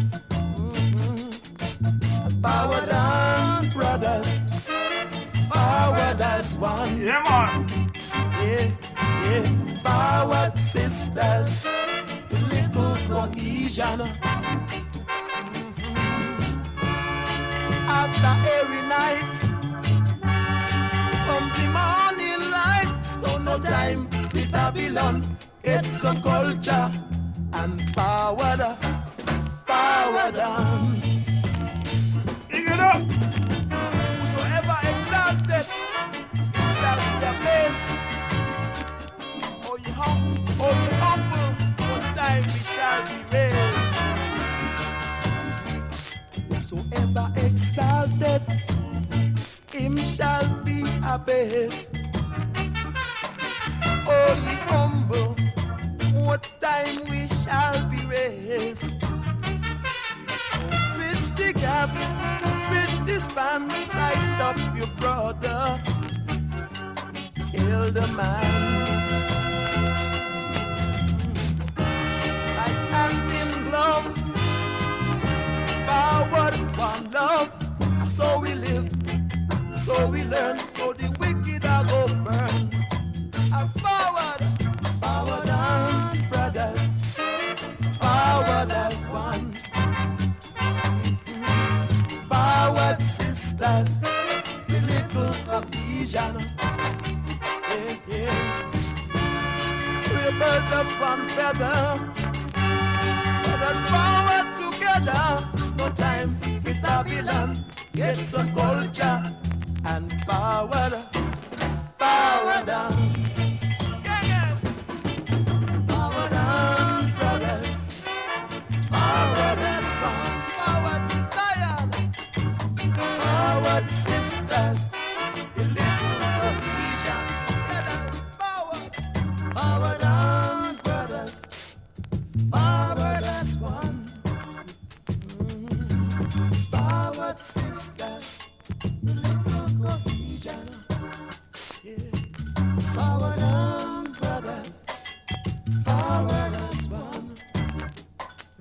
Forward on, brothers. Forward as one. Yeah, man. Yeah, yeah. Forward, sisters. Little cohesion. After every night, come the morning light. So no time with Babylon. Get some culture and forward, forward on. Pick it up. Whosoever exalted shall be abased. Oh, you humble, one time we shall be raised. Whosoever exalted, him shall be abased. Oh, ye humble, what time we shall be raised. Bridge the gap, bridge the span, sight up your brother, elder man. Like hand in glove, forward one love. So we live, so we learn, so the wicked are go burn. And forward, forward on, brothers, forward as one. Forward, sisters, the little cohesion. Yeah, yeah. We're birds of one feather. Let us forward together. No time with Babylon. Get some culture and forward, forward on. Forward on, brothers. Forward as one. Forward, Zion. Forward, sisters. The little cohesion. Forward, forward on, brothers. Forward as one. Forward, sisters. The little cohesion. Yeah. Forward on, brothers. Forward as one.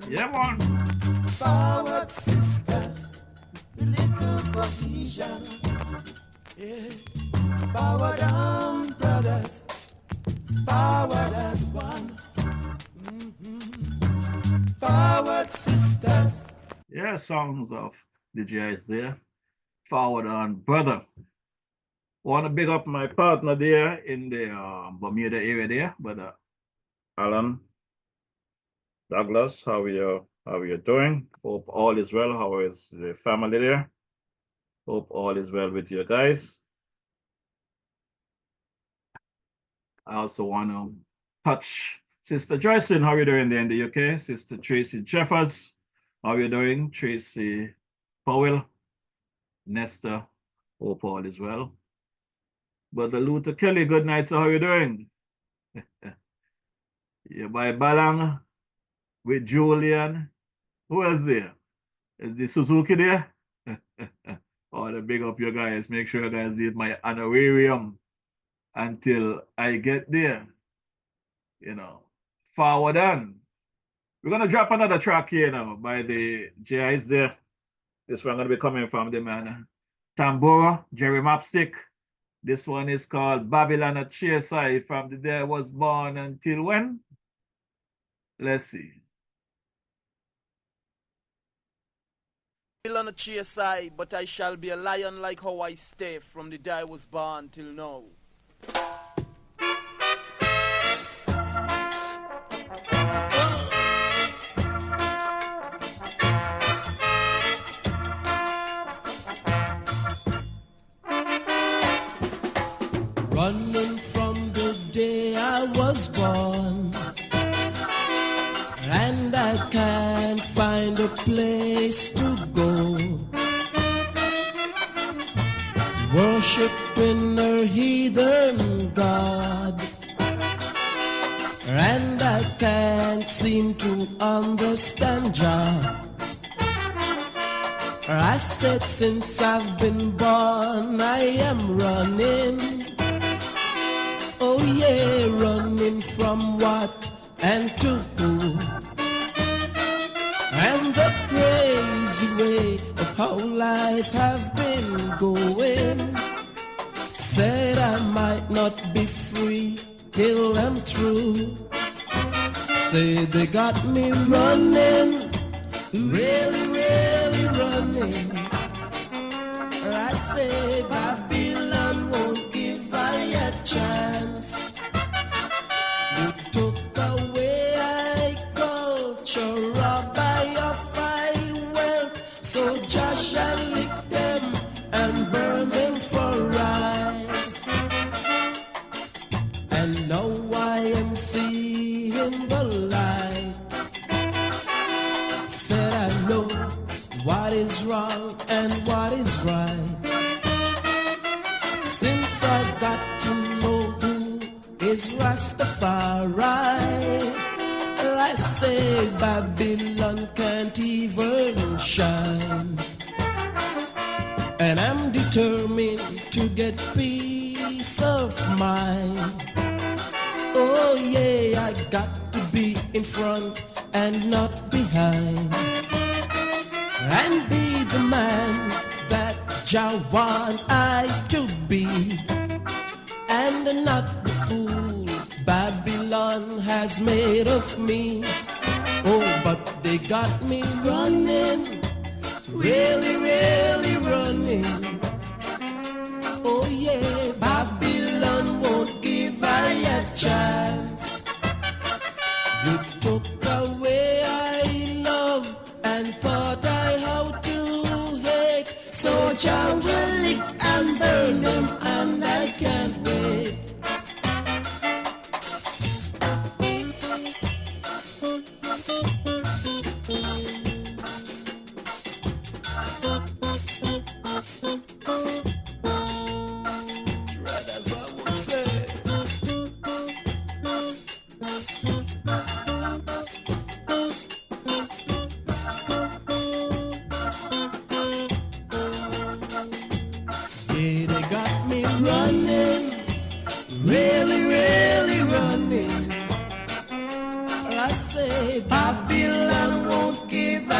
Yeah, man. Forward, sisters. The little cohesion. Yeah. Forward on, brothers. Forward as one. Forward, sisters. Yeah, songs of the GIs there. Forward on, brother. Want to big up my partner there in the Bermuda area there, but Alan Douglas, how are you doing? Hope all is well. How is the family there? Hope all is well with you guys. I also want to touch Sister Joycelyn. How are you doing there in the UK? Sister Tracy Jeffers, how are you doing? Tracy Powell, Nesta, hope all is well. Brother Luther Kelly, good night. So how are you doing? You by Balang with Julian. Who else there? Is the Suzuki there? Oh, the big up your guys. Make sure you guys leave my honorarium until I get there. You know, forward on. We're gonna drop another track here now by the GIs there. This one gonna be coming from the man Tambora, Jerry Mapstick. This one is called Babylon at Chesai, from the day I was born until when? Let's see. Still on a GSI, but I shall be a lion like how I stay from the day I was born till now. Running from the day I was born, and I can't find a place to go. Worshipping a heathen god, and I can't seem to understand Jah. I said since I've been born I am running. Oh yeah, running from what and to who. And the crazy way of how life have been going. Said I might not be free till I'm through. Say they got me running, really, really running. I say Babylon won't give I a chance. You took away I culture, rob I of I wealth. So Joshua lick them and burn them for right. And now I am seeing the light. Said I know what is wrong and what is right. Since I got to know who is Rastafari, I say Babylon can't even shine. And I'm determined to get peace of mind. Oh yeah, I got to be in front and not behind. And be the man that Jah want I to be. And not the fool Babylon has made of me. Oh, but they got me running, really, really running. Oh yeah, Babylon won't give I a chance. You took away I love and taught I how to hate. So Jah will lick and burn them and I can't wait. Right as I would say. Yeah, they got me running, really, really running. I say Babylon won't give I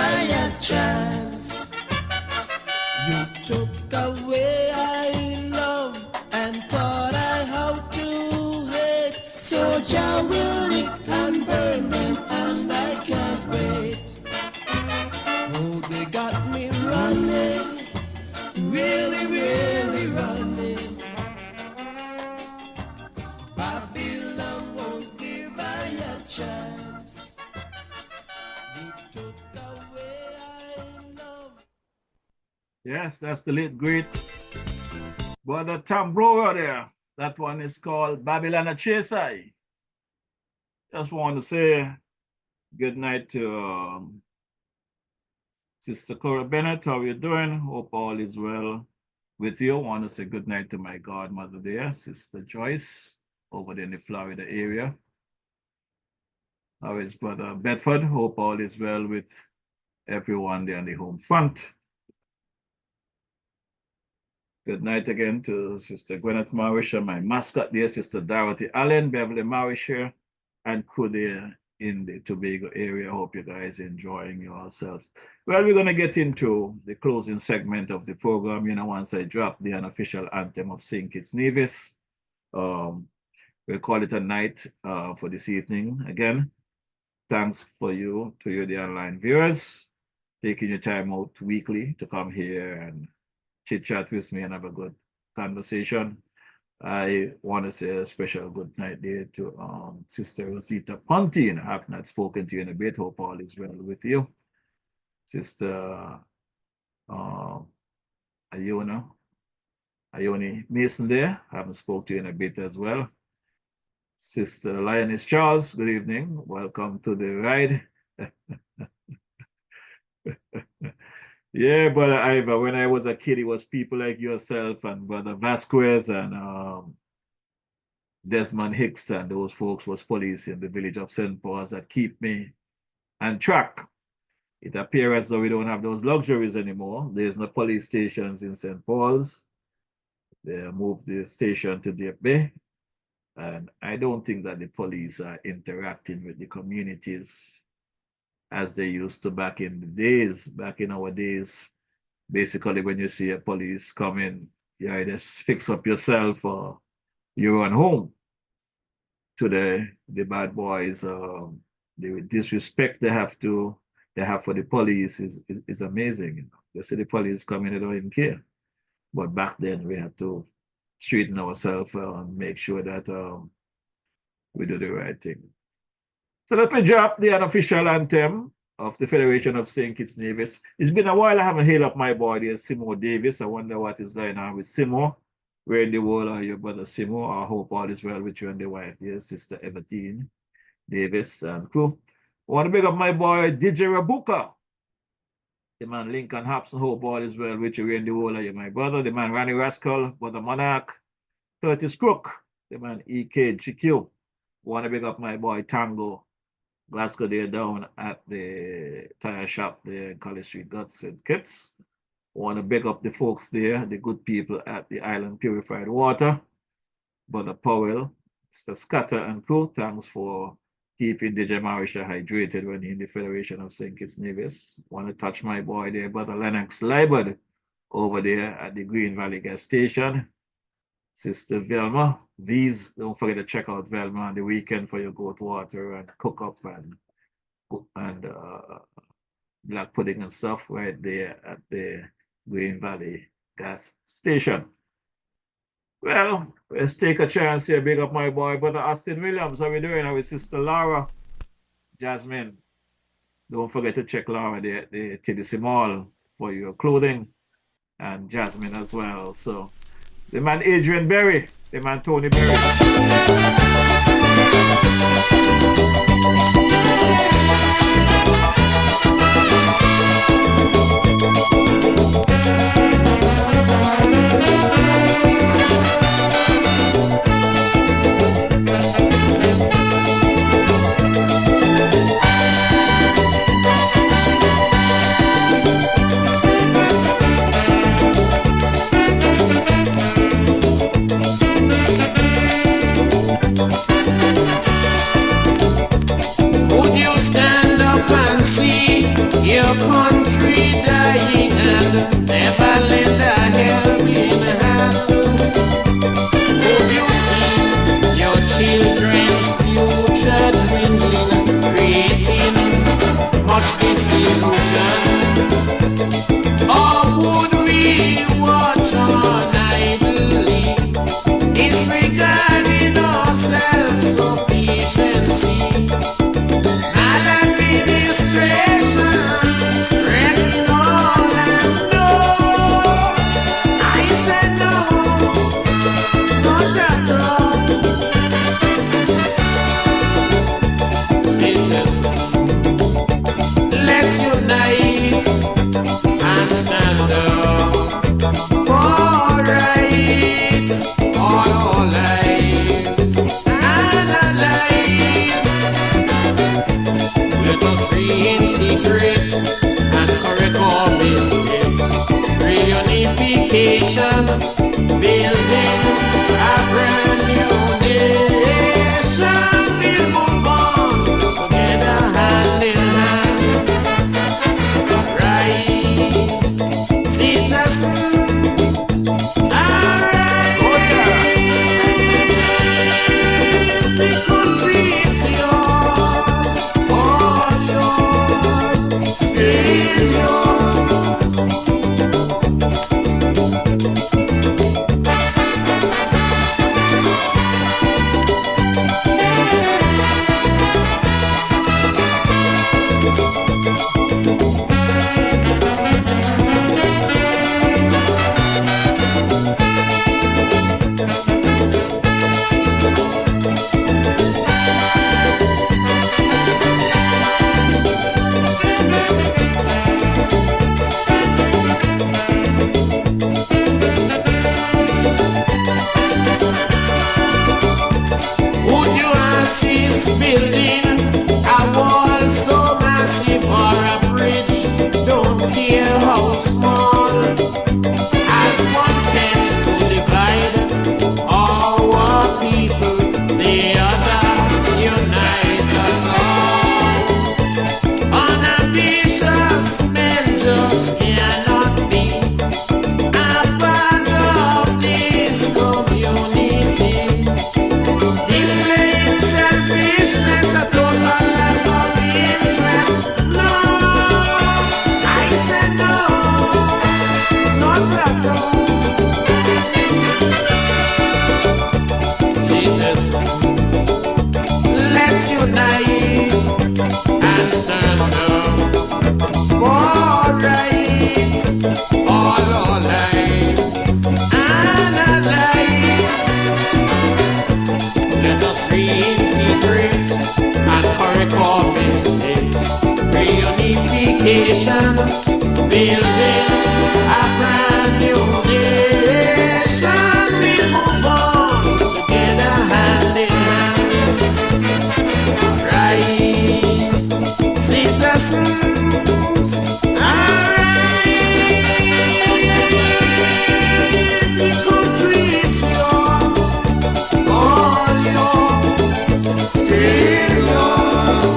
a chance. You took away I love and taught I how to hate. So Jah will lick and burn them and I can't wait. Oh, they got me running, really, really running. Babylon won't give I a chance. You took away I love. Yes, that's the late great Brother Tambora there. That one is called Babylon at Chesai. Just want to say good night to Sister Cora Bennett. How you doing? Hope all is well with you. Want to say good night to my godmother there, Sister Joyce, over there in the Florida area. How is Brother Bedford? Hope all is well with everyone there on the home front. Good night again to Sister Gwyneth Marish and my mascot there, Sister Dorothy Allen, Beverly Marish here, and crew there in the Tobago area. Hope you guys enjoying yourself. Well, we're going to get into the closing segment of the program. Once I drop the unofficial anthem of St. Kitts Nevis, we'll call it a night for this evening. Again, thanks to you, the online viewers, taking your time out weekly to come here and chit chat with me and have a good conversation. I want to say a special good night there to Sister Rosita Pontine. I have not spoken to you in a bit. Hope all is well with you. Sister Ione Mason there. I haven't spoken to you in a bit as well. Sister Lioness Charles, good evening. Welcome to the ride. Yeah, Brother Ivor, when I was a kid, it was people like yourself and Brother Vasquez and Desmond Hicks and those folks was police in the village of St. Paul's that keep me on track. It appears as though we don't have those luxuries anymore. There's no police stations in St. Paul's. They moved the station to Deep Bay. And I don't think that the police are interacting with the communities as they used to back in the days. Back in our days, basically when you see a police coming, you either fix up yourself or you run home. To the bad boys, the disrespect they have for the police is amazing. They see the police coming, they don't even care. But back then we had to straighten ourselves and make sure that we do the right thing. So let me drop the unofficial anthem of the Federation of St. Kitts Nevis. It's been a while I haven't hailed up my boy there, Simo Davis. I wonder what is going on with Simo. Where in the world are your brother Simo? I hope all is well with you and the wife there, Sister Evertine Davis and crew. I want to big up my boy DJ Rabuka. The man Lincoln Hobson, hope all is well with you. Where in the world are you, my brother? The man Ronnie Rascal, Brother Monarch, Curtis Crook, the man EK GQ. Want to big up my boy Tango Glasgow there down at the tire shop there in College Street, Guts and Kitts. Want to big up the folks there, the good people at the Island Purified Water. Brother Powell, Mr. Scatter and crew, thanks for keeping DJ Marisha hydrated when in the Federation of St. Kitts Nevis. Want to touch my boy there, Brother Lennox Liberd, over there at the Green Valley gas station. Sister Velma, these, don't forget to check out Velma on the weekend for your goat water and cook up and black pudding and stuff right there at the Green Valley gas station. Well, let's take a chance here. Big up my boy, Brother Austin Williams. How we doing? How is Sister Laura? Jasmine. Don't forget to check Laura there at the TDC Mall for your clothing. And Jasmine as well. So, the man Adrian Berry. The man Tony Berry. Country dying and never lend a helping hand. Hope you see your children's future dwindling, creating much disillusion. Or would we watch on idly, disregarding our self-sufficiency? Maladministration unification, building a brand new nation. We move on together hand in hand. Rise, citizens, arise. The country is yours, all yours, still yours.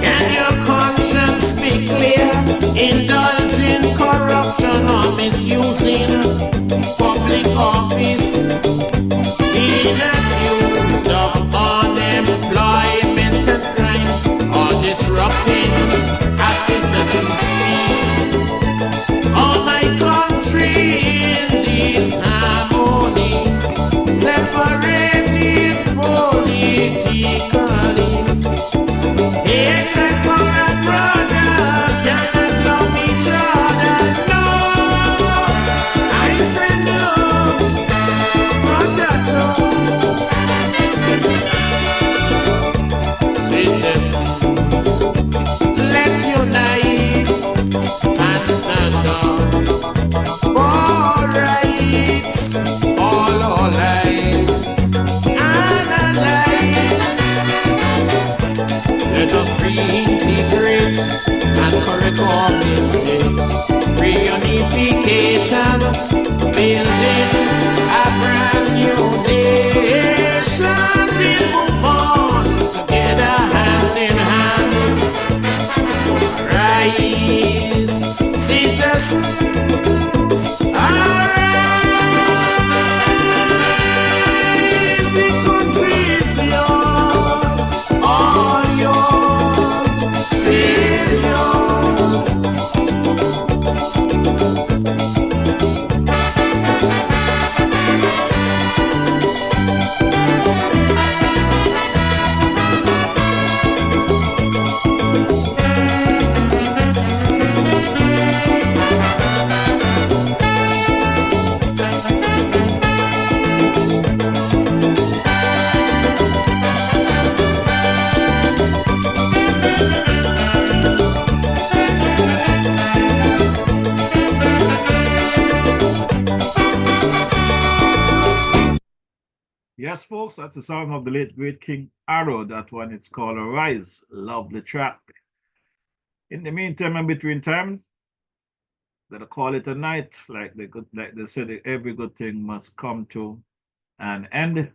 Can your conscience be clear? Indulging corruption or misusing public office, being accused of unemployment and crimes, or disrupting a citizen's peace. Oh, my country in disharmony, separated politically. Hatred for a brother, cannot love each other. No, I say no, potato. Citizens, let's unite and stand up for rights, all our lives and our lives. Let us reintegrate and correct our mistakes. Reunification, building a brand new nation. We move on together hand in hand. So rise, citizens, arise. The country is yours, all yours, still yours. Yes, folks, that's the song of the late great King Arrow. That one, it's called Arise. Lovely track. In the meantime and between time, gonna call it a night. Like they said, every good thing must come to an end.